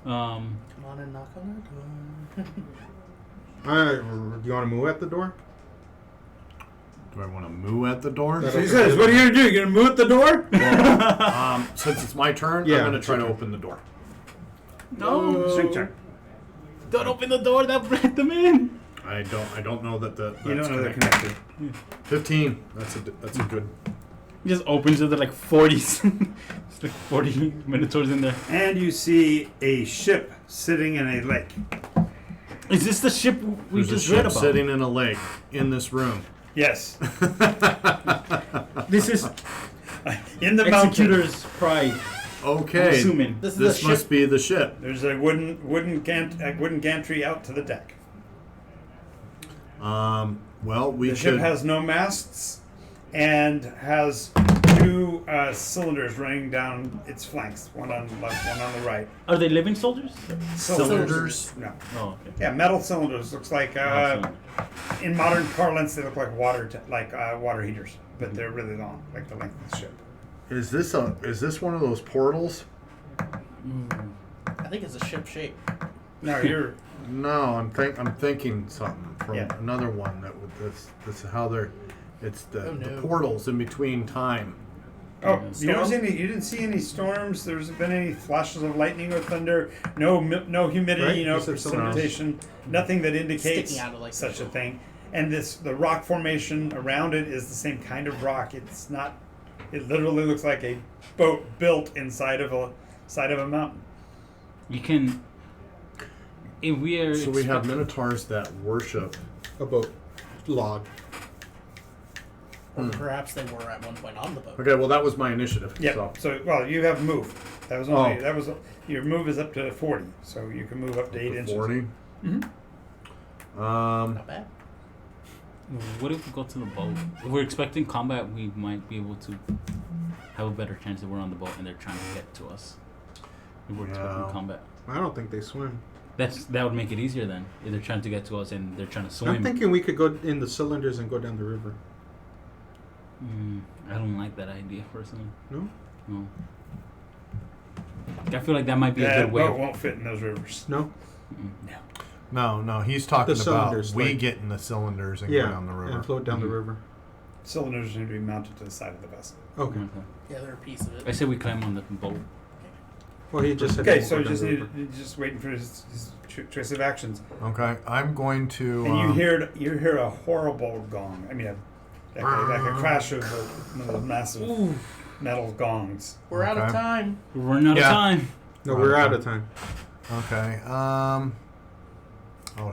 Come on and knock on our door. do you want to move at the door? Do I want to moo at the door? That'll- He says, "What are you gonna do? You gonna move at the door?" Since it's my turn, Yeah, I'm gonna it's try to your open the door. No. Swing turn. Don't open the door. That let them in. I don't know that the. You that's don't know they're connected. connected. 15. That's a good. He just opens it. There like 40. It's like 40 minotaurs in there. And you see a ship sitting in a lake. Is this the ship we There's a just ship read about? sitting in a lake in this room. Yes, This is in the mountains. Executor's Pride. I'm Okay. assuming. This is This the must ship. be the ship. There's a wooden gantry out to the deck. Well, we The should. ship has no masts and has two cylinders running down its flanks, one on the left, one on the right. Are they living soldiers? Cylinders? No. Oh, okay. Yeah, metal cylinders. Looks like in modern parlance they look like water heaters, but they're really long, like the length of the ship. Is this one of those portals? I think it's a ship shape. No, you're. No, I'm thinking something from Yeah. another one that would this how they're. It's the, Oh, no. the portals in between time. Oh, Storm? you didn't see any storms. There's been any flashes of lightning or thunder. No humidity, Right, no you said something else. precipitation. Nothing that indicates Sticking out of, like, such a the- thing. And the rock formation around it is the same kind of rock. It's not. It literally looks like a boat built inside of a mountain. You can. If we are. So we have minotaurs that worship. A boat. Log. Or perhaps they were at one point on the boat. Okay, well that was my initiative. Yeah. So. So well, you have move. That was only Oh. your move is up to 40, so you can move up to 8 inches. 40. Not bad. What if we go to the boat? If we're expecting combat, we might be able to have a better chance that we're on the boat and they're trying to get to us. If we're expecting Yeah. combat. I don't think they swim. That would make it easier then. If they're trying to get to us and they're trying to swim. I'm thinking we could go in the cylinders and go down the river. I don't like that idea personally. No? No. I feel like that might be a That good way. boat won't fit in those rivers. No? No. No, he's talking The about cylinders, we like- get in the cylinders and Yeah. go down the river. And float down the river. Cylinders need to be mounted to the side of the vessel. Okay. Yeah, they're a piece of I it. say we climb on the boat. Well, he just said Okay, we'll so go you down just the need river. you're just waiting for his choice of actions, Okay, I'm going to. and you hear a horrible gong. I mean, like a crash of one of those massive metal gongs. We're out of Okay. time. We're running out Yeah. of time. No, we're out of time. Okay. Oh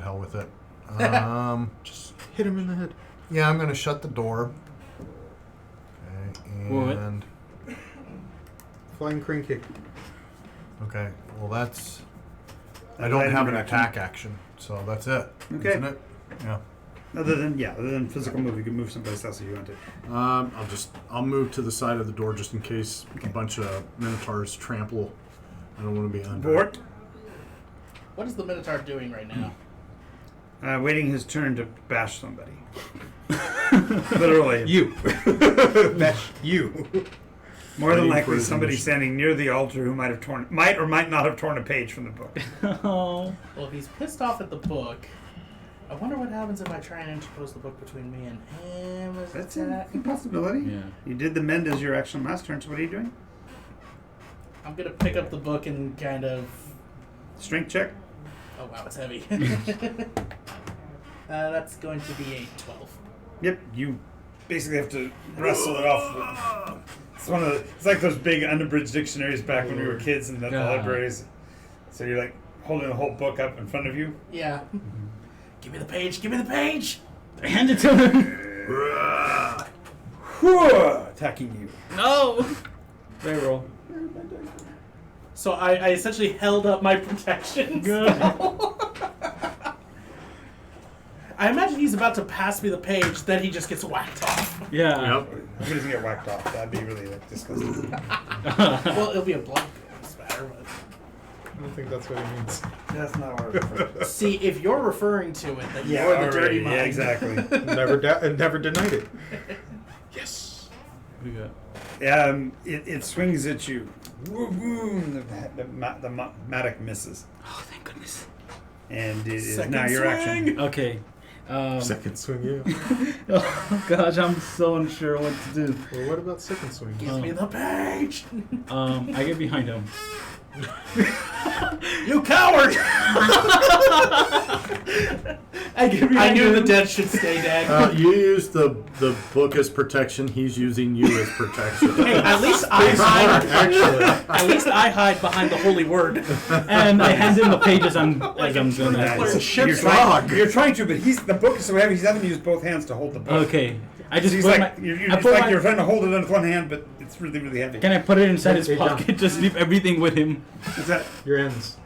hell with it. Just hit him in the head. Yeah, I'm going to shut the door. Okay, What? and Flying crane kick. okay. Well, that's. I That's don't item have an action. attack action, so that's it. Okay. Isn't it? Yeah. Other than physical move, you can move someplace else if you want to. I'll move to the side of the door just in case a bunch of minotaurs trample. I don't want to be under. Bort, What is the Minotaur doing right now? waiting his turn to bash somebody. Literally, You. bash you. More than Waiting for likely, his somebody initiative. standing near the altar who might or might not have torn a page from the book. Oh. Well, if he's pissed off at the book, I wonder what happens if I try and interpose the book between me and him. As That's attack? a possibility. Yeah. You did the mend as your action last turn, so what are you doing? I'm gonna pick up the book and kind of. Strength check? Oh wow, it's heavy. That's going to be a 12. Yep, you basically have to wrestle it off. It's like those big unabridged dictionaries back when we were kids in the God. libraries. So you're like holding the whole book up in front of you. Yeah. Give me the page. Give me the page. Hand it to him. Attacking you. No. They roll. So I essentially held up my protection. Good. I imagine he's about to pass me the page, then he just gets whacked off. Yeah. Yep. He doesn't get whacked off. That'd be really disgusting. Well, it'll be a blood spatter. But... I don't think that's what he means. That's not what I was referring to. See, if you're referring to it, then Yeah, you're the already. dirty mind. Yeah, exactly. Never denied it. Yes. What do you got? It swings at you. Boom! The mattock misses, Oh, thank goodness. and it is Second now your swing. action. Okay. Second swing, yeah. Oh gosh, I'm so unsure what to do. Well, what about second swing? Give me the page. I get behind him. You coward! I get behind I knew him. the dead should stay dead. You use the book as protection. He's using you as protection. Hey, at least I hide. Actually. At least I hide behind the holy word. And I hand him the pages I'm doing Yeah, that. it's ship's you're trying to, but the book is so heavy. He's having to use both hands to hold the book. Okay. I just He's put like my, you're I put my, you're trying to hold it in with one hand, but it's really really heavy. Can I put it inside his Hey, John. pocket? Just leave everything with him. Is that? Your ends.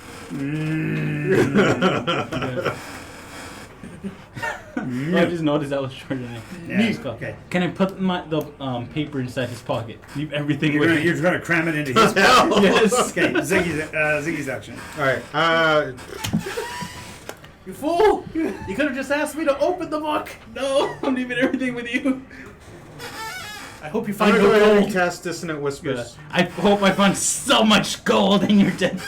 I just noticed that was shorter than I. Yeah, Nycos. okay. Can I put the paper inside his pocket? Leave everything You're with gonna, him. you're gonna cram it into his pocket. Yes. Okay, Ziggy's action. All right. You fool! You could have just asked me to open the book. No, I'm leaving everything with you. I hope you I'm find gonna go no ahead and gold. cast Dissonant Whispers. I hope I find so much gold and you're dead.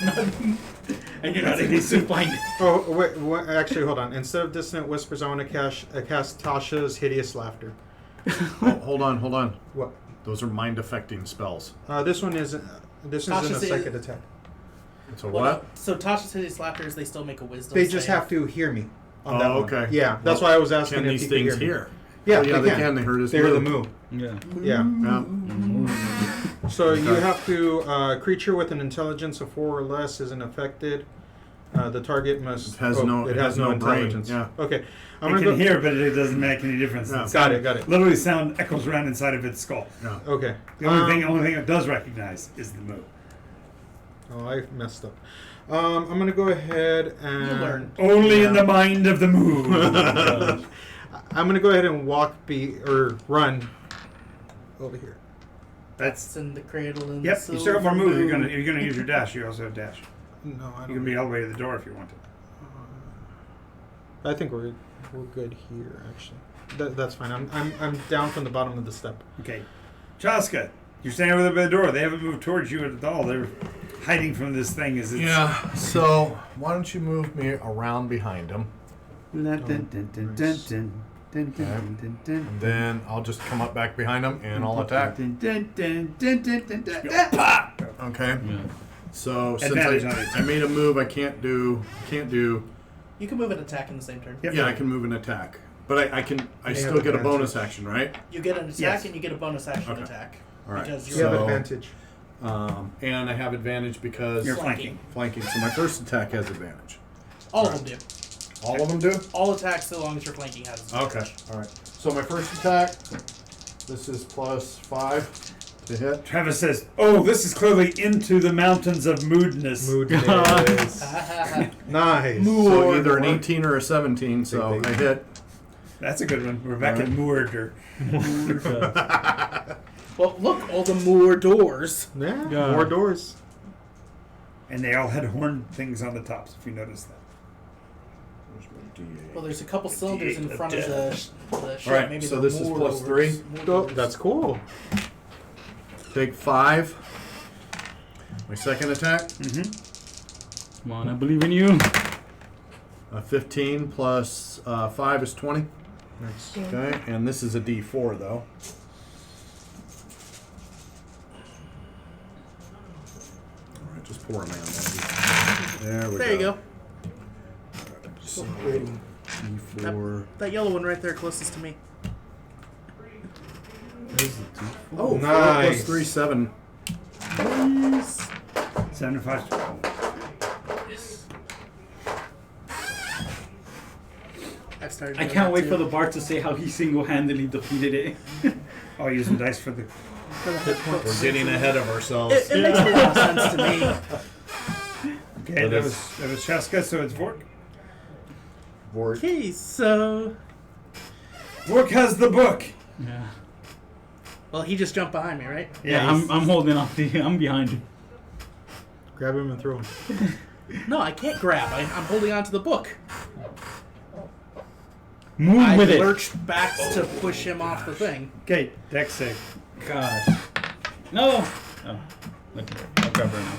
And you're not able to find it. Oh wait, actually, hold on. Instead of Dissonant Whispers, I want to cast Tasha's Hideous Laughter. Oh, hold on. What? Those are mind affecting spells. This one is. This isn't a Tasha's second attack. So what? So Tasha's Hideous Laughters, they still make a wisdom They just save. have to hear me. On Oh, that one. okay. Yeah, that's why I was asking Can if these you could things hear me. hear? Yeah, Oh, yeah, they they can. They heard his They heard the move. moo. Yeah. Yeah. Yeah. So you Okay. have to creature with an intelligence of 4 or less isn't affected. The target must It has no brain, intelligence. yeah. Okay, I'm It gonna can go. hear, but it doesn't make any difference. Yeah. It's Got it. Literally, sound echoes around inside of its skull. Yeah. Okay. The only thing it does recognize is the move. Oh, I messed up. I'm gonna go ahead and. You learn. Only in the mind of the move. I'm gonna go ahead and run over here. That's It's in the cradle and yep. the You still got more moves. silver You're gonna use your dash. You also have dash. No, I You can don't. be all the way to the door if you want to. I think we're good here actually. That's fine. I'm down from the bottom of the step. Okay. Chaska, you're standing over there by the door. They haven't moved towards you at all. They're hiding from this thing as it's... Yeah. So why don't you move me around behind him, and then I'll just come up back behind him and I'll attack. Okay. Yeah. So since Advantage on it. I made a move, I can't do. You can move an attack in the same turn. Yep. Yeah, I can move an attack, but I have still get a advantage. bonus action, right? You get an attack Yes. and you get a bonus action Okay. attack. All right. Because You you're have So- advantage. And I have advantage because You're flanking. flanking. So my first attack has advantage. all of them do. All of them do. All attacks, so long as you're flanking, has advantage. Okay. All right. So my first attack. This is +5 to hit. Travis says, "Oh, this is clearly into the mountains of moodness." Moodness. Nice. So either an 18 or a 17. So Big, I big. hit. That's a good one. We're back at Moorder. Well, look, all the Moor doors. Yeah. Yeah. More doors. And they all had horn things on the tops, if you noticed that. Where's my D8? Well, there's a couple cylinders in front of the ship. All right, Maybe so the this is Moor plus doors. 3. Moor Oh, doors. that's cool. Take 5. My second attack. Mm-hmm. Come on, I believe in you. 15 plus 5 is 20. Nice. Okay, and this is a D4 though. All right, just pour them in. There we go. There you go. So, D4. That yellow one right there, closest to me. Oh, 4 Nice. plus 3, 7. 7 to 5. I can't wait for the bard to say how he single-handedly defeated it. Oh, using dice for the... We're getting ahead of ourselves. It makes a lot of sense to me. Okay, that was Chaska, so it's Vork. Vork. Okay, so... Vork has the book. Yeah. Well, he just jumped behind me, right? Yeah, he's- I'm holding off I'm behind you. Grab him and throw him. No, I can't grab. I'm holding on to the book. Move I with it. lurched back to push him off the thing. Okay, dex save. Gosh. No. Oh. Okay. I'll grab her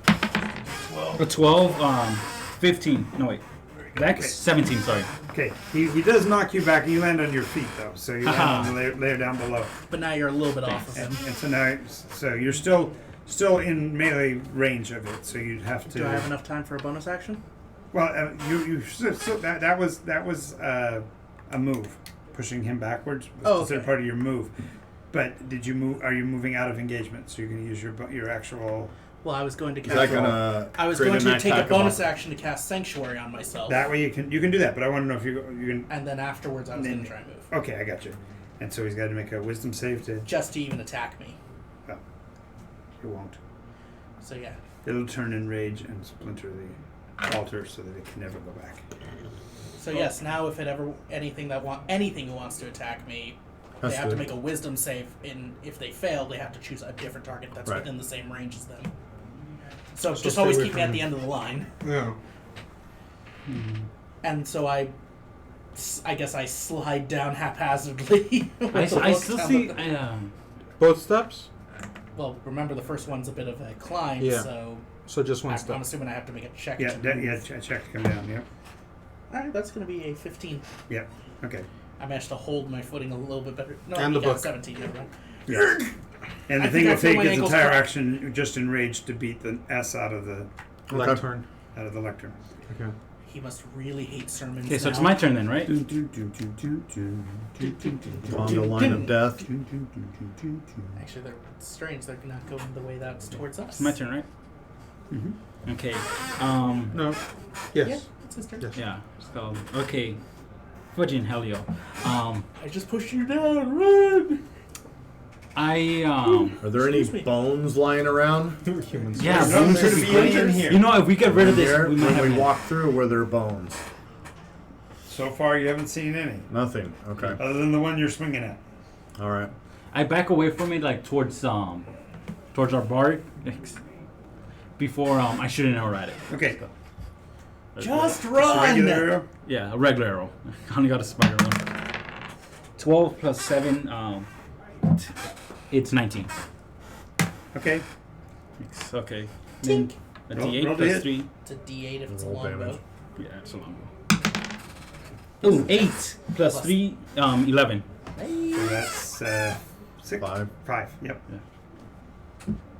now. 12. 15. No wait. Dex 17. Sorry. Okay, he does knock you back, and you land on your feet, though, so you land Haha. on the layer down below. But now you're a little bit off of him. And so now, so you're still in melee range of it, so you'd have to... Do I have enough time for a bonus action? Well, that was a move, pushing him backwards. Was Oh, considered okay. part of your move. But did you move? Are you moving out of engagement? So you're going to use your actual. Well, I was going to Is cast. that gonna? I was create going an to take a attack bonus of- action to cast Sanctuary on myself. That way you can do that. But I want to know if you can. And then afterwards, I was Then- going to try and move. Okay, I got you. And so he's got to make a wisdom save to. Just to even attack me. Oh, he won't. So yeah. It'll turn in rage and splinter the altar so that it can never go back. So yes, now if it ever anything who wants to attack me, they Has have to to- make a wisdom save. And if they fail, they have to choose a different target that's Right. within the same range as them. So So just stay always away keep me from at the him. end of the line. Yeah. And so I guess I slide down haphazardly. with the I book still down see. the- Both steps? Well, remember the first one's a bit of a climb, Yeah. so So just one I'm step. assuming I have to make a check. Yeah, to move. check to come down. Yep. All right, that's going to be a 15. Yep. Okay. I managed to hold my footing a little bit better. No, And I the got book. 17. Never mind. Yeah. And the I thing think I will feel take my its ankles entire crack. action just enraged to beat the S out of the Lectern. lectern. Okay. He must really hate sermons. Okay, so now. it's my turn then, right? On the line of death. Actually, they're strange. They're not going the way that's towards us. It's my turn, right? Mm-hmm. Okay. No. Yeah, Yes. it's his turn. Yes. Yeah. So okay. Fudging Helio. I just pushed you down. Run! Are there any Excuse me. bones lying around? Humans. Yeah, There's no bones there would to be be great. any in here. You know, if we get rid of this, Here, we might when have. we an- walk through, were there bones? So far, you haven't seen any, Nothing. Okay. other than the one you're swinging at. All right. I back away from it, like towards our bard. Before I shoot an arrow at it. Okay. Just Just a run! regular arrow? Yeah, a regular arrow. I only got a spider one. 12 plus 7, it's 19. Okay. It's okay. Tink. A Roll- D8 roll the plus hit. 3. It's a D8 if it's a Roll longbow. damage. Yeah, it's a long one. Ooh, 8 plus Plus. 3, 11. So that's 6. 5. 5. Yep.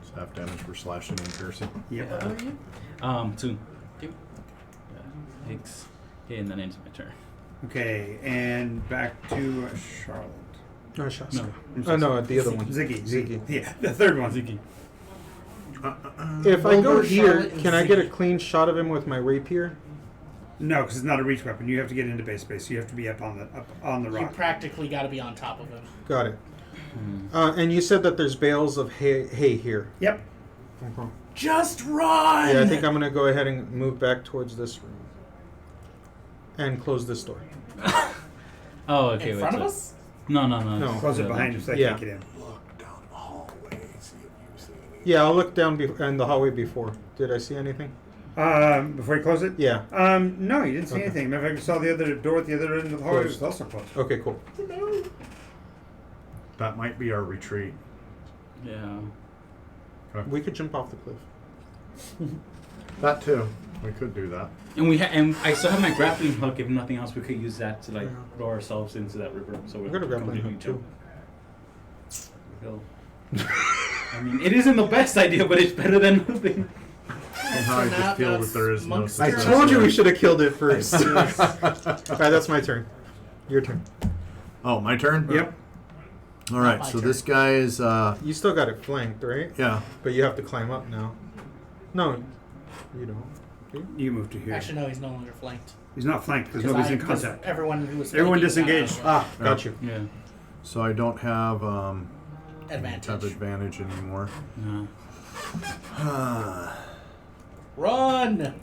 It's half damage for slashing and piercing. Yep. What are you? 2. 2. Yeah, 6. Okay, and then ends my turn. Okay, and back to Charlotte. No, Shaska. No. Oh, no, the other one. Ziggy. Ziggy. Yeah, the third one. Ziggy. If I go Wilbur, here, Charlotte, and can I get a Ziggy. clean shot of him with my rapier? No, because it's not a reach weapon. You have to get into base space. You have to be up on the You rock. practically got to be on top of him. Got it. And you said that there's bales of hay here. Yep. Okay. Just run! Yeah, I think I'm going to go ahead and move back towards this room. And close this door. Oh, okay. In wait, front of so- us? No. No. Close it behind you so they Yeah. can't get in. Look down the hallway, see if you see anything. Yeah, I'll look down in the hallway before. Did I see anything? Before you close it? Yeah. No, you didn't see Okay. anything. Matter of fact, you saw the other door at the other end of the hallway was Closed. also closed. Okay, cool. That might be our retreat. Yeah. We could jump off the cliff. That too. We could do that. And I still have my grappling hook. If nothing else, we could use that to like throw ourselves into that river. So I've got a grappling completely hook too. jump. I mean, it isn't the best idea, but it's better than nothing. Somehow I just feel that there is no Monk's I success told you there. we should have killed it first. Alright, that's my turn. Your turn. Oh, my turn? Yep. All right, My so turn. this guy is, You still got it flanked, right? yeah. But you have to climb up now. No, you don't. You move to here. Actually, no, he's no longer flanked. He's not flanked because 'Cause nobody's in 'cause contact. Everyone who was Everyone flanking got disengaged. out of Got you. Yeah. So I don't have the advantage. have advantage anymore. No. Run!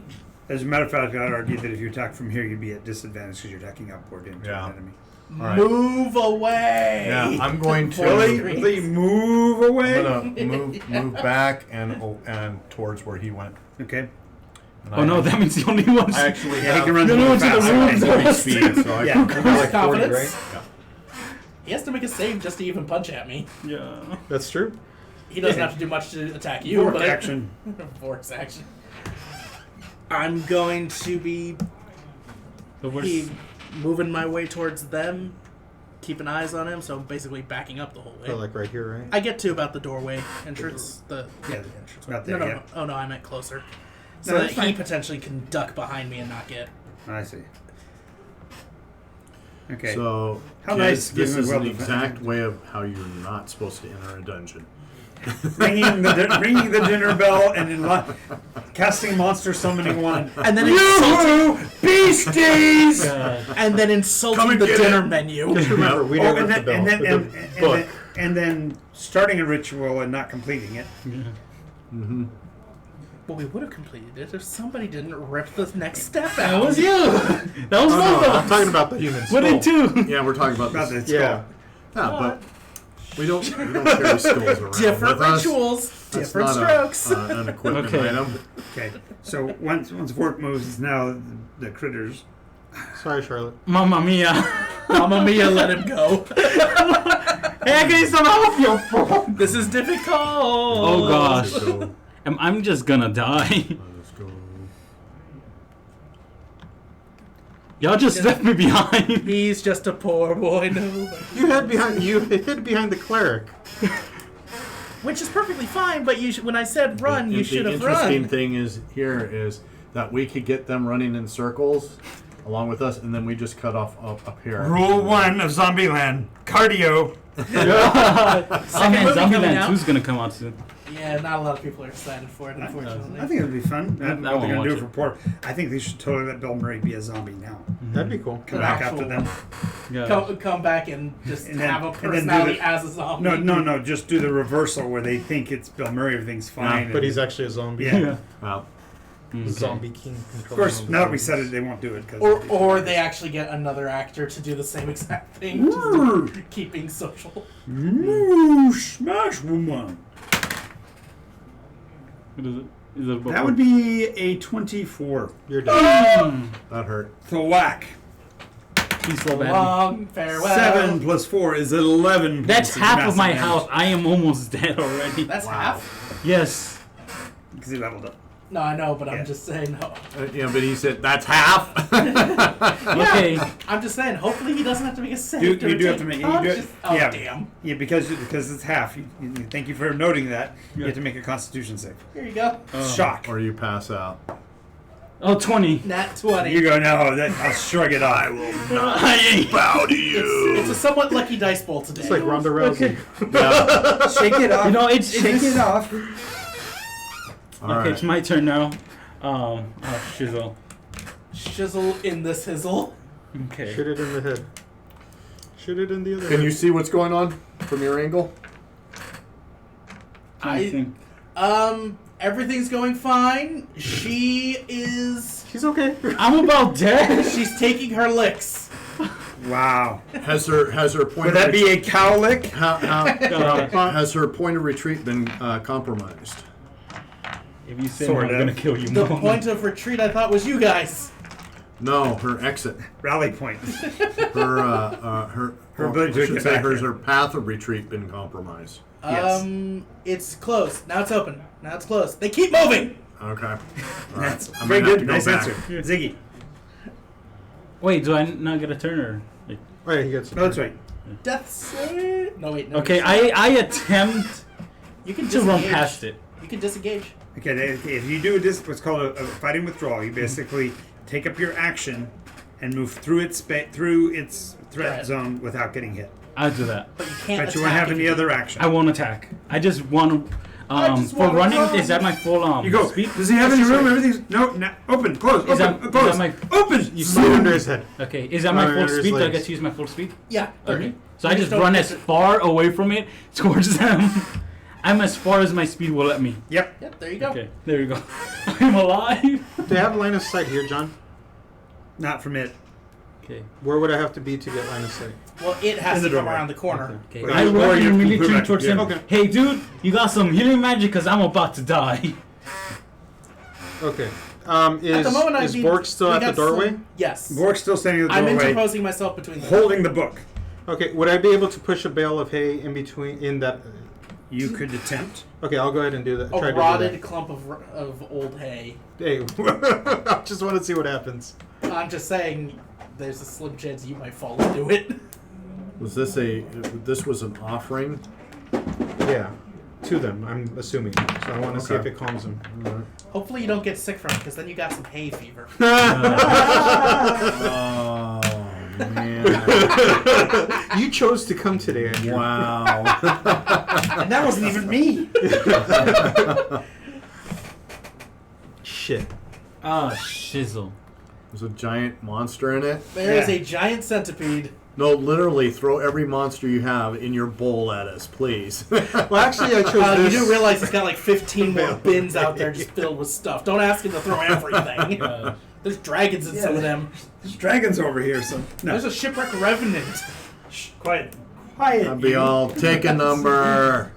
As a matter of fact, I'd argue that if you attack from here, you'd be at disadvantage because you're attacking upward into Yeah. an enemy. All right. Move away! Yeah, I'm going to Really? Three. Really move away? I'm gonna move back and towards where he went. Okay. And Oh no, that means the only one. I actually Yeah, he have can run No, no, really into the fast. room. Okay. 40 speed, so I Yeah. can You got like 40, Confidence. right? Yeah. He has to make a save just to even punch at me. Yeah. That's true. He doesn't Yeah. have to do much to attack you. Fork but action. Force action. I'm going to be The worst. moving my way towards them, keeping eyes on him, so basically backing up the whole way. So like right here, right? I get to about the doorway entrance. The Yeah, entrance. about No, there, no, yeah. oh no, I meant closer. So No, that that's he fine. potentially can duck behind me and not get. I see. Okay. So How kids, nice this giving is well an defended. exact way of how you're not supposed to enter a dungeon. ringing the dinner bell and casting monster summoning one. And then insulting, You beasties! and then insulting Come and the get dinner it. menu. Just remember, we didn't and rip the then, bell, and but then, the and, book. and then starting a ritual and not completing it. Mm-hmm. Well, we would have completed it if somebody didn't rip the next step out. That was you. That was Oh, both no, of I'm us. talking about the human What did skull. two? Yeah, we're talking about About this. the Yeah. skull. Yeah, but we don't carry skulls around Different with us. rituals, That's different not strokes. an equipment Okay. item. Okay. So once Vork moves, it's now the critters. Sorry, Charlotte. Mamma mia. Mamma mia, let him go. Hey, I can some help your phone. This is difficult. Oh gosh. Let's go. I'm just gonna die. Let's go. Y'all just left me behind. He's just a poor boy, no. You hid behind the cleric. Which is perfectly fine, but when I said run, you should have The interesting run. thing is that we could get them running in circles along with us, and then we just cut off up here. Rule 1 of Zombieland: cardio. Second movie coming Zombieland out. 2's gonna come out soon. Yeah, not a lot of people are excited for it, unfortunately. I think it would be fun. I What they're won't gonna do watch for it. poor. I think they should totally let Bill Murray be a zombie now. That'd be cool. Come An back actual after them. Yeah. Come back and just And then- have a and then do personality the- as a zombie. No. Just do the reversal where they think it's Bill Murray, everything's fine. But he's actually a zombie. Yeah. Wow. Okay. Zombie king. Of course, now that we said it, they won't do it. Cause Or they actually get another actor to do the same exact thing, just to keeping social. Ooh, smash woman. What is it? That would be a 24. You're dead. That hurt. So whack. He's so bad. Long farewell. 7 plus 4 is 11. That's points half of my massive house. I am almost dead already. That's half. Yes. Because he leveled up. No, I know, but Yeah. I'm just saying. No. Yeah, but he said that's half. Okay. I'm just saying. Hopefully, he doesn't have to make a save. You to do have take to make. You conscious- do, Oh yeah, damn! Yeah, because it's half. Thank you for noting that. You have to make a Constitution save. Here you go. Shock. Or you pass out. Oh, 20. Nat 20. You go no. I'll shrug it off. I will not bow to you. It's a somewhat lucky dice bowl today. It's like Ronda Rousey. Yeah. Shake it off. You know, it's Shake it off. All Okay, right. it's my turn now. Shizzle. Shizzle in this hizzle. Okay. Shoot it in the head. Shoot it in the other Can head. you see what's going on from your angle? I think. Everything's going fine. She is. She's okay. I'm about dead. She's taking her licks. Wow. Has her point Would of that be a cow lick? has her point of retreat been compromised? If you say Sort I'm of. gonna kill you. The Mom. point of retreat I thought was you guys. No, her exit. Rally point. Her ability to I should get say back has there. her path of retreat been compromised? Yes. It's closed. Now it's open. Now it's closed. They keep moving. Okay. All That's right. I'm very gonna have good. to go Nice back. answer. Ziggy. Wait, do I not get a turn or? Like, Oh, yeah, he gets it. No, that's right. Death save. No wait. No. okay, I attempt You can to run disengage. past it. You can disengage. Okay, if you do this, what's called a fighting withdrawal, you basically take up your action and move through its threat Right. zone without getting hit. I'll do that. But you can't. But you won't attack have if any you- other action. I won't attack. I just want to. I just For wanna running, run. is that my full You go. speed? Does he have any Just room? like- Everything's no. Open. Close. Is Open. that- Close. is that my- Open. You slide under his head. Okay, is that my Oh, full under his speed? Do I legs. get to use my full speed? Yeah. Okay. So You I just don't run get as to- far away from it towards them. I'm as far as my speed will let me. Yep. Yep. There you go. Okay, there you go. I'm alive. Do they have line of sight here, John? Not from it. Okay. Where would I have to be to get line of sight? Well, it has In the to come doorway. around the corner. Okay. Or I you- or run you and can immediately move turn back. towards Yeah. him. Okay. Hey, dude, you got some healing magic? Cause I'm about to die. Okay. At the moment, Is Bork still we at the got doorway? some- Yes. Bork's still standing at the I'm doorway, interposing myself between them. holding the book. Okay. Would I be able to push a bale of hay in between in that? You could attempt. Okay, I'll go ahead and do that. Try A to do rotted that. clump of old hay. Hey, I just want to see what happens. I'm just saying, there's a slim chance you might fall into it. Was this this was an offering? Yeah, to them. I'm assuming. So I want to see if Okay. it calms them. Hopefully you don't get sick from it, because then you got some hay fever. Oh man! You chose to come today, Andrew. Wow. And that wasn't even me. Shit. Ah, shizzle. There's a giant monster in it. There is Yeah. a giant centipede. No, literally, throw every monster you have in your bowl at us, please. Well, actually, I chose You this. do realize he's got like 15 more bins out there just filled with stuff. Don't ask him to throw everything. There's dragons in some of them. There's dragons over here, so no. There's a shipwreck revenant. Shh, quiet. Quiet. I'll be all, take a number.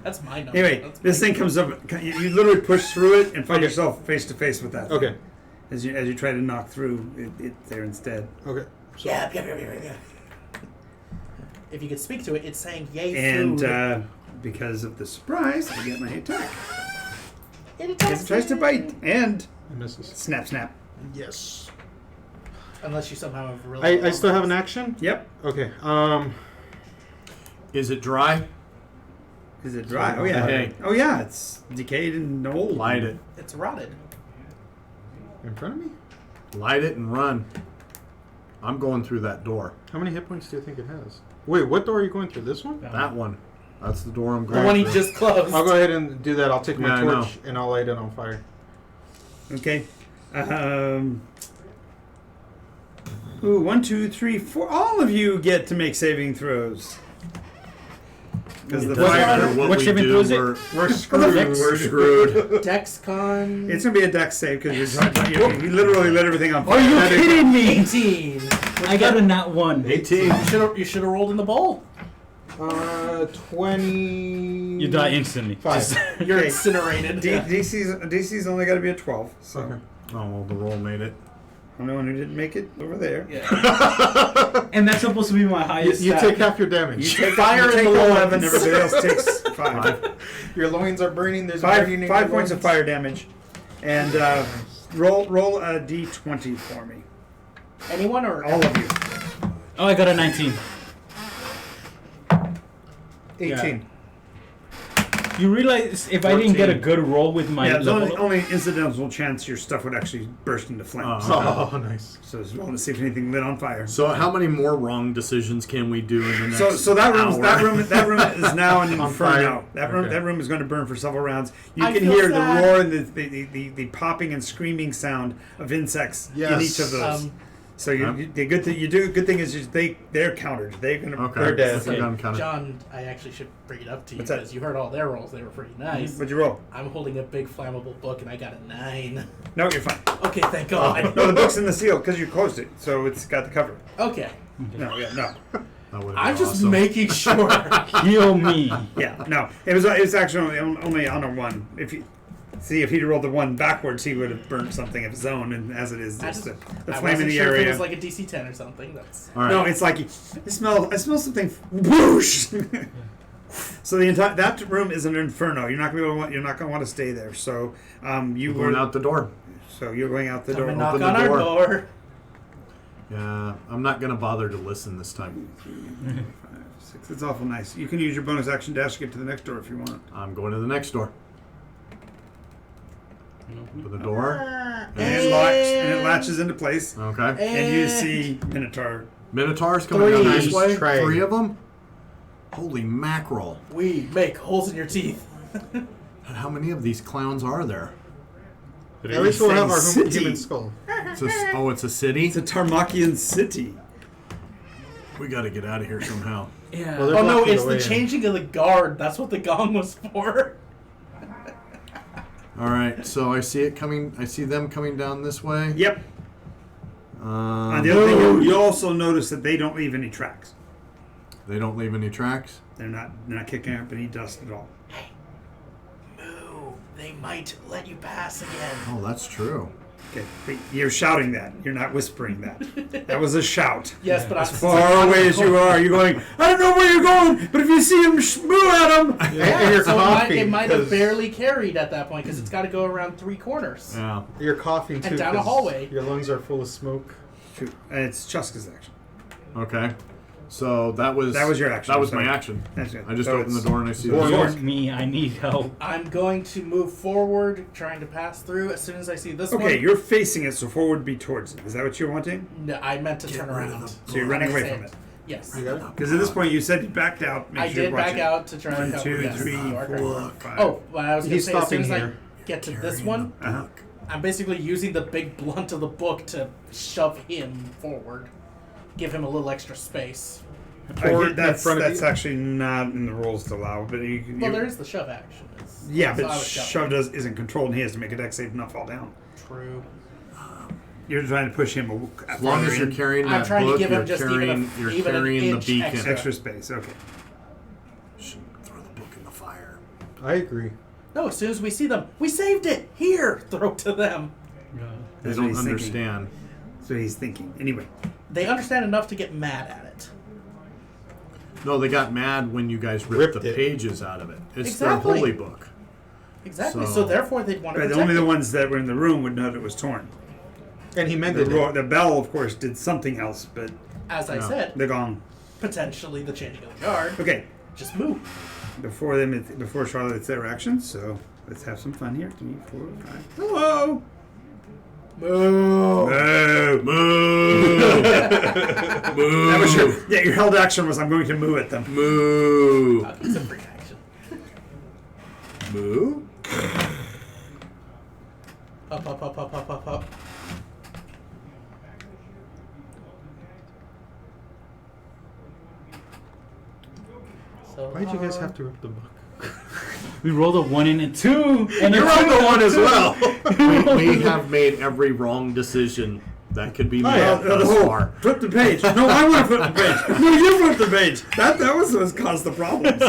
That's my number. Anyway, That's this thing comes up. You literally push through it and find Okay. yourself face to face with that. Okay. As you try to knock through it there instead. Okay. Yeah. If you could speak to it, it's saying yay And food. because of the surprise, I get my attack. It As it tries to bite and It misses. snap, snap. Yes. Unless you somehow have really. I still have an action. Yep. Okay. Is it dry? Is it dry? Oh yeah. Hey. Oh yeah. It's decayed and old. Light it. It's rotted. In front of me. Light it and run. I'm going through that door. How many hit points do you think it has? Wait, what door are you going through? This one? That one. That's the door I'm going The one he through. just closed. I'll go ahead and do that. I'll take my Yeah, I know. torch and I'll light it on fire. Okay. Ooh, 1, 2, 3, 4. All of you get to make saving throws. Because the It doesn't matter fire. what What we saving do, throw is it? We're screwed. we're screwed. Dexcon. It's gonna be a dex save because you literally lit everything on fire. Are you kidding me? 18. I got a nat 1. 18. You should have rolled in the bowl. 20. You die instantly. 5. You're Okay. incinerated. DC's only got to be a 12. So Okay. Oh, well, the roll made it. I'm the one who didn't make it over there. Yeah. And that's supposed to be my highest You stat. take half your damage. Fire in the 11. loins. Everybody else takes 5. Your loins are burning. There's Five burning in five your points of loins. fire damage, and roll a d20 for me. Anyone or All of you. Oh, I got a 19. 18. You realize if I didn't get a good roll with my Yeah, it's level only incidental chance your stuff would actually burst into flames. Oh, nice. So it's rolling to see if anything lit on fire. So how many more wrong decisions can we do in the next So that room hour? that room is now an On fire. inferno. Okay. That room is going to burn for several rounds. You I can feel hear sad. the roar and the popping and screaming sound of insects in Yes. each of those. So the good thing is just they're countered. They're going to Okay. They're dead. So gun counter. John, I actually should bring it up to you What's that? because you heard all their rolls. They were pretty nice. What'd you roll? I'm holding a big flammable book and I got a 9. No, you're fine. Okay, thank God. No, the book's in the seal because you closed it, so it's got the cover. Okay. No, yeah, no, That would've I'm been just awesome. making sure. Heal me. yeah, no. It was actually only on a 1. If he'd rolled the 1 backwards, he would have burnt something of his own, and as it is, I just just- the I flame in wasn't the sure if area. it was like a DC 10 or something. That's All right. No, it's like I smell something whoosh. So the entire that room is an inferno. You're not going to want to stay there. So you We're going out the door. So you're going out the come door. and knock Open on the our door. door. Yeah, I'm not gonna bother to listen this time. 6. It's awful nice. You can use your bonus action dash to get to the next door if you want. I'm going to the next door. Open the door. And it latches into place. Okay. And you see Minotaur. Minotaurs coming down this way. Tray. 3 of them. Holy mackerel! We make holes in your teeth. How many of these clowns are there? At least we'll have our City. human skull. It's it's a city. It's a Taurmachian city. We got to get out of here somehow. Yeah. Well, they're Oh no, blocking it's the the way in. changing of the guard. That's what the gong was for. All right, so I see it coming. I see them coming down this way. Yep. Um, And the other thing, you also notice that they don't leave any tracks. they don't leave any tracks. They're not kicking up any dust at all. Move. They might let you pass again. Oh, that's true. Okay, but you're shouting that. You're not whispering that. That was a shout. Yes, but As far away as you are, you're going, I don't know where you're going, but if you see him, moo at him. And you're So coughing. it might have 'cause barely carried at that point because it's got to go around 3 corners. Yeah. You're coughing too. And down a 'cause hallway. Your lungs are full of smoke. Shoot. And it's Chuska's action. Okay. So that was your action, That was sorry. my action. That's good. I just So opened the it's- door and I see Or the more. Help me. I need help. I'm going to move forward, trying to pass through as soon as I see this one. Okay, you're facing it, so forward be towards it. Is that what you're wanting? No, I meant to turn rid of around. them. So you're running away from it. Yes. You got it? Because at this point, you said you backed out. Make I sure you're did back watching. out to try and 1, help 2, yes, 3, Yorker. 4, 5. Oh, well, I was going to He's say, as soon as stopping I here. get to this Carrying one, the Uh-huh. book. I'm basically using the big blunt of the book to shove him forward. Give him a little extra space. Forward in That's front of you. actually not in the rules to allow. But you can. Well, you- there is the shove action. It's, Yeah, so but I was shoving. shove isn't controlled, and he has to make a dex save and not fall down. True. You're trying to push him As long as you're carrying I'm that trying to book, give him you're just carrying, even an the inch beacon. extra. extra space. Okay. Shouldn't throw the book in the fire. I agree. No, as soon as we see them, we saved it. Here, throw to them. They That's what don't he's thinking. understand. That's what he's thinking. Anyway, They understand enough to get mad at it. No, they got mad when you guys ripped Ripped the it. pages out of it. It's Exactly. their holy book. Exactly. So- So therefore, they'd want to but protect only the it. ones that were in the room would know that it was torn. And he The, mended it. the bell, of course, did something else, but As I Yeah. said, the gong. potentially the changing of the guard. Okay, Just move. before Charlotte, it's their action, so let's have some fun here. 3, 4, 5. Hello. Move. Moo. Moo! Moo! That was your held action was I'm going to moo at them. Moo! It's a free action. Moo? Up, up, up, up, up, up, up. So Why'd you guys have to rip the book? We rolled a 1 and a 2. And You're a on 2. the one as well. We have made every wrong decision That could be Oh, made yeah, up the thus whole far. flip the page. No, I want to flip the page. No, you flip the page. That was what caused the problems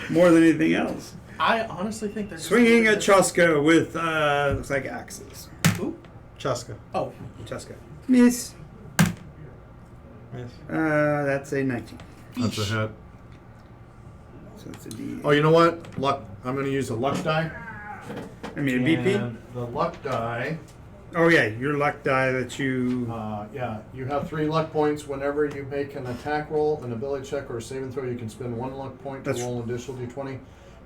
more than anything else. I honestly think they're just Swinging at Chaska with looks like axes. Ooh. Chaska. Oh, Chaska. Miss. Yes. That's a 19. That's a hit. So it's a D. Oh, you know what? Luck. I'm going to use a luck die. I mean a BP. And the luck die. Oh yeah, your luck die that you. You have 3 luck points. Whenever you make an attack roll, an ability check, or a saving throw, you can spend 1 luck point to That's- roll an additional d20.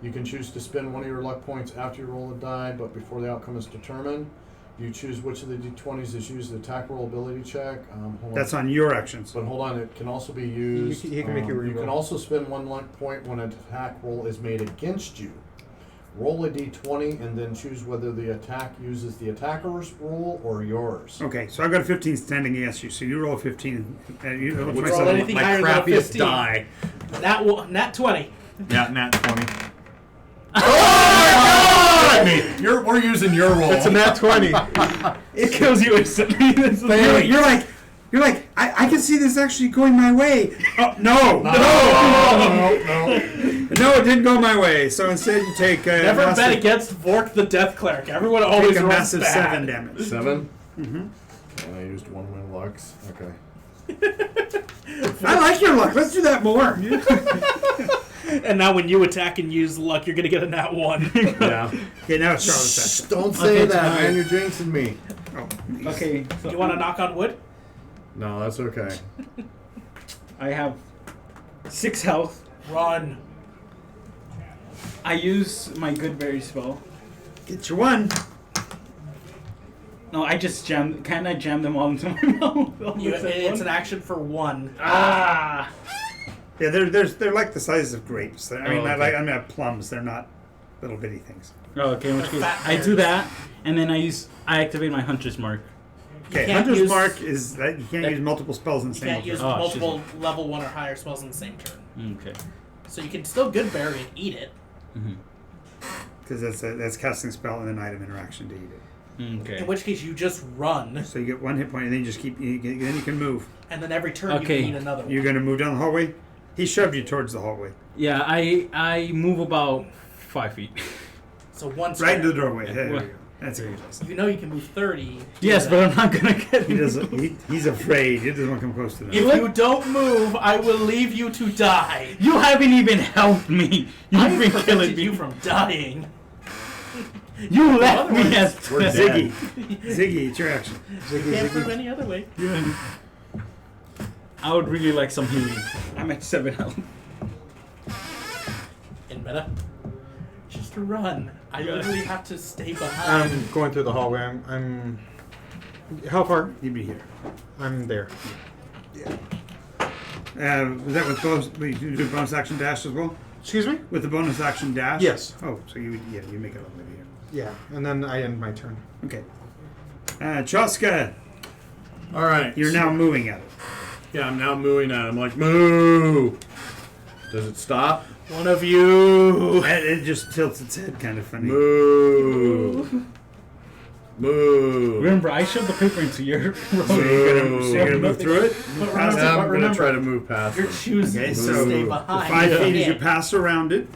You can choose to spend 1 of your luck points after you roll the die, but before the outcome is determined. You choose which of the d20s is used to attack roll ability check. Hold That's on. on your actions. But hold on, it can also be used. He can make you You reroll. can also spend 1 luck point when an attack roll is made against you. Roll a d20 and then choose whether the attack uses the attacker's roll or yours. Okay, so I've got a 15 standing against you. So you roll a 15. You roll Roll 27. anything My higher than a crappiest 15. die. Nat 20. Yeah, nat 20. Oh my God! We're using your roll. It's a nat 20. It kills you instantly. You're like, I can see this actually going my way. Oh, no. No, it didn't go my way. So instead you take a Never bet massive, against Vork the Death Cleric. Everyone always take a rolls massive bad. 7 damage. 7? Mm-hmm. I used 1 of my lucks. Okay. I like your luck. Let's do that more. And now when you attack and use luck, you're going to get a nat 1. Yeah. Okay, now it's Charlotte's action. Don't say Okay, that, fine. man. You're jinxing me. Oh, Okay, so You want to knock on wood? No, that's okay. I have 6 health. Run. I use my good berry spell. get your 1. No, I just jam. Can't I jam them all into my mouth? It's an action for 1. Ah. Yeah, they're like the size of grapes. I mean, Oh, okay. I mean plums. They're not little bitty things. Oh, okay. In which case, Fat I do that, and then I activate my Hunter's Mark. Okay, can't Hunter's use- Mark is that you can't use multiple spells in the You same can't use turn. Oh, multiple level 1 or higher spells in the same turn. Okay. So you can still good berry and eat it. Because that's casting spell and an item interaction to eat it. Okay. In which case you just run, So you get 1 hit point, and then you just keep. Then you can move. and then every turn Okay. you can eat another one. You're gonna move down the hallway. He shoved you towards the hallway, Yeah, I move about 5 feet. So once right into the doorway. There Well- we go. That's a good place. you know you can move 30. Yes, but I'm not gonna get. He doesn't. He's afraid. He doesn't want to come close to them. If you don't move, I will leave you to die. You haven't even helped me. You've I've been killing prevented me. you from dying. You left me Otherwise, as we're dead. Ziggy, Ziggy, it's your action. Can't prove any other way. I would really like some healing. I'm at 7 health. In meta, just run. I literally have to stay behind. I'm going through the hallway. I'm. How far? You'd be here. I'm there. Was that with bonus? Wait, you do bonus action dash as well? Excuse me? With the bonus action dash? Yes. Oh, so you make it all the way here. Yeah, and then I end my turn. Okay. Chaska, All right. you're now moving at it. Yeah, I'm now mooing at him. Like, moo! Does it stop? One of you. And it just tilts its head, kind of funny. Moo! Moo! Remember, I shoved the paper into your So you're gonna move through it? But Past remember, it? I'm gonna remember, try to move past you're him. choosing Okay, to so stay the behind. 5 feet as Yeah. you pass around it,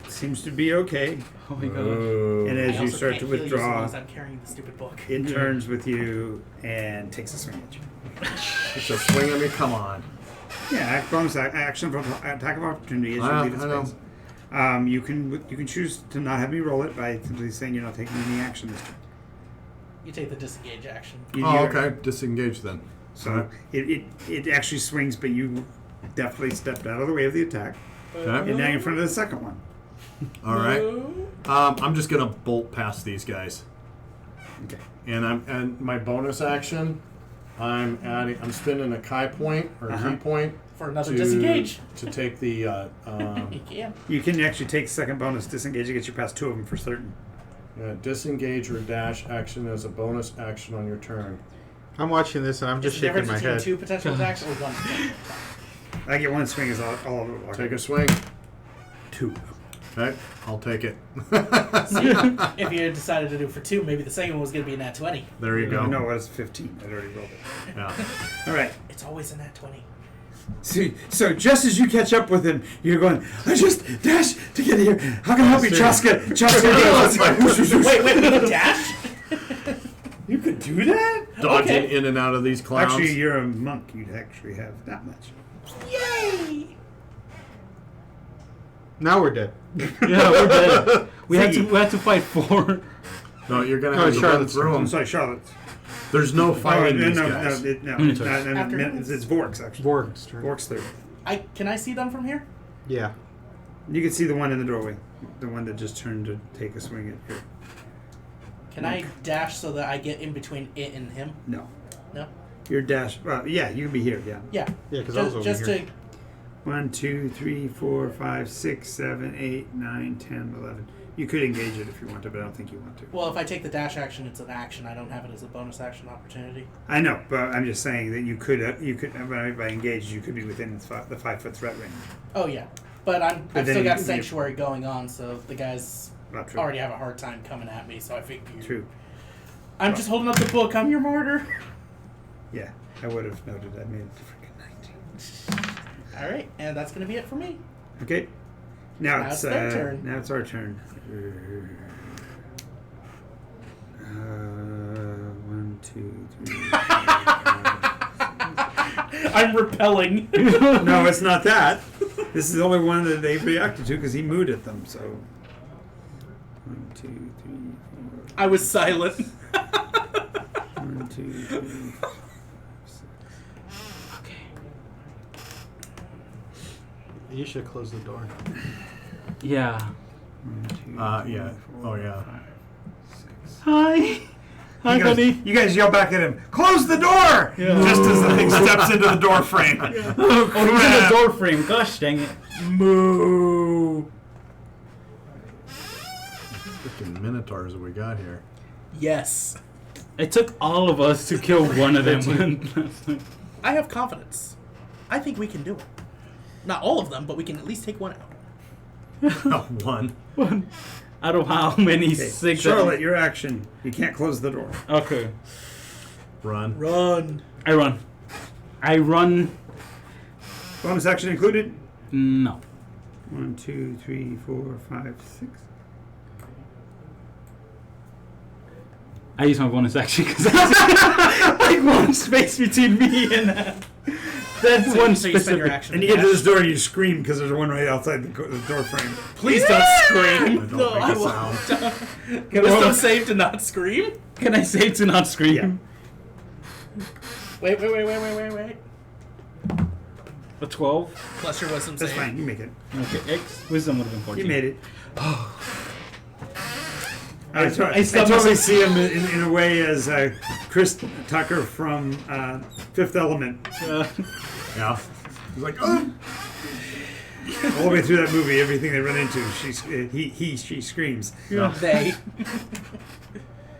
seems to be okay. Oh my god. Moo. And I as you also start can't to heal you so withdraw, long as I'm carrying the stupid book. it turns with you and takes a swing at you. It's a swing at me. Come on. Yeah, bonus action for attack of opportunity as you leave its I know. space. You can choose to not have me roll it by simply saying you're not taking any action this turn. You take the disengage action. Oh, okay. Disengage then. So it actually swings, but you definitely stepped out of the way of the attack, Okay. and now you're in front of the second one. All right. I'm just gonna bolt past these guys, Okay. and my bonus action, I'm spending a Kai point or Uh-huh. key point For another to disengage. to take the You can. You can actually take second bonus disengage. It gets you past 2 of them for certain. disengage or dash action as a bonus action on your turn. I'm watching this and I'm just Is the shaking difference my between head. 2 potential attacks or 1? I get 1 swing is all of it. Take a swing. 2. Okay, I'll take it. See, if you had decided to do for 2, maybe the second one was going to be a nat 20. There you go. No, it was 15. I'd already rolled it. Yeah. All right. It's always a nat 20. See, so just as you catch up with him, you're going, I just dashed to get here. How can I help you, Chaska? Chaska goes, Wait, we can dash? you could do that? Dodging Okay. in and out of these clowns. Actually, you're a monk. You'd actually have that much. Yay! Now we're dead. Yeah, we're dead. We had to fight 4. No, you're gonna No, have to run Charlotte's through I'm them. sorry, Charlotte. There's no fighting these no, guys. no, Minotaurs. After- it's Vork's, actually. Vork's turn. Vork's third. Can I see them from here? Yeah. You can see the one in the doorway. The one that just turned to take a swing at you. Can I dash so that I get in between it and him? No. No? Your dash. Well, yeah, you can be here, yeah. Yeah. Yeah, because I was over Just here. to 1, 2, 3, 4, 5, 6, 7, 8, 9, 10, 11. You could engage it if you wanted, but I don't think you want to. Well, if I take the dash action, it's an action. I don't have it as a bonus action opportunity. I know, but I'm just saying that you could by engaged, you could be within the 5-foot threat range. Oh yeah, but I've then still got you- sanctuary going on, so the guys Not true. already have a hard time coming at me. So I figure True. I'm just holding up the book. I'm your martyr. Yeah, I would have noted. I made it freaking 19. All right, and that's gonna be it for me. Okay. Now Now it's it's their turn. Now it's our turn. 1, 2, 3. 4, 5, I'm repelling. 6. No, it's not that. This is the only one that they reacted to because he mooed at them. So 1, 2, 3, 4. I was silent. 1, 2, 3, 4, 6. You should close the door. Yeah. 1, 2, Yeah. 4, Oh, yeah. 5, 6. Hi. Hi, buddy. You guys yell back at him. Close the door! Yeah. Just as the thing steps into the door frame. Oh, he's in the door frame. Gosh dang it. Moo. Freaking minotaurs that we got here. Yes, It took all of us to kill one of them. I have confidence. I think we can do it. Not all of them, but we can at least take one out. One. Out of how many? Okay, 6? Charlotte, your action. You can't close the door. Okay. Run. Run. I run. Bonus action included? No. 1, 2, 3, 4, 5, 6. I use my bonus action because like one space between me and that. That's So, one so you spend your specific. action. And you get to this door and you scream because there's one right outside the door frame. Please don't I scream. don't No, I make a won't. sound. Wisdom save to not scream. Can I say to not scream? Yeah. Wait. A 12. Plus your wisdom That's save. fine. You make it. Okay. X wisdom would have been 14. You made it. I I totally myself- see him in a way as Chris Tucker from Fifth Element. Yeah. He's like, oh! All the way through that movie, everything they run into, she screams. They.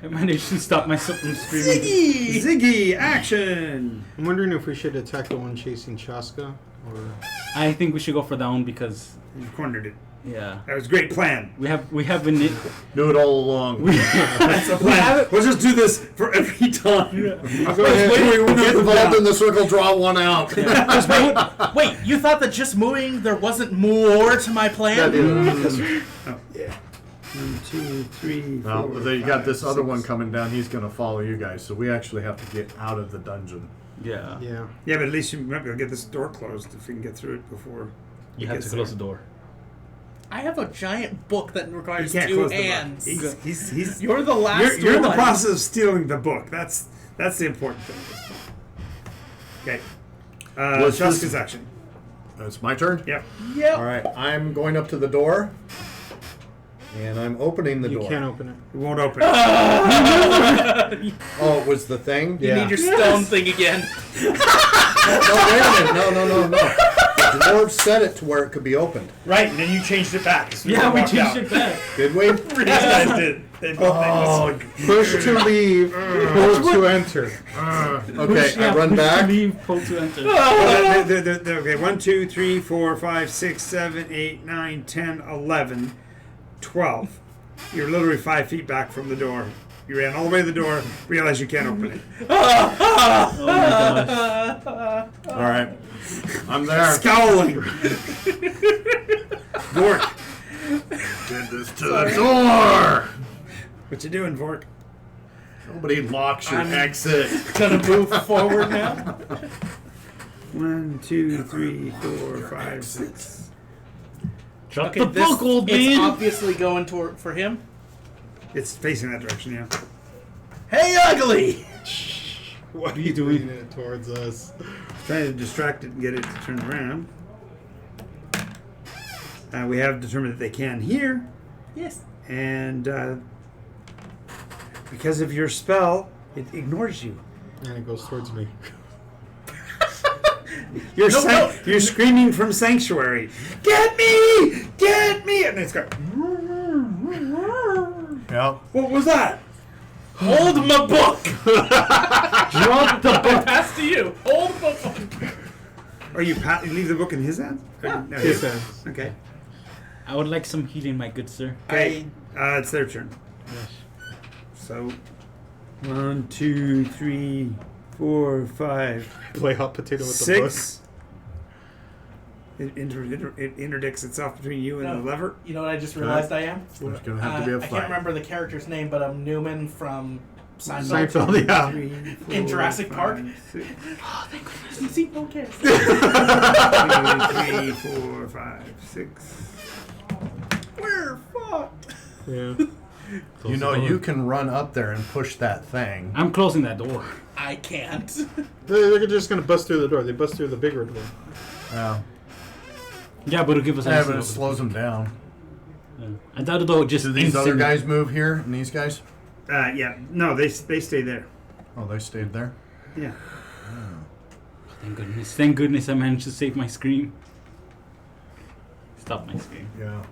I managed to stop myself from screaming. Ziggy, action! I'm wondering if we should attack the one chasing Chaska, or I think we should go for that one because You cornered it. yeah, That was a great plan. we have been. Knew it all along. That's the plan. We'll just do this for every time. go ahead. Get involved in the circle, draw one out. Wait, you thought that just moving there wasn't more to my plan? Oh, yeah. 1, 2, 3, 4. Well, then you got 5, this other 6. one coming down. He's going to follow you guys. So we actually have to get out of the dungeon. Yeah, yeah. Yeah, but at least you remember to get this door closed if we can get through it before. you have to close the door. I have a giant book that He requires can't 2 close the hands. door. He's You're the last you're in the one. process of stealing the book. That's the important thing. Okay. What's Shaska's this? action. It's my turn? Yep. Yep. All right. I'm going up to the door. And I'm opening the You door. can't open it. It won't open. Oh, it was the thing? You need your stone thing again. No, wait a minute. No. The dwarves set it to where it could be opened. Right, and then you changed it back. as soon as Yeah, you we walked changed out. it back. Did we? These guys did. They both made this. Push to leave, pull to enter. Okay, I run push back. To leave, pull to enter. Okay, 1, 2, 3, 4, 5, 6, 7, 8, 9, 10, 11. 12. You're literally 5 feet back from the door. You ran all the way to the door, realize you can't open it. Oh my gosh. All right. I'm there. Scowling. Vork. Did this to the door. What you doing, Vork? Nobody locks your I'm- exit. Gonna move forward now. 1, 2, 3, 4, 5, 6. Drop Okay, the this book, old it's man. obviously going toward for him. It's facing that direction, yeah. Hey, ugly. What are you doing it towards us? Trying to distract it and get it to turn around. We have determined that they can hear, Yes. and because of your spell, it ignores you. And it goes towards me. You're No, no. you're screaming from Sanctuary. Get me! Get me! And it's going. Yep. What was that? Hold my book. Drop the book. Pass to you. Hold the book. Or you leave the book in his hands? Yeah. No, His hands. Okay. I would like some healing, my good sir. Okay. It's their turn. So, 1, 2, 3, 4, 5, Play hot potato with the book. 6. It interdicts itself between you and No. the lever. You know what I just realized I am? There's gonna have to be a I fight. can't remember the character's name, but I'm Newman from Seinfeld. Seinfeld, yeah. 3, 4, In Jurassic 5, Park? 6. You see, no cares. 2, 3, 4, 5, 6. We're fucked. Yeah. You know, you can run up there and push that thing. I'm closing that door. I can't. They're just gonna bust through the door. They bust through the bigger door. Yeah. Yeah, but it'll give us Yeah, access but it over slows them down. Yeah. I thought it'll just Do these other instantly- guys move here? And these guys? Yeah. No, they stay there. Oh, they stayed there? Yeah. Thank goodness. Thank goodness I managed to save my screen. Stop my screen. Yeah.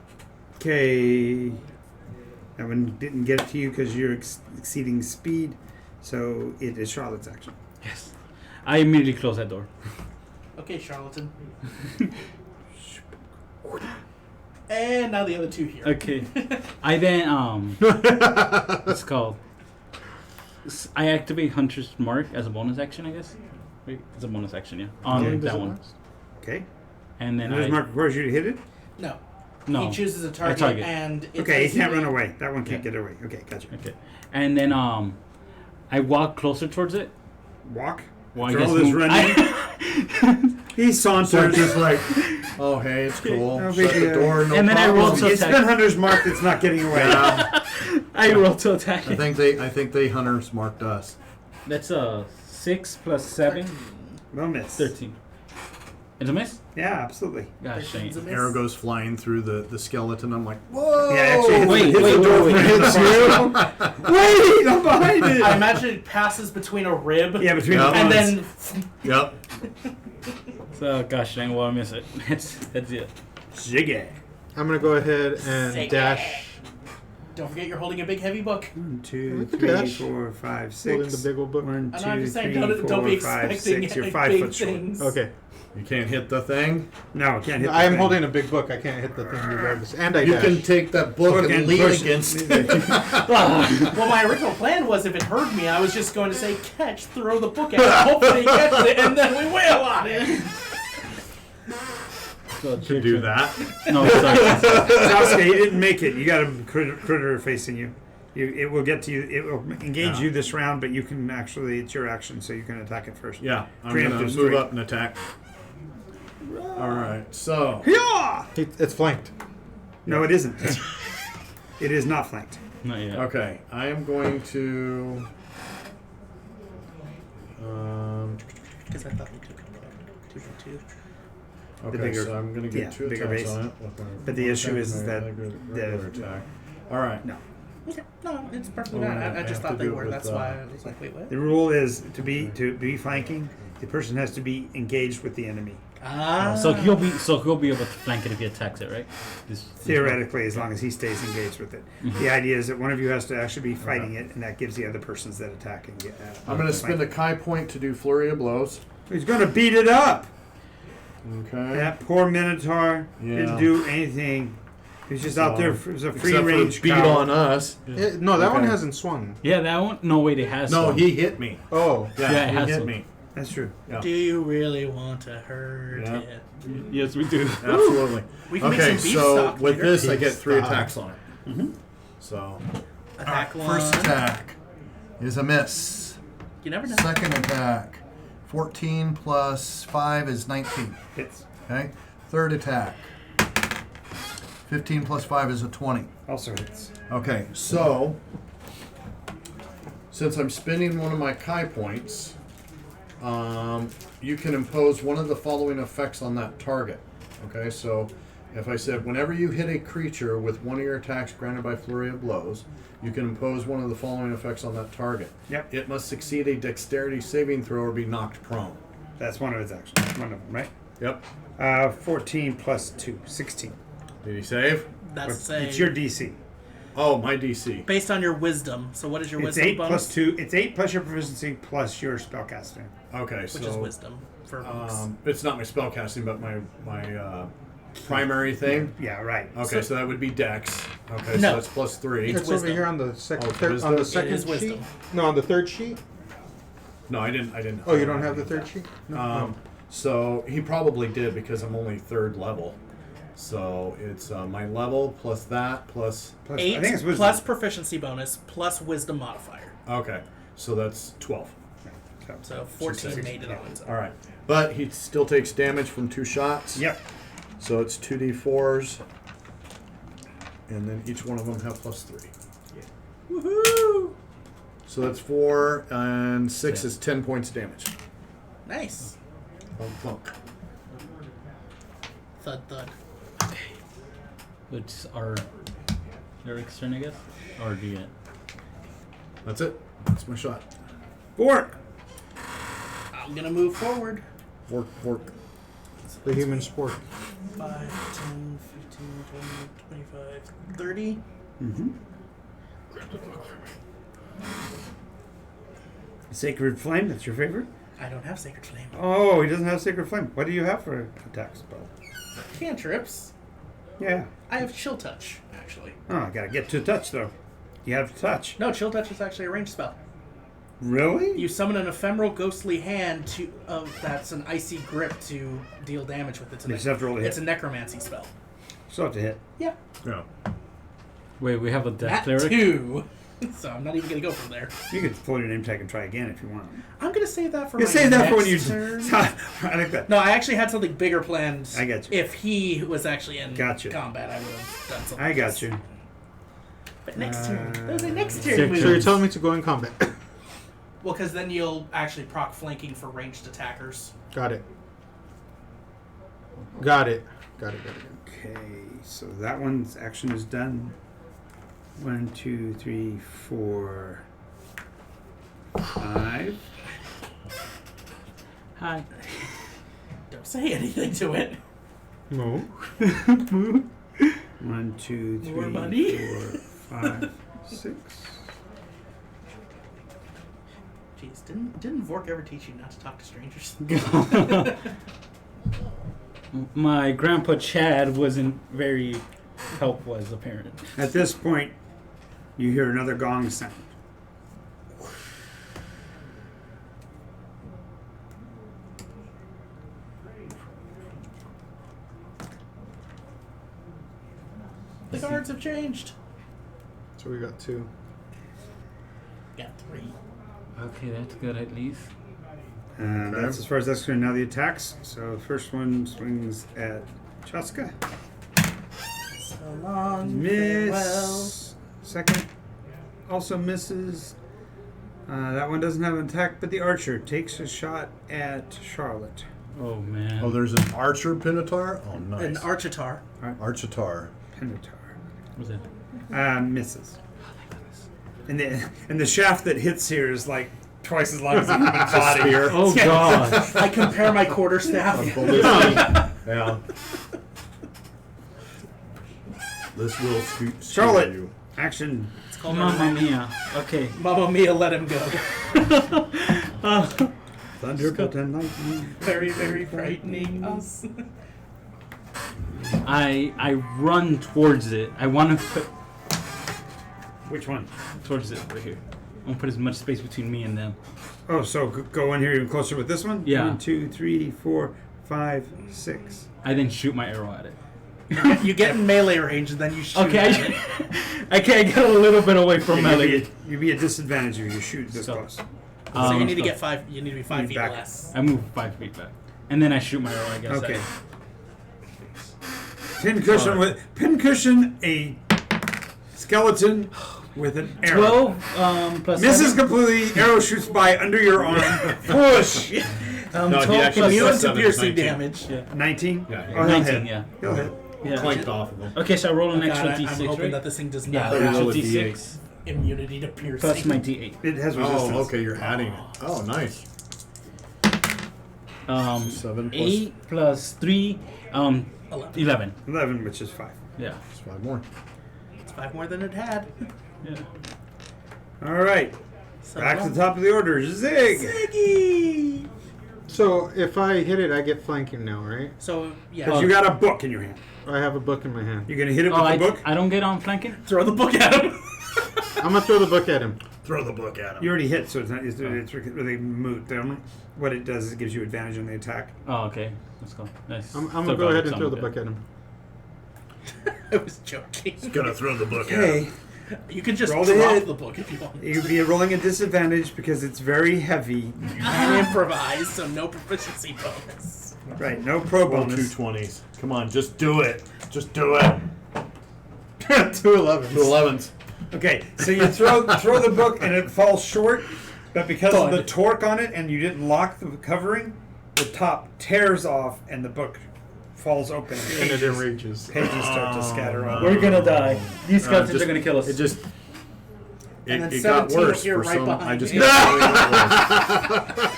Okay. That one didn't get to you because you're exceeding speed, so it is Charlotte's action. Yes. I immediately close that door. Okay, charlatan. And now the other two here. Okay. I then what's it called? I activate Hunter's Mark as a bonus action, I guess. Wait, it's a bonus action, yeah. On How long does that it one. last? Okay. And then Hunter's I Mark requires you to hit it? No. no. He chooses a target, target. and it's Okay, he can't basically- run away. That one can't Yeah. get away. Okay, gotcha. Okay. And then I walk closer towards it. Walk. Well, After all this move. running, he So saunters. just like, oh, hey, it's cool. No Shut big the deal. door, no And then I problem. roll to It's attack. been Hunter's Mark that's not getting away. Yeah. I roll to attack I it. think they hunters marked us. That's 6 plus 7, Well, miss. 13. It's a miss? Yeah, absolutely. Gosh dang It's a it. miss. Arrow goes flying through the skeleton. I'm like, whoa! Yeah, actually, hits, Wait, hits wait, the door wait, frame. wait. Wait, I'm behind it. I imagine it passes between a rib Yeah, between Yeah. the and bones. then Yep. So, gosh dang, well, I miss it. That's it. Ziggy. I'm gonna go ahead and Say dash. don't forget you're holding a big heavy book. 1, 2, Look at 3, Dash. 4, 5, Holding 6. the big old book. 1, And I'm 2, just saying, 3, don't 4, be 5, expecting 6. You're 5 big foot short. things. Okay. You can't hit the thing. No, can't hit. I the am thing. holding a big book. I can't hit the thing regardless. And I You dash. can take that book Book and lean push it. against Well, my original plan was if it heard me, I was just going to say, catch, throw the book at it, hopefully he catches it, and then we wail on it. So, to do that. No, sorry. Sasuke, you didn't make it. You got a critter facing you. It will get to you. It will engage Yeah. you this round, but you can actually, it's your action, so you can attack it first. Yeah, I'm Preemptive gonna move strike. up and attack. All right, so Yeah! It's flanked. No, it isn't. It is not flanked. Not yet. okay, I am going to. Because I thought we took 2 for 2. Okay, bigger- so I'm gonna get yeah, 2 bigger attacks base. on it. with my But the issue attack is and my that regular the- attack. All right. No. Okay, no, it's perfectly Well, fine. I I just have thought to they do it were. with, That's why I was like, wait, what? The rule is to be flanking, the person has to be engaged with the enemy. Ah. So he'll be able to flank it if he attacks it, right? This- Theoretically, as long as he stays engaged with it. The idea is that one of you has to actually be fighting it, and that gives the other persons that attack. I'm gonna spend a Kai point to do flurry of blows. He's going to beat it up. Okay. That poor Minotaur Yeah. didn't do anything. He's just out there. It was a free Except range for beat cow. on us. No, that one Okay. hasn't swung. Yeah, that one. No, wait, it has. No, one. he hit me. Oh. Yeah, Yeah, it he has hit to. me. That's true. Yeah. Do you really want to hurt Yeah. it? Yes, we do. Absolutely. We can make Okay, some beef so stock with later. this, I get 3 Beef attacks on it. Mm-hmm. So Attack one. First attack is a miss. You never know. Second attack, 14 plus 5 is 19. Hits. Okay. Third attack, 15 plus 5 is a 20. Also hits. Okay. So, since I'm spending one of my Kai points, you can impose one of the following effects on that target. Okay, so if I said, whenever you hit a creature with one of your attacks granted by flurry of blows, you can impose one of the following effects on that target. Yep. It must succeed a dexterity saving throw or be knocked prone. That's one of his actions. One of them, right? Yep. 14 plus 2, 16. Did he save? That's It's your DC. Oh, my DC. based on your wisdom. So what is your It's wisdom 8 bonus? plus 2. It's 8 plus your proficiency plus your spellcasting. Okay, so Which is wisdom for monks. it's not my spellcasting, but my primary thing. Yeah, right. Okay, so that would be Dex. Okay, No. so that's plus 3. It's It's over wisdom. here on the second. Oh, on wisdom? the It second is sheet. wisdom. No, on the third sheet. No, I didn't. Oh, you don't have the third sheet. No. So he probably did because I'm only 3rd level. So it's my level plus that plus. Plus, 8 I think it's wisdom. plus proficiency bonus plus wisdom modifier. Okay, so that's 12. So 14 made it on its own. All right, but he still takes damage from 2 shots. Yep. So it's 2d4s, and then each one of them have plus 3. Woohoo! So that's 4 and 6 is 10 points damage. Nice. Bunk. Thud thud. Which are Eric's turn, I guess? Or do you get? That's it. That's my shot. Fork. I'm gonna move forward. Work. The human sport. 5, 10, 15, 20, 25, 30. Mm-hmm. Sacred Flame, that's your favorite? I don't have Sacred Flame. Oh, he doesn't have Sacred Flame. What do you have for attack spell? Cantrips. Yeah. I have Chill Touch, actually. Oh, I gotta get to touch, though. You have touch. No, Chill Touch is actually a ranged spell. Really? You summon an ephemeral ghostly hand to that's an icy grip to deal damage with it. You just have to roll a hit. It's a necromancy spell. So to hit. Yeah. Yeah. Wait, we have a death At cleric? 2. So I'm not even gonna go from there. You could throw your name tag and try again if you want. I'm gonna save that for You my save that for when next you. turn. I like that. No, I actually had something bigger planned. I got you. If he was actually in Gotcha. combat, I would have done something. I got else. you. But next turn. That was a next Six. turn So you're move. telling me to go in combat? Well, because then you'll actually proc flanking for ranged attackers. Got it. Got it. Okay, so that one's action is done. 1, 2, 3, 4, 5. Hi. Don't say anything to it. No. 1, 2, More 3, money? 4, 5, 6. Jeez, didn't Vork ever teach you not to talk to strangers? My grandpa Chad wasn't very helpful as a parent. At this point, you hear another gong sound. The guards have changed. So we got 2. Got 3. Okay, that's good at least. That's as far as that's concerned. Now the attacks. So the first one swings at Chaska. So long. Farewell. Miss. Second also misses. That one doesn't have an attack, but the archer takes a shot at Charlotte. Oh, man. Oh, there's an archer pinotar? Oh, nice. An Architar. Architar. Pinotar. What's it? Misses. And the shaft that hits here is like twice as long as the human body. Oh, God. I compare my quarterstaff. Yeah. This will Charlotte. you. Action. It's called Mamma mia. Okay. Mamma Mia, let him go. Thunderbolt and lightning. Very, very frightening us. I run towards it. I want to put Which one? towards it right here. I want to put as much space between me and them. Oh, so go in here even closer with this one? Yeah. 1, 2, 3, 4, 5, 6. I then shoot my arrow at it. You get in melee range and then you shoot. Okay, at it. I get a little bit away from melee. You'd be at disadvantage if you shoot this So- close. So you need to so get 5. You need to be 5 feet back. less. I move 5 feet back, and then I shoot my arrow. I guess. Okay. Pincushion, a skeleton with an arrow. 12 plus Misses 7. completely. Arrow shoots by under your arm. Push. No, he 12 actually plus Immune to 7, piercing 19. damage. Yeah. 19? Yeah, Oh, he'll 19, hit. yeah. He'll hit. Yeah. Clanked off of him. Okay, so I roll an God, extra I'm d6, hoping right? that this thing does Yeah, not an have extra roll a d6 immunity to piercing. plus my d8. It has resistance. Oh, okay, you're adding it. Oh, nice. 7 plus 8 plus 3, 11. 11, which is 5. Yeah. 5 more. It's 5 more than it had. Yeah. All right. So Back to the top of the order. Zig. Ziggy! So if I hit it, I get flanking now, right? So, yeah. But you got a book in your hand. I have a book in my hand. You're going to hit it Oh, with the book? I don't get on flanking? Throw the book at him. I'm gonna throw the book at him. Throw the book at him. You already hit, so it's really moot. What it does is it gives you advantage on the attack. Oh, okay. Let's go. Nice. I'm gonna go ahead and throw the book at him. I was joking. Gonna throw the book at him. Okay. You can just Roll the drop hit. the book if you want. You'd be rolling a disadvantage because it's very heavy. You can improvise, so no proficiency bonus. Right, no pro Roll bonus. 2 20s. Come on, just do it. Just do it. 2 11s. 2 11s. Okay, so you throw the book and it falls short, but because of the Thud. torque on it and you didn't lock the covering, the top tears off and the book falls open. And it enrages. Pages start to scatter all We're gonna die. These skeletons just- are gonna kill us. It just. And then It got 17 worse here for right some. I behind just me. got worse.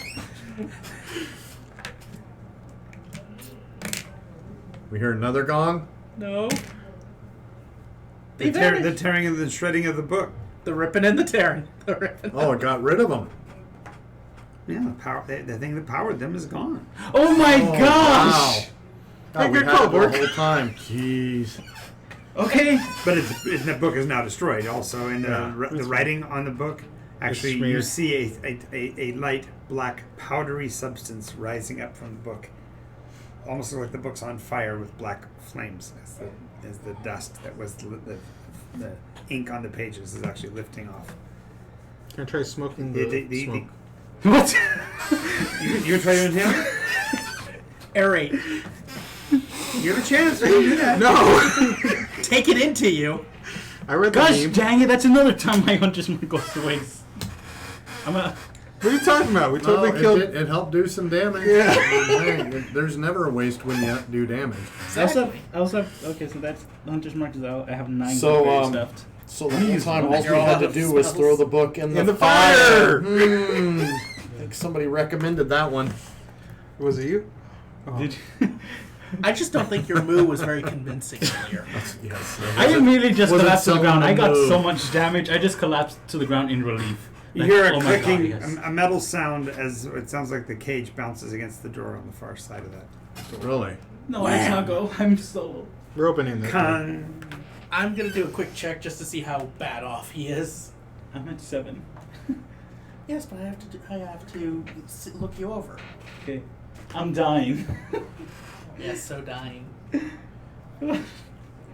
We hear another gong. No. The, the tearing and the shredding of the book. The ripping and the tearing. The ripping. Oh, it got rid of them. Yeah, the thing that powered them is gone. Oh my Oh, gosh! wow. Oh, we your had it call, the Bork. whole time. Jeez. Okay. But the book is now destroyed also, and Yeah. the writing on the book, actually you smeared. see a light black powdery substance rising up from the book. Almost like the book's on fire with black flames as the dust that was the ink on the pages is actually lifting off. Can I try smoking the smoke? What? You gonna try to inhale? Aerate. You have a chance. You can do that. No! Take it into you. I read the Gosh meme. dang it! That's another time my hunter's mark goes to waste. I'm a. What are you talking about? We totally No, killed. it helped do some damage. Yeah. Hey, there's never a waste when you do damage. I also have. Okay, so that's the hunter's mark is out. I have 9 So, berries left. So the whole time, all we You're all had out to of do was spells. throw the book in the In the fire! I think somebody recommended that one. Was it you? Oh. Did I just don't think your moo was very convincing earlier. Yes. I immediately just wasn't collapsed to the ground. I got someone so move. much damage. I just collapsed to the ground in relief. You Like, hear a oh my God, clicking, yes. a metal sound as it sounds like the cage bounces against the door on the far side of that. Really? No, let's not go. I'm solo. We're opening that. door. Con. I'm gonna do a quick check just to see how bad off he is. I'm at 7. Yes, but I have to look you over. Okay. I'm dying. Yes, so dying.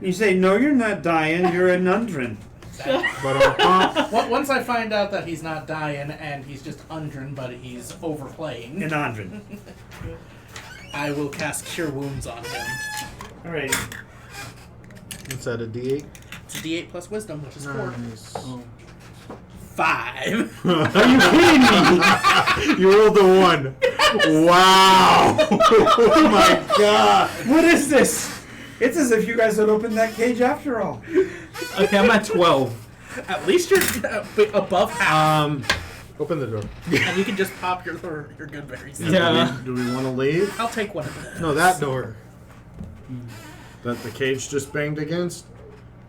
You say, no, you're not dying. You're an undrin. But Once I find out that he's not dying and he's just undrin, but he's overplaying, An undrin. I will cast Cure Wounds on him. All right. Is that a D8? It's a D8 plus Wisdom, which is 4. Nice. 5. Are you kidding me? You rolled a 1. Wow! Oh my god! What is this? It's as if you guys had opened that cage after all. Okay, I'm at 12. At least you're above half, Open the door. and you can just pop your good berries. Yeah. Do we want to leave? I'll take one of them. No, that door. That the cage just banged against?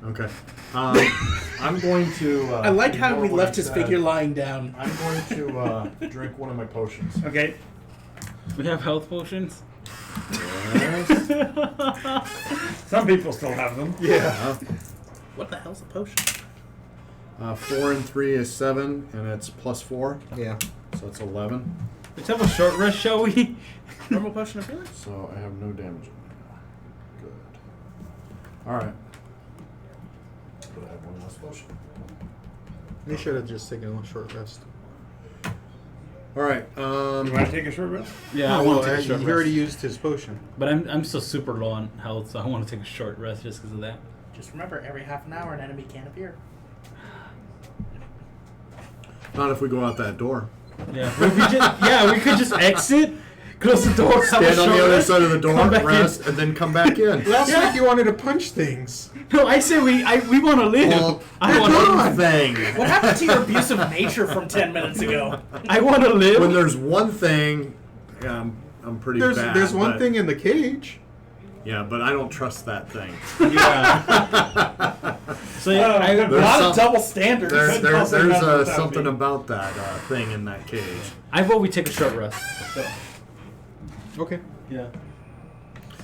Okay. I'm going to. I like how ignore we what left I his said. figure lying down. I'm going to drink one of my potions. Okay. We have health potions. Yes. Some people still have them. Yeah. What the hell's a potion? 4 and 3 is 7, and it's +4, Yeah. so it's 11. Let's have a short rest, shall we? Normal potion of healing? So I have no damage on me now. Good. All right. But I have one less potion. You should have just taken a short rest. All right. You want to take a short rest? Yeah, I No, want well, to take a he short already rest. used his potion. But I'm still super low on health, so I want to take a short rest just because of that. Just remember, every half an hour an enemy can appear. Not if we go out that door. Yeah, we could just exit, close the door, have a Stand on short the other rest, side of the door, come back in. rest, and then come back in. Last Yeah. week you wanted to punch things. No, I say we want to live. Well, I want one to. thing. What happened to your abusive nature from 10 minutes ago? I want to live. When there's one thing, I'm pretty bad. There's one but- thing in the cage. Yeah, but I don't trust that thing. Yeah. So yeah, I There's A lot of some- double standards. There's Something about that something thing. about that thing in that cage. vote we take a short rest. So, Okay. yeah.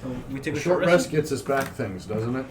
So we take a Short rest gets us back things, doesn't it?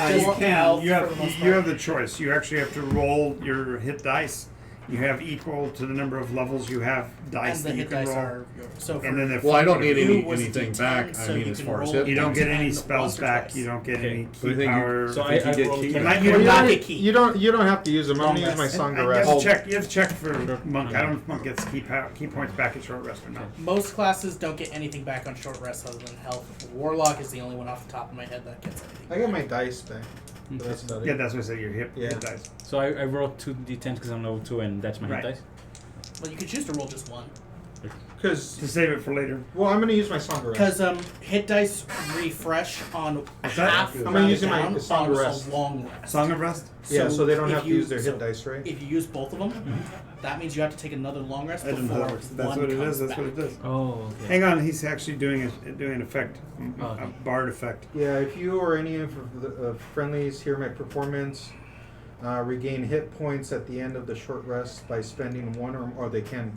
You Just can. health You for have the most you part. have the choice. You actually have to roll your hit dice. You have equal to the number of levels you have dice And the that you hit can dice roll. are so for And then if Well, I don't need you was anything D10, back. so I mean, you as can far as roll hit. you don't get any once spells or back. twice. You don't get Okay. any But I key think you- power. So I think you get rolled key a- back. You do not get key. You don't have to use them. I'm Long gonna use my rest. song And of you rest. have to check. You have to check for monk. I don't know if monk gets key points back at short rest or not. Most classes don't get anything back on short rest other than health. Warlock is the only one off the top of my head that gets anything. I got my dice back. But Okay. that's about it. Yeah, that's what I said. Your hit Yeah. dice. So I rolled 2d10s because I'm level 2 and that's my Right. hit dice. Well, you could choose to roll just one. Because To save it for later. well, I'm gonna use my song of rest. Because hit dice refresh on that? half I'm gonna round use my down Song of on Rest. a long rest. Song of rest. Yeah, so they don't if have to you- use their so hit dice, right? If you use both of them, that means you have to take another long rest I didn't know before that works. That's one what it comes is. That's back. what it does. Oh, okay. Hang on, he's actually doing an effect, Oh, a okay. bard effect. Yeah, if you or any of the friendlies hear my performance, regain hit points at the end of the short rest by spending one or they can.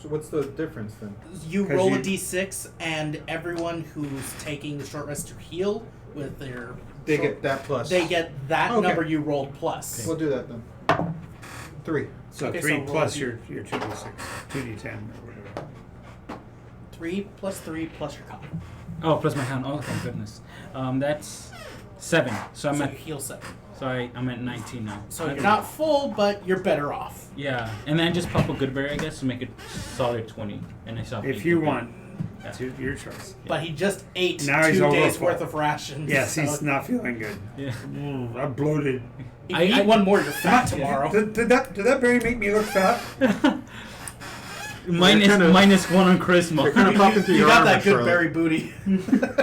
So what's the difference then? You 'Cause roll you- a d6, and everyone who's taking the short rest to heal with their They short- get that plus. they get that Okay. number you rolled plus. We'll do that then. 3. So Okay, 3 so roll plus D- your 2d6, 2d10 or whatever. 3 plus 3 plus your con. Oh, plus my hand. Oh, thank goodness. That's 7. So I'm So at you heal 7. I'm at 19 now. So you're not full, but you're better off. Yeah, and then just pop a good berry, I guess, to make it solid 20, and I stop. If eating you good want, Yeah. to your choice. But he just ate Now he's 2 over days full. worth of rations. Yes, so he's not feeling good. Yeah. I'm bloated. If you eat one more, you're fat tomorrow. Did that berry make me look fat? minus 1 on charisma. You're kind of popping through You your got armor, that good Charlotte. berry booty.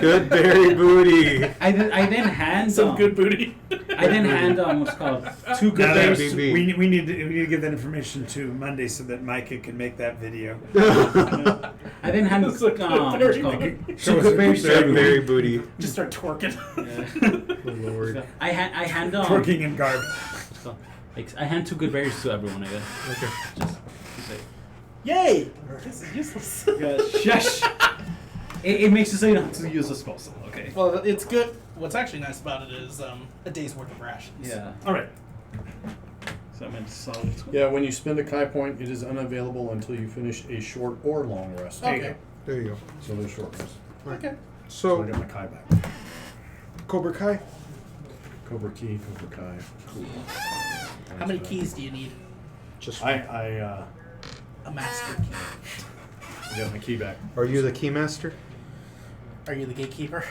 Good berry booty. I then hand Some good booty. I then hand what's it called 2 good Now berries. there's- BB. we need to give that information to Monday so that Micah can make that video. I then hand It's a good berry what's it booty. called? Show 2 us good a berries to good Good everyone. berry booty. Just start twerking. Oh, Lord. I hand Twerking in garb. so, like, I hand 2 good berries to everyone, I guess. Okay. Just like, Yay! This is useless. shush. It makes it so you don't have to use a spell slot, okay? Well, it's good. What's actually nice about it is a day's worth of rations. Yeah. All right. So I'm at solid. Yeah, when you spend a Kai point, it is unavailable until you finish a short or long rest. There you Okay. There you go. So there's short rest. Okay. So I So, got my Kai back. Cobra Kai. Cobra Key, Cobra Kai. Cool. How many keys do you need? Just I A master key. got my key back. Are you the keymaster? Are you the gatekeeper?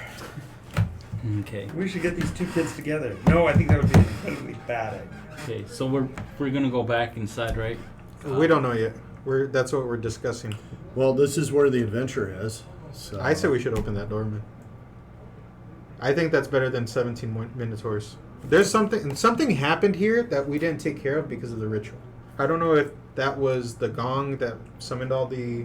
Okay. We should get these 2 kids together. No, I think that would be incredibly bad idea. Okay, so we're gonna go back inside, right? We don't know yet. That's what we're discussing. Well, this is where the adventure is. So I say we should open that door, man. I think that's better than 17 minotaurs. There's something happened here that we didn't take care of because of the ritual. I don't know if that was the gong that summoned all the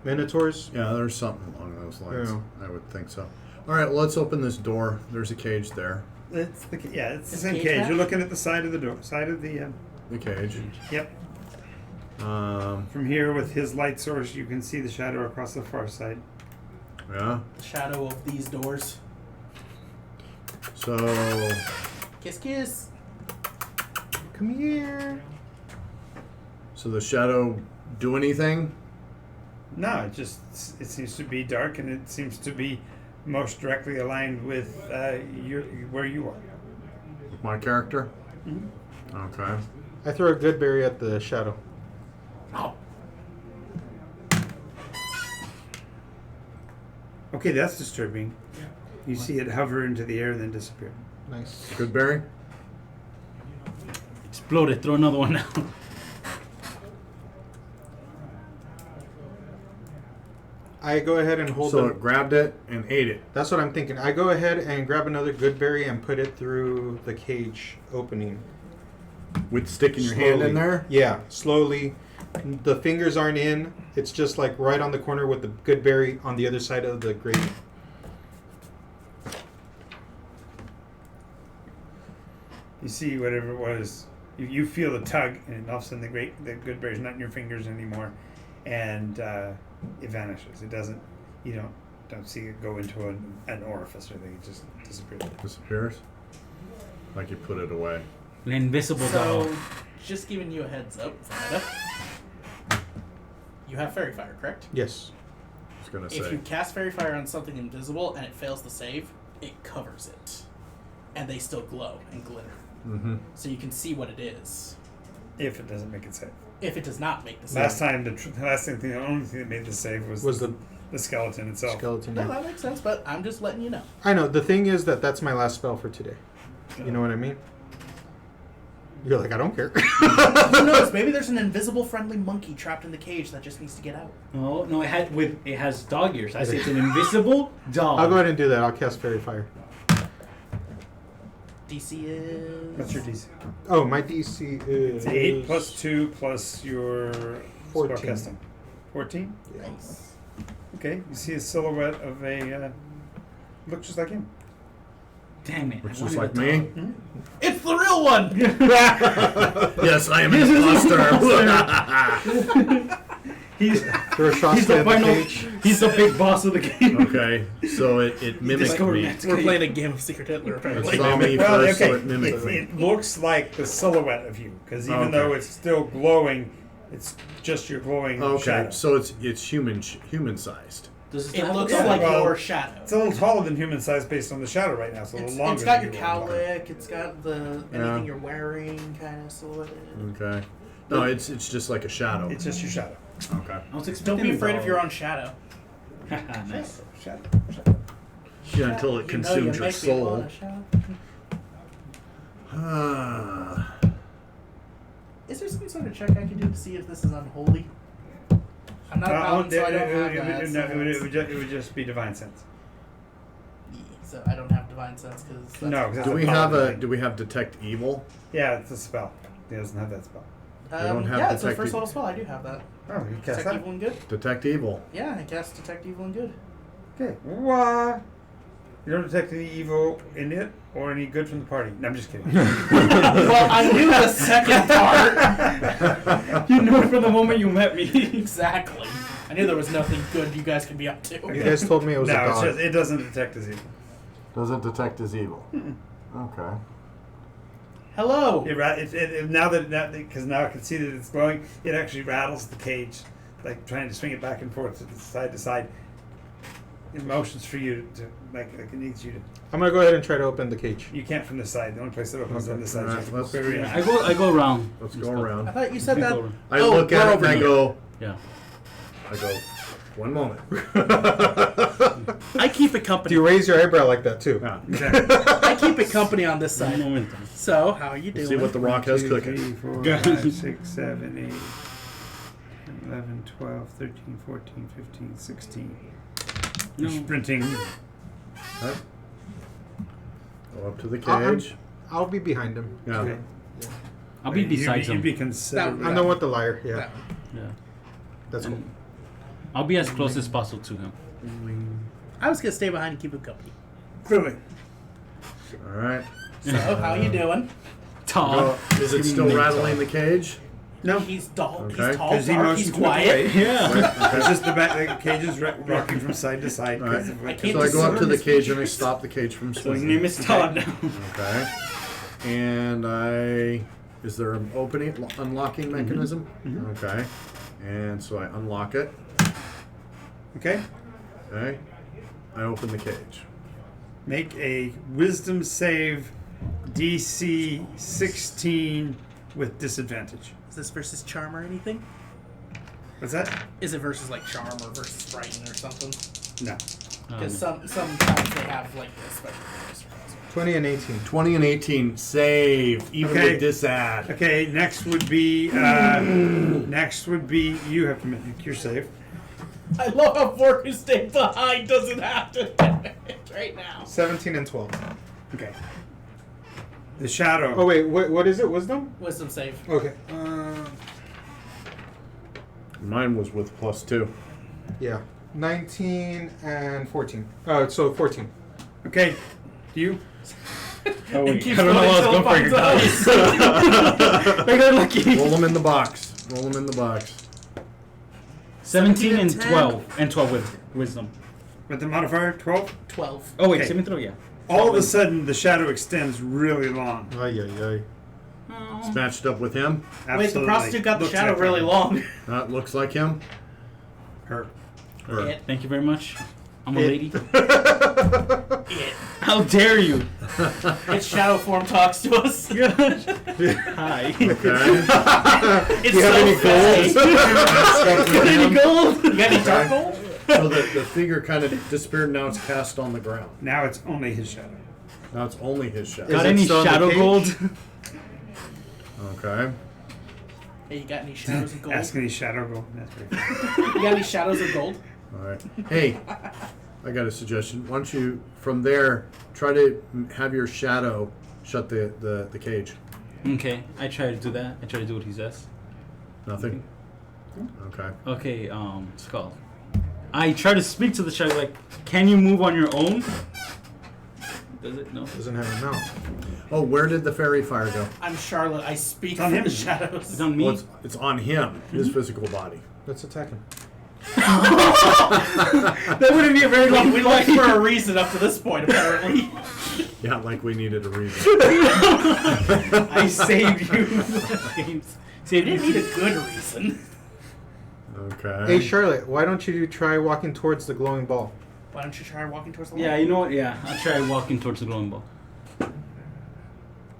minotaurs. Yeah, there's something along those lines. Yeah. I would think so. All right, let's open this door. There's a cage there. It's the it's the Is same cage cage. match? You're looking at the side of the door, side of the. The cage. Yep. Um, From here, with his light source, you can see the shadow across the far side. Yeah. The shadow of these doors. So Kiss, kiss. Come here. the shadow do anything? No, it seems to be dark, and it seems to be most directly aligned with where you are. My character. Mm-hmm. Okay. I throw a good berry at the shadow. Oh. Okay, that's disturbing. You see it hover into the air and then disappear. Nice. Goodberry. Exploded. Throw another one out. I go ahead and hold So the... it grabbed it and ate it. That's what I'm thinking. I go ahead and grab another good berry and put it through the cage opening. With sticking your hand in there? Yeah, slowly. The fingers aren't in. It's just like right on the corner with the good berry on the other side of the grate. You see whatever it was. You feel the tug, and all of a sudden the good berry's not in your fingers anymore, and it vanishes. It doesn't. You don't see it go into an orifice or anything. It just disappears. Disappears? Like you put it away. An invisible So, dog. just giving you a heads up, Vanetta. You have Fairy Fire, correct? Yes. I was gonna If say. you cast Fairy Fire on something invisible and it fails to save, it covers it. And they still glow and glitter. Mm-hmm. So you can see what it is. If it doesn't make it safe. If it does not make the save. Last time, the only thing that made the save was Was the skeleton itself. skeleton. No, Yeah. that makes sense, but I'm just letting you know. I know. The thing is that's my last spell for today. You know what I mean? You're like, I don't care. Who knows? Maybe there's an invisible friendly monkey trapped in the cage that just needs to get out. No, it has dog ears. I say it's an invisible dog. I'll go ahead and do that. I'll cast Fairy Fire. DC is... What's your DC? Oh, my DC is... It's 8 plus 2 plus your 14. spellcasting. 14? Nice. Okay, you see a silhouette of a... looks just like him. Damn it. Which I is wanted like a me. dog. It's the real one! Yes, I am an imposter. He's Throw a shot he's the in the final. cage. He's the big boss of the game. Okay, so it mimicked discovered me. it. We're playing a game of Secret Hitler, It apparently. saw me Well, first, okay, so it mimicked me. it looks like the silhouette of you, because even Okay. though it's still glowing, it's just your glowing Okay, shadow. so it's human sized. Does It have a looks dog? like well, your shadow. It's a little taller than human size based on the shadow right now, so a little longer. It's got than your you are. cowlick, it's got the anything Yeah. you're wearing kind of silhouette. Okay. No, it's just like a shadow. It's just your shadow. Okay. I was expecting Don't be a afraid dog. of your own shadow. Nice. Shadow. Yeah, until it You consumes know you your make me soul. want a shadow. Is there some sort of check I can do to see if this is unholy? I'm not a paladin, so I don't have that. It would just be divine sense. So I don't have divine sense because No, 'cause Do we have detect evil? Yeah, it's a spell. He doesn't have that spell. don't have yeah, it's a detect first evil. level spell. I do have that. Oh, you cast Detect that? evil and good. Detect evil. Yeah, I cast detect evil and good. Okay. What? You don't detect any evil in it or any good from the party. No, I'm just kidding. Well, I knew the second part. You knew it from the moment you met me. Exactly. I knew there was nothing good you guys could be up to. You guys told me it was a No, it's dog. just, it doesn't detect as evil. Doesn't detect as evil. Okay. Hello. Now because now I can see that it's glowing, it actually rattles the cage, like trying to swing it back and forth side to side. Emotions for you to like it needs you to. I'm going to go ahead and try to open the cage. You can't from this side. The only place that opens is on this side. Alright, So let's- very I go around. Let's go around. I thought you said You that. go around. I Oh, look at we're it over and I here. go, Yeah. one moment. I keep it Do company. you raise your eyebrow like that too? Yeah. exactly. I keep it company on this Un side. momento. So, how are you doing? See what the rock has 2, cooking. 3, 4, 5, 6, 7, 8, 11, 12, 13, 14, 15, 16. You're No. sprinting. Okay. Go up to the I'm- cage. I'll be behind him. Yeah. Okay. I'll be beside You'd him. be considerably. I'm the one with the liar. Yeah, That Yeah. that's cool. I'll be as close as possible to him. I was gonna stay behind and keep him company. Clearly. All right. So, how you doing? Tom. Is it still rattling the cage? No. He's tall. Okay. He's tall. Because he Dark. He's motioned to quiet. away. Yeah. It's just the cage is rocking from side to side. All right. 'cause of I it. can't So I go up to the discern cage and I stop the cage from So his swinging. name is Todd now. Okay. And is there an unlocking mechanism? Okay. And so I unlock it. Okay. Okay. I open the cage. Make a wisdom save DC 16 with disadvantage. Is this versus charm or anything? What's that? Is it versus like charm or versus frighten or something? No. Because sometimes they have like this, but 20 and 18. 20 and 18. Save. Even Okay. with disad. Okay, next would be you have to make your save. I love how Fork who stayed behind doesn't have to do it right now. 17 and 12. Okay. The shadow. Oh, wait. What is it? Wisdom? Wisdom save. Okay. Mine was with +2. Yeah. 19 and 14. So 14. Okay. You. Oh, wait. Keeps I don't know going what I was till going it for. finds out. I got lucky. Roll them in the box. Roll them in the box. 17 and 10. 12. And 12 with wisdom. With the modifier 12. 12. Oh, wait. Okay. 17, yeah. All of a sudden, the shadow extends really long. Ay, ay, ay. It's matched up with him. Wait, the prostitute got the Looks shadow like really her. long. That looks like him. Her. Or- It. Thank you very much. I'm a It- lady. It. How dare you? Its shadow form talks to us. Hi. Okay. It's Do you have so any fast. Stuck with Any him. gold? You got any dark gold? So the figure kind of disappeared. Now it's cast on the ground. Now it's only his shadow. Now it's only his shadow. Got it any still in the shadow cage? gold? Okay. Hey, you got any shadows of gold? Ask any shadow gold. That's pretty funny. You got any shadows of gold? All right. Hey, I got a suggestion. Why don't you, from there, try to have your shadow shut the cage. Okay, I try to do that. I try to do what he says. Nothing. Okay. Okay, it's called. I try to speak to the shadow like, can you move on your own? Does it? No. Doesn't have a mouth. Oh, where did the fairy fire go? I'm Charlotte. I speak It's on for him. the It's shadows. on me. Well, it's on him, his physical body. Let's attack him. That wouldn't be a very long We fight. looked for a reason up to this point, apparently. Yeah, like we needed a reason. I saved you. James. We Saved didn't you. need a good reason. Okay. Hey, Charlotte, why don't you try walking towards the glowing ball? Why don't you try walking towards the Yeah, light? you know what? Yeah, I'll try walking towards the glowing ball.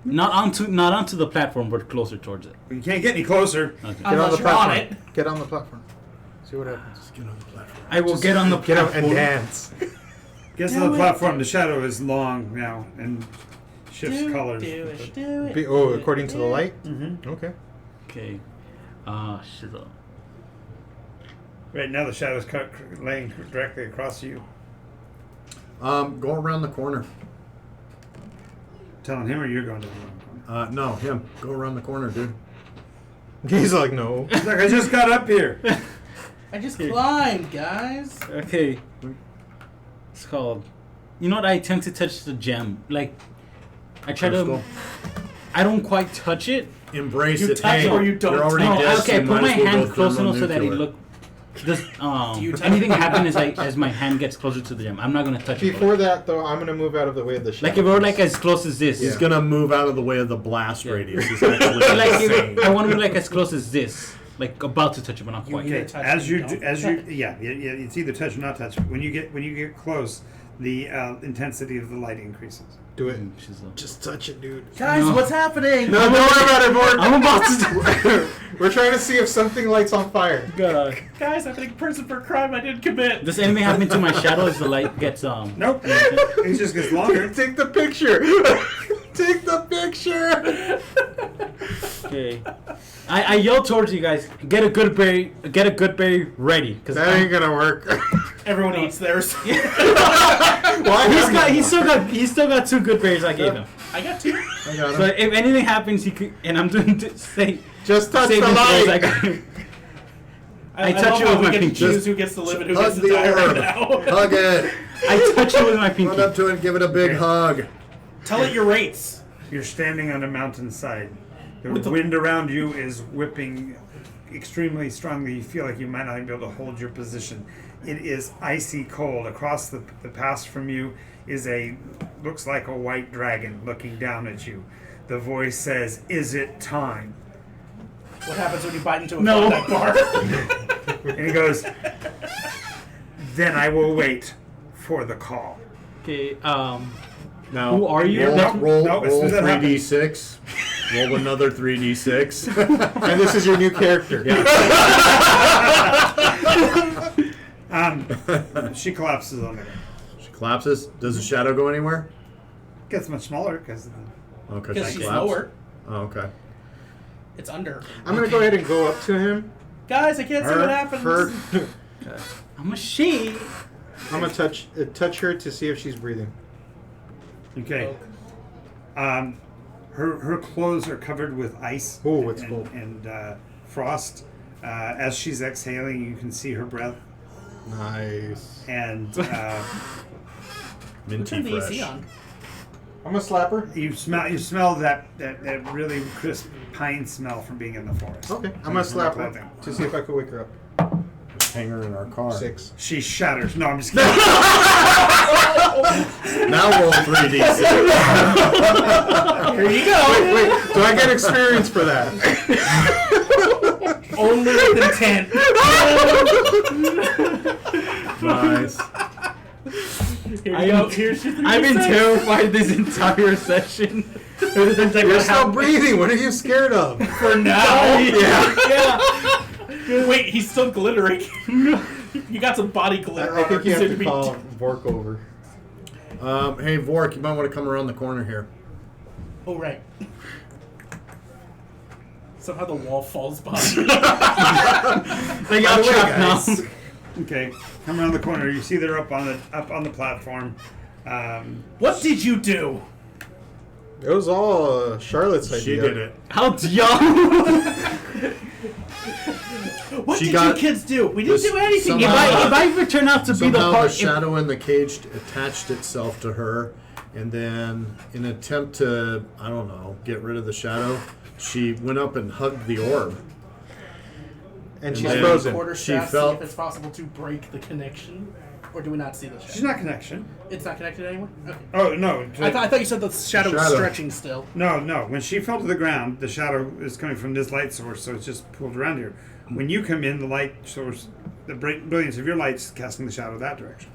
Not onto the platform, but closer towards it. You can't get any closer. Okay. Get on Unless the you're on platform. it. Get on the platform. See what happens. Just get on the platform. I will get on the Get up platform. and dance. Gets Do on the it. platform. The shadow is long now and shifts Do colors. it, do it. According to the light? Mm-hmm. Okay. Okay. Shit. Right now, the shadow's laying directly across you. Go around the corner. Telling him, or you're going to the wrong corner. No, him. Go around the corner, dude. He's like, no. He's like, I just got up here. I just climbed, guys. Okay. It's called. You know what? I attempt to touch the gem. Like, I try Crystal. to. I don't quite touch it. Embrace You it. touch Hey, or you don't You're already touch. dead, Okay, so I you put might my as well hand go close enough so that it thermonuclear. look. Does Do you touch anything it? happen as my hand gets closer to the gem? I'm not gonna touch it. Before that, though, I'm going to move out of the way of the shadow. Like if we're like as close as this. He's Yeah. gonna move out of the way of the blast Yeah. radius. He's actually Like insane. I want to be like as close as this, like about to touch it, but not quite. You Okay, touch as it, you you don't. yeah, it's either touch or not touch. When you get close, the intensity of the light increases. Do it. She's like, Just touch it, dude. Guys, No. what's happening? No, don't worry about it, Borg. I'm about to. We're trying to see if something lights on fire. God. Guys, I've been in prison for a crime I didn't commit. Does anything happen to my shadow as the light gets Nope, it just gets longer. Take the picture. Take the picture. Okay. I yell towards you guys. Get a good berry ready, because That ain't gonna work. Everyone eats theirs. Why? he's still got 2 good berries I gave him. I got 2. I got So him. if anything happens, he could, and I'm doing say Just touch save the his berries, I light. got him. I touch love it how with we my get to pinky. choose who gets to live and who Hug gets to the die right orb. now. Hug it. I touch it with my Run pinky. up to it and give it a big hug. Tell it your rates. You're standing on a mountainside. The wind around you is whipping extremely strongly. You feel like you might not be able to hold your position. It is icy cold. Across the pass from you is looks like a white dragon looking down at you. The voice says, "Is it time?" What happens when you bite into a No. Klondike bar? And he goes, "Then I will wait for the call." Okay. Now, Who are you? Roll No, as soon as that 3d6. Roll another 3d6. And this is your new character. She collapses on it. She collapses. Does the shadow go anywhere? Gets much smaller because Okay, Because she she's collapsed. lower. Oh, okay. It's under. I'm going to go ahead and go up to him. Guys, I can't see what happens. I'm a she. I'm going to touch her to see if she's breathing. Okay. Her clothes are covered with ice. Ooh, it's and, cold. And frost. As she's exhaling, you can see her breath. Nice. And Minty Turn the fresh. AC on. I'm going to slap her. you smell that really crisp pine smell from being in the forest. Okay. I'm going to slap her Clothing. to see if I can wake her up. Hang her in our car. 6. She shatters. No, I'm just kidding. Now roll 3d6. Here you go. Wait, do I get experience for that? Only with intent. Nice. Here you go. Here's your 3d6. I've been terrified this entire session. You're still breathing. What are you scared of? For now. Yeah. Wait, he's still glittering. You got some body glitter I on think you her. have to call Vork over. Hey, Vork, you might want to come around the corner here. Oh, right. Somehow the wall falls behind me. They got trapped now. Okay, come around the corner. You see they're up on the platform. What did you do? It was all Charlotte's idea. She did it. How young? What She did got you kids do? We didn't this do anything. somehow- If I ever turn out to be the Somehow part, the shadow in the cage attached itself to her, and then in an attempt to, I don't know, get rid of the shadow, she went up and hugged the orb. And she's then- frozen. Quarter She staff, felt- see if it's possible to break the connection, or do we not see the shadow? She's not connection. It's not connected anymore. Okay. Oh no! I thought you said the shadow was shadow. stretching still. No. When she fell to the ground, the shadow is coming from this light source, so it's just pulled around here. When you come in, the light source, the brilliance of your light's casting the shadow that direction.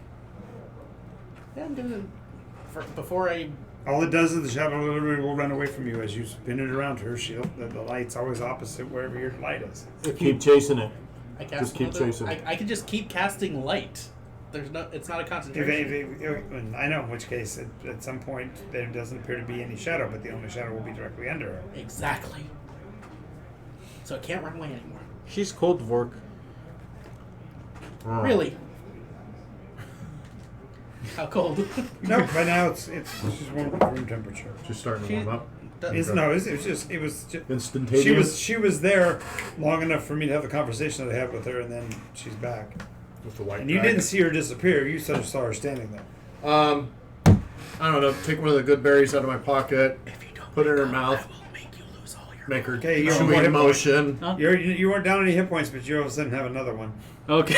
Yeah, I'm doing it before I. All it does is the shadow literally will run away from you as you spin it around her. The light's always opposite wherever your light is. Keep chasing it. I cast Just keep another- chasing. I can just keep casting light. There's no. It's not a concentration. I know in which case, at some point, there doesn't appear to be any shadow, but the only shadow will be directly under her. Exactly. So it can't run away anymore. She's cold, Vork. Really? How cold? No, right now it's just room temperature. She's starting to warm up. It's just Instantaneous. she was there long enough for me to have the conversation that I had with her, and then she's back. With the white And you dragon. didn't see her disappear. You just saw her standing there. I don't know. Take one of the good berries out of my pocket. If you don't Put it in her I mouth. will make you lose all your. Make her Okay, you're on chewing hit motion. Huh? You weren't down any hit points, but you all of a sudden have another one. Okay.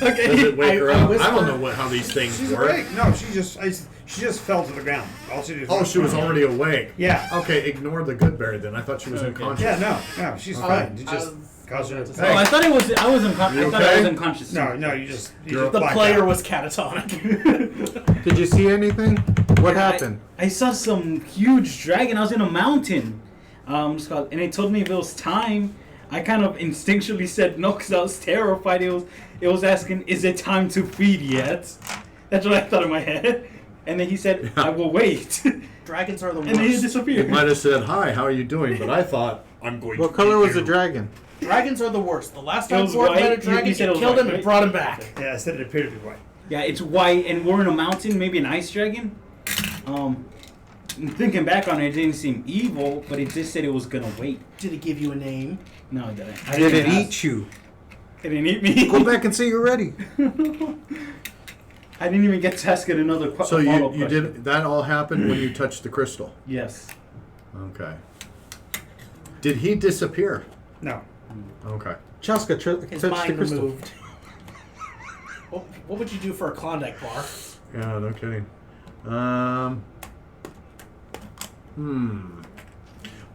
Does it wake her I up? I whisper- don't know how these things She's work. awake. No, she just fell to the ground. All she did. Oh, she was already awake. Yeah. Okay, ignore the good berry then. I thought she was unconscious. Yeah. No. She's fine. You just caused her to Oh, I thought it was. I was unconscious. You I thought I okay? was unconscious. No, you just You're The blacked player out. was catatonic. Did you see anything? What happened? I saw some huge dragon. I was in a mountain. And it told me if it was time. I kind of instinctually said no because I was terrified. It was asking, "Is it time to feed yet?" That's what I thought in my head. And then he said, "I will wait." Dragons are the And then he worst. disappeared. It might have said, "Hi, how are you doing?" But I thought, "I'm going to." What color eat was the you." dragon? Dragons are the worst. The last It time was Vork white. met a You dragon, said it you was killed white, him and right? brought him back. Yeah, I said it appeared to be white. Yeah, it's white, and we're in a mountain, maybe an ice dragon. Thinking back on it, it didn't seem evil, but it just said it was gonna wait. Did it give you a name? No, it didn't. I Did it didn't ask. eat you? It didn't eat me. Go back and say you're ready. I didn't even get to ask it another So follow-up you question. did that all happened when you touched the crystal. Yes. Okay. Did he disappear? No. Okay. Chaska, touch His the mind crystal. removed. What would you do for a Klondike bar? Yeah, no kidding.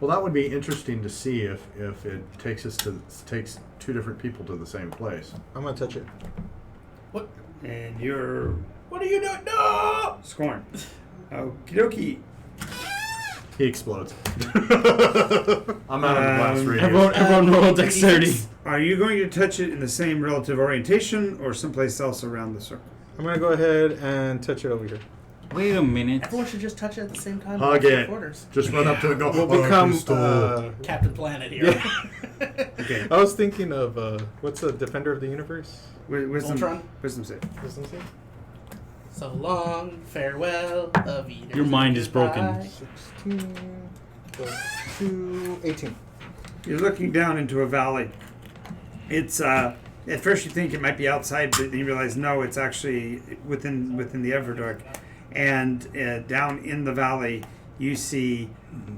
Well, that would be interesting to see if it takes two different people to the same place. I'm gonna touch it. What? And you're What are you doing? No! scorned. Okie dokie. He explodes. I'm out of the blast radius. Everyone roll dexterity. Are you going to touch it in the same relative orientation or someplace else around the circle? I'm gonna go ahead and touch it over here. Wait a minute. Everyone should just touch it at the same time. Hug in it. Quarters. Just run up to it and go, We'll "Oh, become. crystal." Captain Planet here. Okay. I was thinking of what's the Defender of the Universe? Wisdom. Voltron? Wisdom save. Wisdom save? So long, farewell, of Eden. Your mind is broken. 16 plus 2, 18. You're looking down into a valley. It's at first you think it might be outside, but then you realize no, it's actually within the Everdark. And down in the valley, you see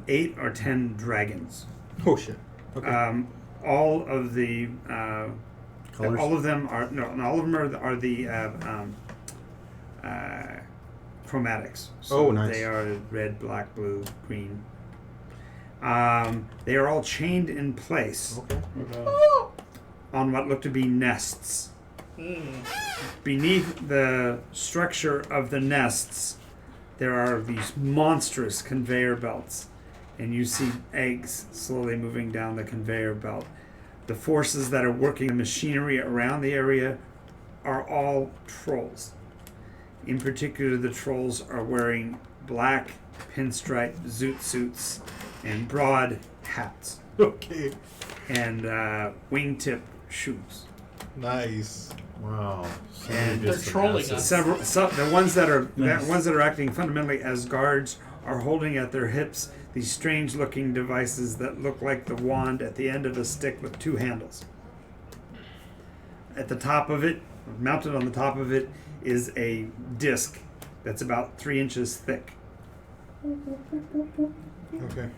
8 or 10 dragons. Oh shit. Okay. All of the Colors? all of them are the chromatics. So Oh, nice. They are red, black, blue, green. They are all chained in place Okay. on what look to be nests. Beneath the structure of the nests, there are these monstrous conveyor belts, and you see eggs slowly moving down the conveyor belt. The forces that are working the machinery around the area are all trolls. In particular, the trolls are wearing black pinstripe zoot suits and broad hats Okay. and wingtip shoes. Nice. Wow. And They're trolling us. The ones that are Nice. the ones that are acting fundamentally as guards are holding at their hips these strange-looking devices that look like the wand at the end of a stick with 2 handles. At the top of it, mounted on the top of it, is a disc that's about 3 inches thick. Okay.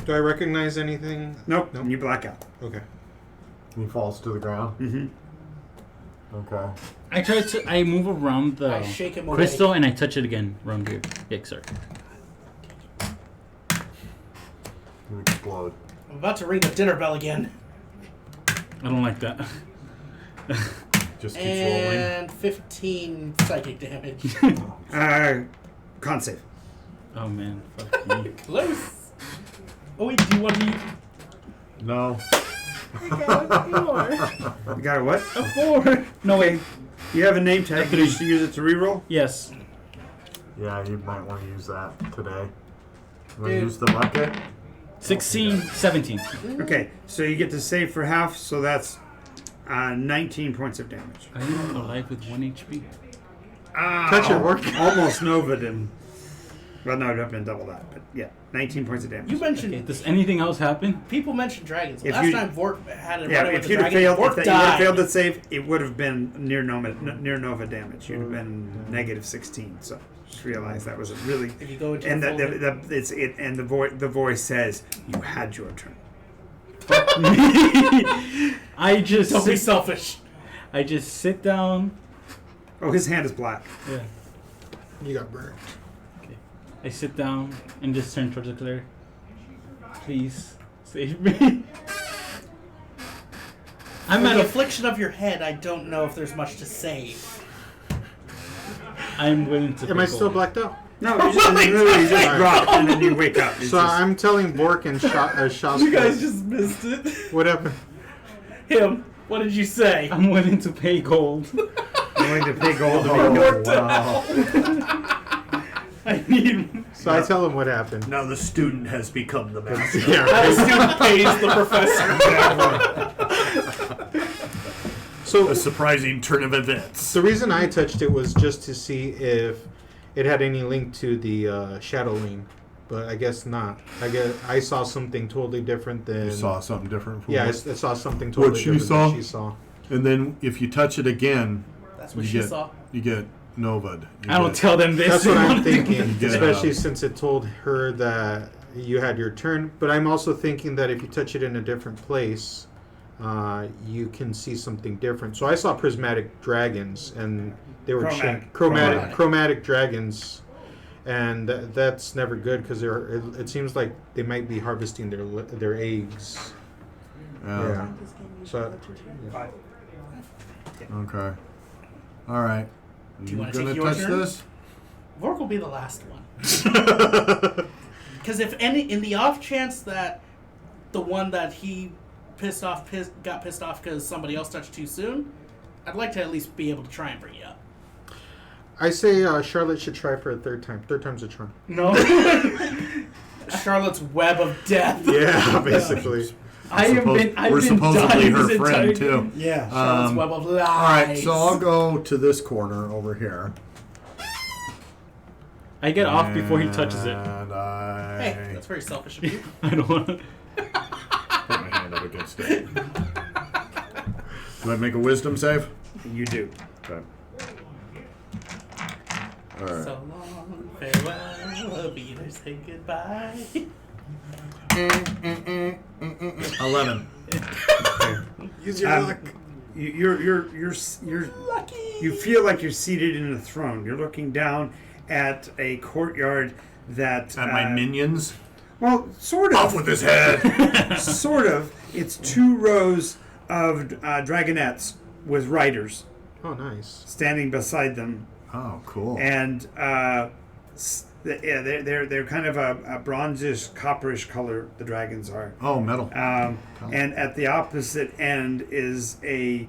Do I recognize anything? Nope, Nope. and you black out. Okay. He falls to the ground. Mm-hmm. Okay. I move around the I shake him away. crystal and I touch it again around here. Yeah, sorry. You explode. I'm about to ring the dinner bell again. I don't like that. Just keeps rolling. And 15 psychic damage. Con save. Oh man, fuck me. Close. Oh wait, do you want me? No. You got a what? A 4. No wait. You have a name tag. Can you just use it to reroll? Yes. Yeah, you might want to use that today. You want to Dude. use the bucket? 16, 17. Okay, so you get to save for half, so that's 19 points of damage. I am alive with 1 HP. Touch it, work. Almost Nova'd him. Well, no, it would have been double that, but yeah, 19 points of damage. You mentioned Okay, does anything else happen? people mentioned dragons. If Last you- time Vork had a Yeah, run if with the you'd have dragon, failed, Vork if you would have died. failed that save, it would have been near Nova damage. You'd have been negative 16. So just realize that was a really. If you go into And a full it's it, and the voice says, "You had your turn." I just don't be selfish. I just sit down. Oh, his hand is black. Yeah. You got burnt. I sit down and just turn towards the cleric. Please save me. I'm For at the a. affliction of your head, I don't know if there's much to save. I'm willing to. Am I pay still gold. blacked out? No, you just, literally just Alright. drop and then you wake up. It's So just- I'm telling Bork and Shaska. You guys just missed it. What happened? Him, what did you say? I'm willing to pay gold. willing to pay gold to Oh, be wow. I need. So I tell him what happened. Now the student has become the master. Yeah. Now the student pays the professor. So A surprising turn of events. the reason I touched it was just to see if it had any link to the shadow ring, but I guess not. I saw something totally different than. You saw something different from Yeah, I what? saw something totally What you different saw? than she saw. And then if you touch it again, That's what you she get saw. you get Nova'd. You I don't get- tell them this. That's what I'm They wanna do- thinking, Yeah. especially since it told her that you had your turn. But I'm also thinking that if you touch it in a different place, you can see something different. So I saw prismatic dragons, and they were chromatic dragons, and that's never good because it seems like they might be harvesting their eggs. Yeah. So. Yeah. Okay. All right. Do you want to gonna take your touch turn? this? Vork will be the last one. Because if in the off chance that the one that he got pissed off because somebody else touched too soon, I'd like to at least be able to try and bring you up. I say Charlotte should try for a third time. Third time's a charm. No. Charlotte's web of death. Yeah, basically. I've We're been supposedly dying her this entire friend game. too. Yeah. Charlotte's web of lies. All right, so I'll go to this corner over here. I get off before he touches it. And Hey, that's very selfish of you. I don't want to. put my hand up against it. Do I make a wisdom save? You do. Okay. All right. So long, farewell, be there, say goodbye. 11. Use your luck. You're Lucky. you feel like you're seated in a throne. You're looking down at a courtyard that At my minions. well, sort of. Off with his head. Sort of. It's 2 rows of dragonettes with riders Oh, nice. standing beside them, Oh, cool. and they're kind of a bronzish, copperish color. The dragons are. Oh, metal. And at the opposite end is a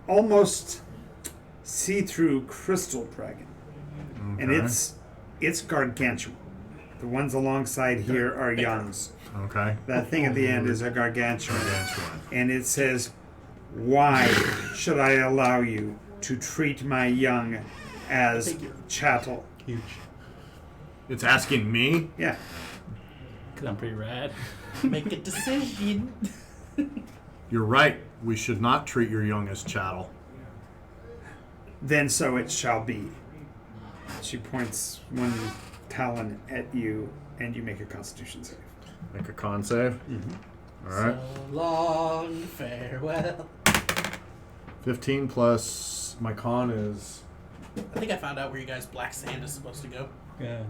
almost see-through crystal dragon, and Okay. it's gargantuan. The ones alongside here are youngs. Okay. That thing at the end is a gargantuan, Gargantuan. and it says, "Why should I allow you to treat my young as chattel?" Huge. It's asking me? Yeah. Because I'm pretty rad. Make a decision. You're right. We should not treat your young as chattel. Then so it shall be. She points one talon at you, and you make a Constitution save. Make a con save. All right. So long, farewell. 15 plus my con is. I think I found out where you guys' black sand is supposed to go. Yeah.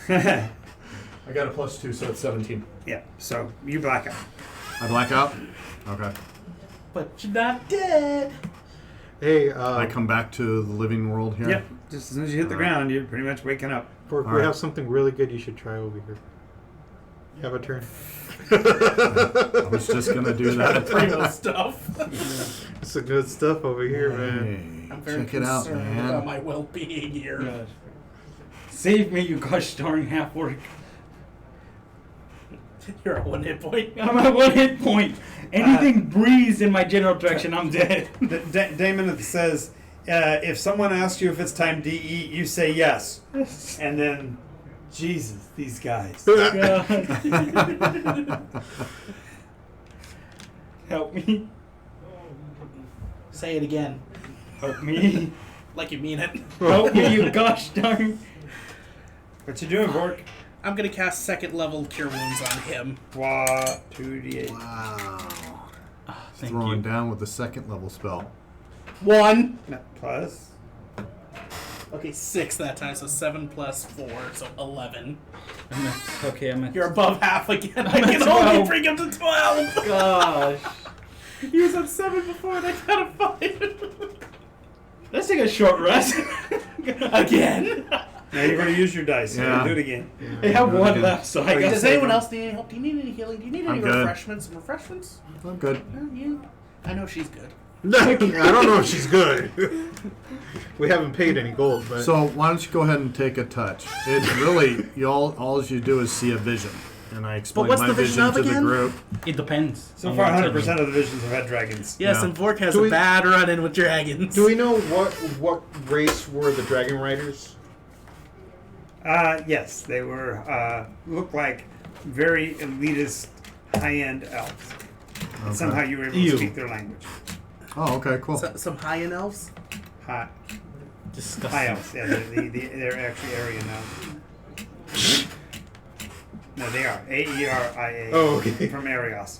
I got a +2, so it's 17. Yeah. So you black out. I black out? Okay. But you're not dead. Hey, I come back to the living world here. Yep. Just as soon as you hit the ground, you're pretty much waking up. Bork, we Alright. have something really good you should try over here. Have a turn. I was just going to do that. Primo stuff. Some good stuff over here, man. Hey, I'm very check it out, concerned about man. my well-being here. God. Save me, you gosh darn half orc. You're at 1 hit point. I'm at 1 hit point. Anything breathes in my general direction, I'm dead. Damon says, if someone asks you if it's time to eat, you say yes. And then, Jesus, these guys. God. Help me. Say it again. Help me. Like you mean it. Help me, you gosh darn. What you doing, Bork? I'm going to cast 2nd level Cure Wounds on him. 2d8. Wow. Thank Throwing you. down with the 2nd level spell. 1. No, plus. Okay, 6 that time, so 7 plus 4, so 11. I'm at You're above half again. I I'm at can only 12. bring him to 12. Gosh. He was at 7 before, and I got a 5. Let's take a short rest. Again? Now you're going to use your dice. So Yeah. do it again. I have Do it one again. left, so I got Does anyone else need any help? Do you need any healing? Do you need any I'm good. refreshments? Refreshments? I'm good. You? I know she's good. I don't know if she's good. We haven't paid any gold, but So why don't you go ahead and take a touch? It's really, all you do is see a vision. And I explain what's my the vision vision of to the again? group. It depends. So on far, what 100% of the visions have had dragons. Yes, Yeah. and Vork has Do a we- bad run-in with dragons. do we know what race were the dragon riders? Yes, they were, look like very elitist, high-end elves. And somehow you were able to Ew. speak their language. Oh, okay, cool. Some high-end elves? High. Disgusting. Piles. Yeah, they're actually area now. No, they are. Aeria. Oh, okay. From Arios.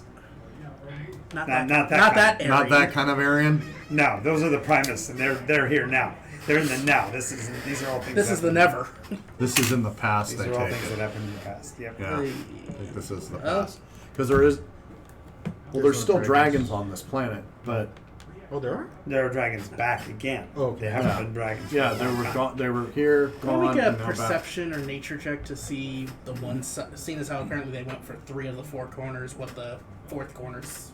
Not Not that. that Not kind. that area. Not that kind of Aryan. No, those are the Primus, and they're here now. They're in the now. These are all things. This that is the happened- never. This is in the past. These I are all take things it. that happened in the past. Yep. Yeah, I think this is the Oh. past. Because there is. Well, there's no still dragons. dragons on this planet, but Oh, there are? There are dragons back again. Oh, They haven't yeah. been dragons. yeah, for a they long were time. gone. They were here, Can gone, we get a and now back. perception or nature check to see the one, seeing as how apparently they went for 3 of the 4 corners, what the 4th corner's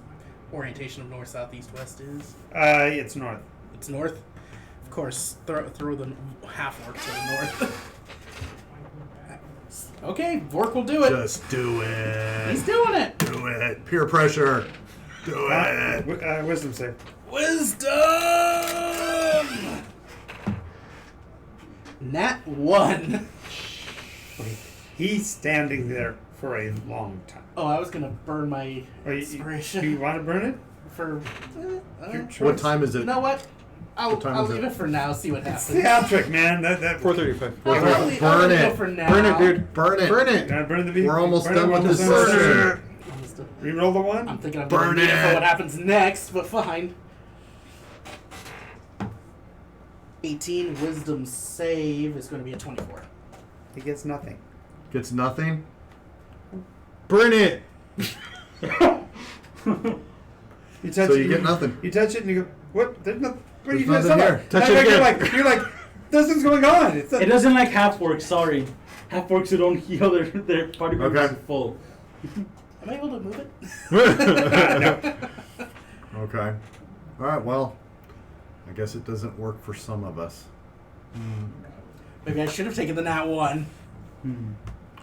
orientation of north, south, east, west is? It's north. It's north? Of course, throw the half orc to the north. Okay, Vork will do it. Just do it. He's doing it. Do it. Peer pressure. Do it. Wisdom save. Wisdom! Nat 1. He's standing there for a long time. Oh, I was gonna burn my Oh, inspiration you want to burn it? for. Your What choice. time is You it? know what? I'll What time is leave it? it for now. See what It's happens. the outtrick, man. That 4:35. I'll Burn only- it. I'll Burn only go it. for now. Burn it, dude. Burn it. Burn it. Burn the We're almost burn done it with on this the session. side. Almost done. Reroll the one. I'm thinking I'm Burn going to need it for it. what happens next, but fine. 18 wisdom save is going to be a 24. He gets nothing. Gets nothing. Burn it. You touch So it. you get nothing. You touch it and you go, what? There's no. What are you There's doing? nothing here. Touch You're it like, you're like, nothing's going on. It's It doesn't like half orcs. Sorry, half orcs who don't heal their party members Okay. are full. Am I able to move it? Okay. All right. Well, I guess it doesn't work for some of us. Maybe I should have taken the nat 1.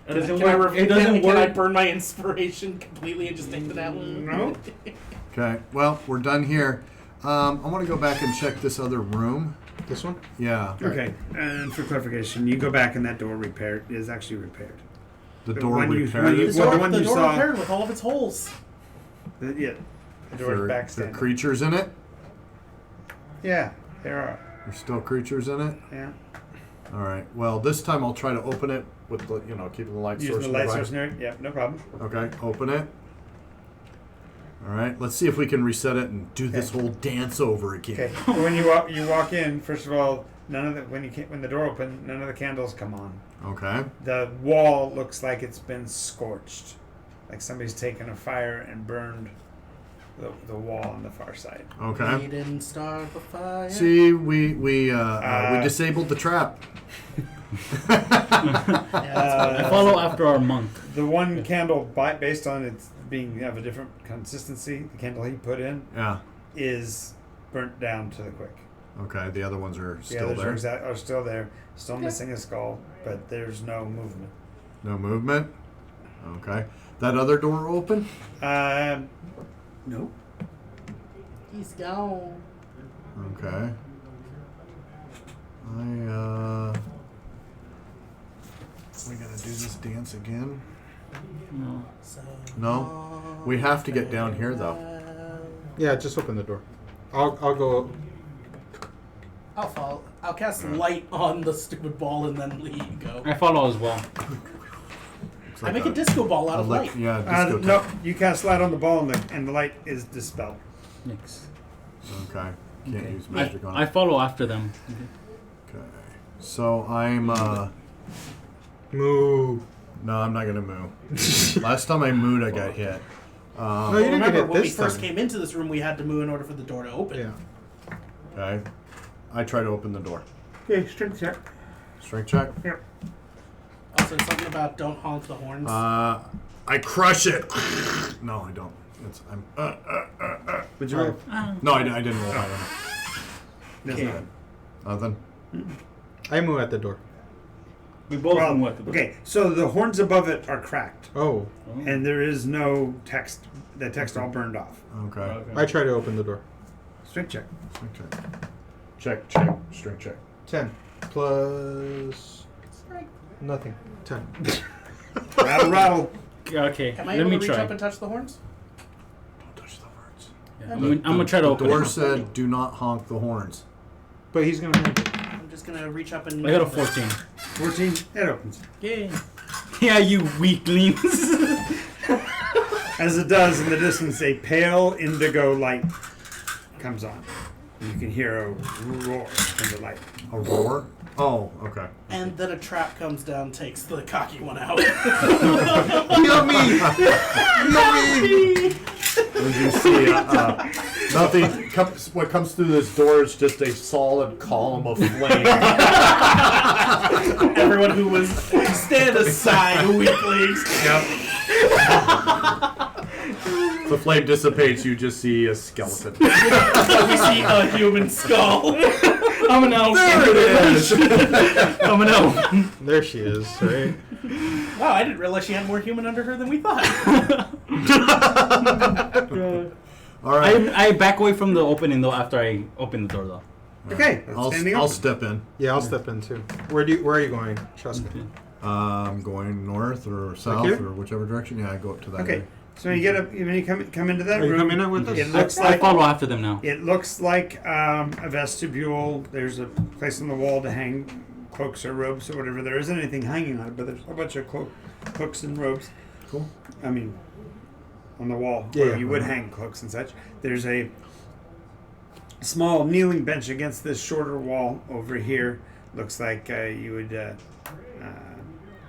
It doesn't Can I, work. It doesn't can I work. burn my inspiration completely and just take the nat 1? No. Okay. Well, we're done here. I want to go back and check this other room. This one? Yeah. Okay. And for clarification, you go back and that door repaired is actually repaired. The The door one you- repaired. when you- The Well, door, the one you saw- repaired with all of its holes. Yeah. The door's There back are standing. creatures in it. Yeah, there are. There's still creatures in it. Yeah. All right. Well, this time I'll try to open it with the, keeping the light Using source the light nearby. source near it. Yeah, no problem. Okay, open it. All right. Let's see if we can reset it and do this Okay. whole dance over again. Okay. When you walk in, first of all, none of the when the door opened, none of the candles come on. Okay. The wall looks like it's been scorched, like somebody's taken a fire and burned the wall on the far side. Okay. We didn't start the fire. See, we disabled the trap. Yeah, that's I follow after our monk. The one candle, based on its being of a different consistency, the candle he put in Yeah. is burnt down to the quick. Okay. The other ones are The still others there. are still there, still missing a skull, but there's no movement. No movement. Okay. That other door open? No. He's gone. Okay. We gotta do this dance again? No. So No? We have to get down here, though. Yeah, just open the door. I'll go. I'll follow. I'll cast light on the stupid ball and then let you go. I follow as well. It's I like make a disco ball out of light. Yeah, disco No, time. you cast light on the ball and the light is dispelled. Next. Okay. Can't Okay. use magic on I it. follow after them. Okay. So I'm Moo. no, I'm not gonna moo. Last time I mooed, I got hit. No, you Well, didn't remember get when we this first time. came into this room, we had to move in order for the door to open. Yeah. Okay. I try to open the door. Okay, strength check. Strength check. Yep. Also, something about don't honk the horns. I crush it. No, I don't. I'm. Would you roll? No, I didn't roll high There's Okay. nothing. Nothing. I move at the door. We both Well, know what to do. okay, so the horns above it are cracked, Oh. and there is no text. The text all burned off. Okay. I try to open the door. Strength check. Strength check. Check. Strength check. 10 plus nothing. 10. Rattle, rattle. Okay, Am I let able me to reach try. up and touch the horns? Don't touch the horns. Yeah, I'm gonna try to The open door it. said, "Do not honk the horns." But he's gonna have it. I'm just gonna reach up and. I got a 14. 14. It opens. Yay. Yeah, you weaklings. As it does in the distance, a pale indigo light comes on. You can hear a roar from the light. A roar? Oh, okay. And then a trap comes down, takes the cocky one out. Yummy! Yummy! As you see, nothing comes. What comes through this door is just a solid column of flame. Everyone who was stand aside, weaklings. Yep. The flame dissipates. You just see a skeleton. We see a human skull. I'm an elf. There it is. I'm an elf. There she is, right? Wow, I didn't realize she had more human under her than we thought. All right. I back away from the opening though after I open the door though. Okay. I'll step in. Yeah, I'll step in too. Where are you going, Shaska? I'm going north or south here? or whichever direction. Yeah, I go up to that. Okay. area. So when you get up, when you come into that Are you room, coming in with us? it looks I like follow after them now. it looks like a vestibule. There's a place on the wall to hang cloaks or robes or whatever. There isn't anything hanging on it, but there's a bunch of cloaks and robes. Cool. I mean, on the wall Yeah, where yeah. you would hang cloaks and such. There's a small kneeling bench against this shorter wall over here. Looks like you would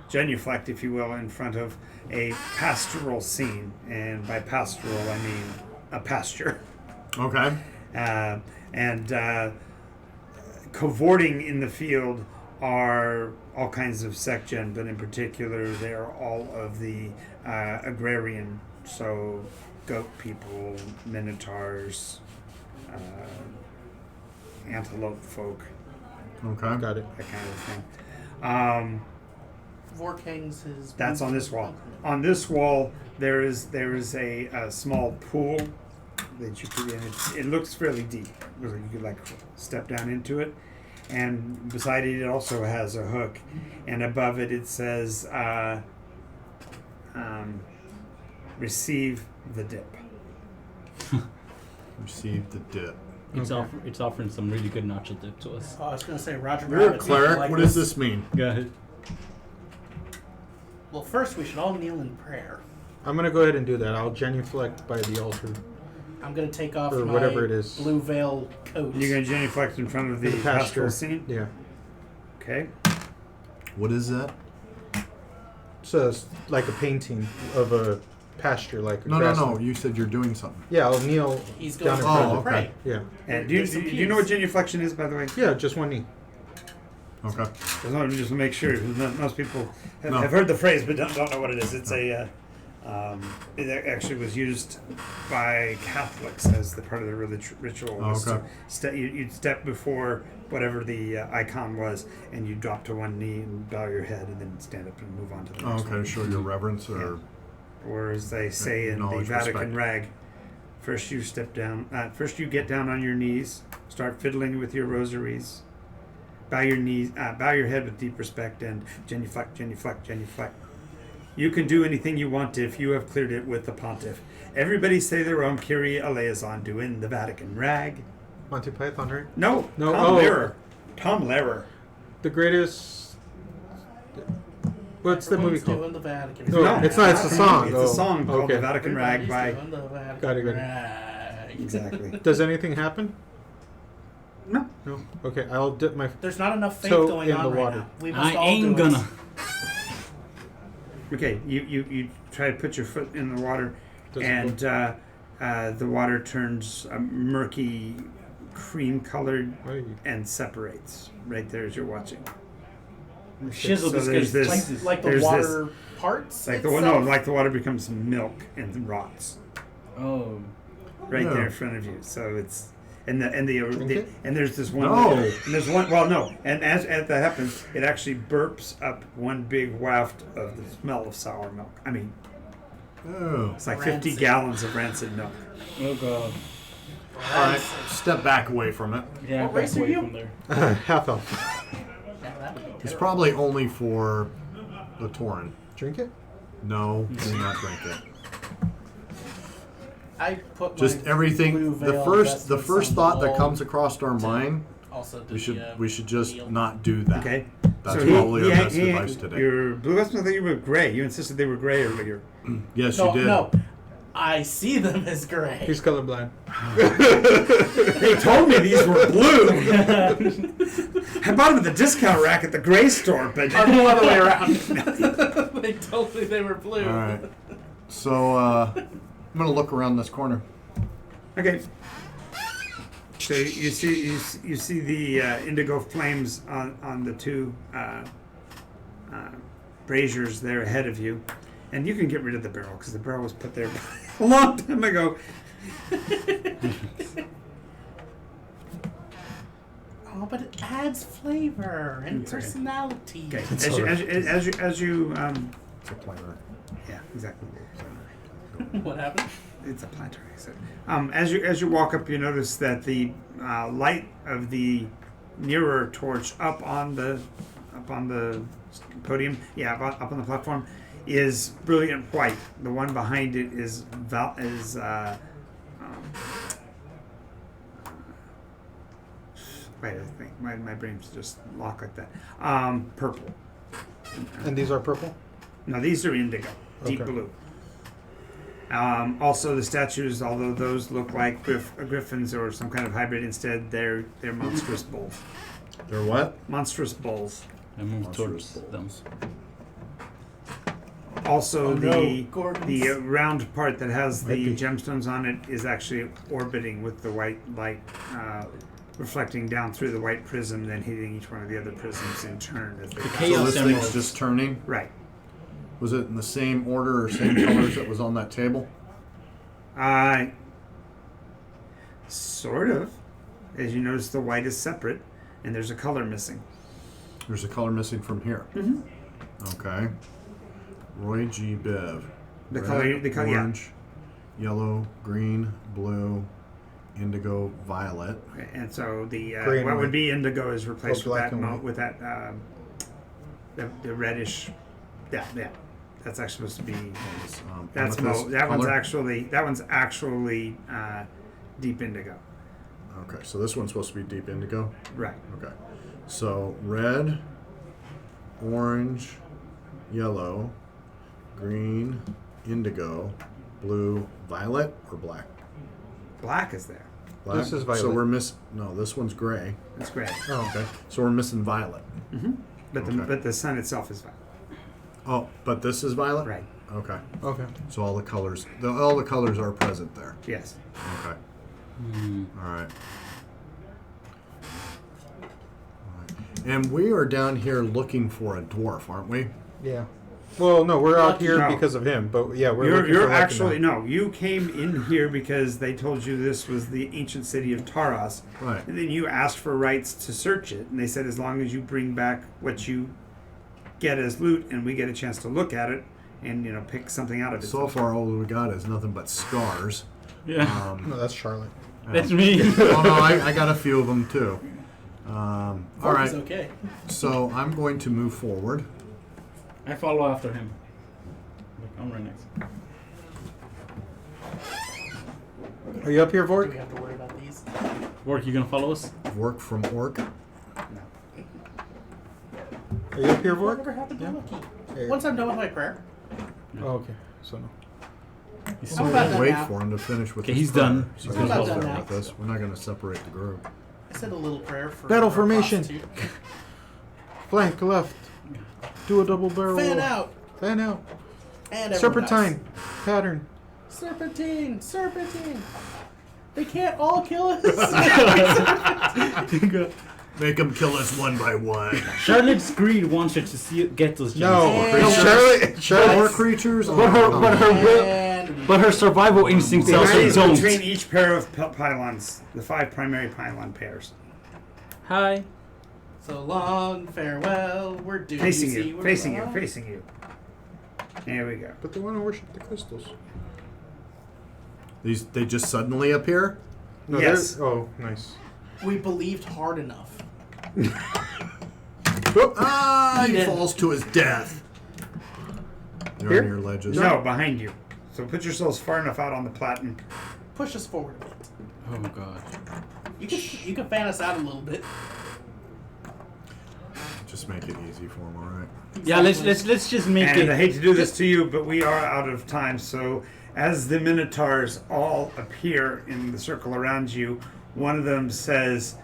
genuflect, if you will, in front of a pastoral scene. And by pastoral, I mean a pasture. Okay. And cavorting in the field are all kinds of sectgen, but in particular, they are all of the agrarian, so goat people, minotaurs, antelope folk, Okay. Got it. that kind of thing. Vork hangs his. That's on this wall. On this wall, there is a small pool that you could. It looks fairly deep. It looks like you could like step down into it. And beside it, it also has a hook, and above it, it says, "Receive the dip." Receive the dip. It's offering some really good nacho dip to us. Oh, I was gonna say Roger You're a Rabbit's not cleric. like What does this mean? Go ahead. Well, first we should all kneel in prayer. I'm gonna go ahead and do that. I'll genuflect by the altar. I'm gonna take off Or my whatever it is. blue veil coat. You're gonna genuflect in front of the The pastoral pasture. scene. Yeah. Okay. What is that? So it's like a painting of a pasture, like a No. grassland. You said you're doing something. Yeah, I'll kneel He's down going in to front Oh, of okay. pray. Yeah. And There's some do you know what peas. genuflection is, by the way? Yeah, just one knee. Okay. Just to make sure, because most people No. have heard the phrase but don't know what it is. It's a it actually was used by Catholics as the part of the ritual. Was okay. You'd step before whatever the icon was, and you drop to one knee and bow your head, and then stand up and move on to the next Okay. one. Show your reverence or. Or as they say in the Acknowledge Vatican respect. rag, first you step down. First you get down on your knees, start fiddling with your rosaries. Bow your knees, bow your head with deep respect, and genuflect, genuflect, genuflect. You can do anything you want if you have cleared it with the pontiff. Everybody say their own Kyrie eleison, doing the Vatican rag. Monty Python, right? No, No, Tom oh. Lehrer. Tom Lehrer. The greatest. What's the movie Everyone's called? doing the Vatican. No, it's not. It's a song. It's Oh, a song called okay. the Vatican rag by. Everybody's doing the Vatican Got it. rag. Exactly. Does anything happen? No. No. Okay, I'll dip my. There's not enough faith So, going in on the right water. now. We must I all ain't do it. gonna. Okay, you try to put your foot in the water, Doesn't and the water turns murky, cream-colored, and separates right there as you're watching. Shizzle So this there's guy's this- Like the There's water parts. Like itself? like the water becomes milk and rots Oh. right Yeah. there in front of you. So it's and there's this one. No. And there's one. Well, no. And as that happens, it actually burps up one big waft of the smell of sour milk. I mean, Oh. it's like 50 Rancid. gallons of rancid milk. Oh god. All right. Step back away from it. Yeah, What back race are away you? from there. Half elf. Yeah, that would be It's terrible. probably only for the Tauren. Drink it. No, do not drink it. I put Just my everything. blue The veil first vest thought on that the comes across our mind also do We should just deal. not do that. Okay. That's So probably our best advice today. Your blue vest, I thought you were gray. You insisted they were gray earlier. Yes, No, you did. no. I see them as gray. He's colorblind. They told me these were blue. I bought them at the discount rack at the gray store, but No other way around. They told me they were blue. All right. So I'm gonna look around this corner. okay. So you see the indigo flames on the two braziers there ahead of you, and you can get rid of the barrel because the barrel was put there a long time ago. Oh, but it adds flavor and It's okay. personality. Okay. It's As you, alright. as you It's a planter. yeah, exactly. What happened? It's a planter. I said. As you walk up, you notice that the light of the nearer torch up on the podium, up on the platform, is brilliant white. The one behind it is wait, I think my brain's just locked like that. Purple. And these are purple? No, these are indigo, deep Okay. blue. Also, the statues, although those look like griffins or some kind of hybrid, instead they're monstrous bulls. They're what? Monstrous bulls. I move Monstrous towards them. Also, Oh, no, Gordon's. the round part that has the Might be. gemstones on it is actually orbiting with the white light, reflecting down through the white prism, then hitting each one of the other prisms in turn as they The pass. chaos So this emeralds. thing's just turning. Right. Was it in the same order or same colors that was on that table? Sort of. As you notice, the white is separate, and there's a color missing. There's a color missing from here. Mhm. Okay. Roy G. Biv. The Red, color, yeah. orange, yellow, green, blue, indigo, violet. And so the Green, what would white. be indigo is replaced Oh, with black that and white. the reddish. Yeah. That's actually supposed to be. That's Amethyst that one's color? actually deep indigo. Okay, so this one's supposed to be deep indigo. Right. Okay. So red, orange, yellow, green, indigo, blue, violet, or black? Black is there. Black? This is So violet. we're no, this one's gray. That's great. Oh, Okay. So we're missing violet. But Okay. the sun itself is violet. Oh, but this is violet? Right. Okay. okay. So all the colors are present there. Yes. Okay. All right. And we are down here looking for a dwarf, aren't we? Yeah. Well, no, we're out Lucky. here No. because of him, but yeah, we're You're looking for Lucky actually now. no. You came in here because they told you this was the ancient city of Taros. Right. And then you asked for rights to search it, and they said as long as you bring back what you get as loot, and we get a chance to look at it, and pick something out of it. So far, all we got is nothing but scars. Yeah. No, that's Charlotte. That's me. Oh no, I got a few of them too. All right. It's okay. So I'm going to move forward. I follow after him. Look, I'm right next. Are you up here, Do we Vork? have to worry about these? Work, you gonna follow us? Work from orc. Are you up here, Whatever Vork? happened to Lucky? Yeah. Once I'm done with my prayer. Oh, okay. So no. He's I'm so about done Wait now. for him to finish with Okay, his he's prayer. done. So He's he's about all done done now. with this. We're not going to separate the group. I said a little prayer for Battle our formation. prostitute. Flank left. Do a double barrel Fan roll. out. Fan out. And everyone Serpentine. Pattern. dies. Serpentine. They can't all kill us. Make them kill us one by one. Charlotte's greed wants her to get those gems. No. And- Charlotte. More Charlotte. creatures. But her And but her survival instincts also Between don't. each pair of pylons, the 5 primary pylon pairs. Hi. so long, farewell. We're doomed. Facing see, you, we're facing you, wrong. facing you. There we go. But they want to worship the crystals. They just suddenly appear. No, Yes. they're- Oh, nice. We believed hard enough. Ah, he Eden. falls to his death. They're Here? on your ledges. No, behind you. So put yourselves far enough out on the platen. Push us forward a bit. Oh god. You can fan us out a little bit. Just make it easy for him, all right? Yeah, let's just make And I it. hate to do this to you, but we are out of time. So as the Minotaurs all appear in the circle around you, one of them says,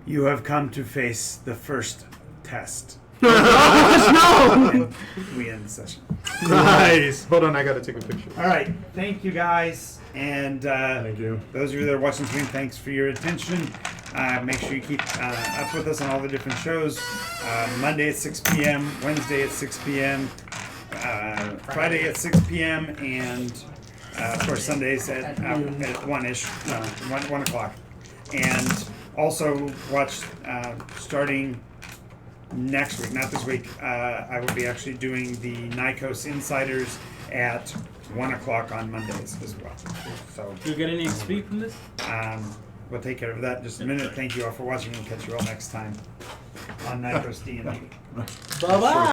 "You have come to face the first test." No! We end the session. Nice. Hold on, I gotta take a picture. All right. Thank you, guys. And Thank you. those of you that are watching the stream, thanks for your attention. Make sure you keep up with us on all the different shows. Monday at 6 p.m., Wednesday at 6 p.m., Friday at 6 p.m., and of course Sundays at 1-ish, 1 o'clock. And also watch starting next week, not this week, I will be actually doing the Nycos Insiders at 1 o'clock on Mondays as well. So Do you get any XP from this? we'll take care of that in just a minute. Thank you all for watching, and catch you all next time on Nycos D&D. Bye bye.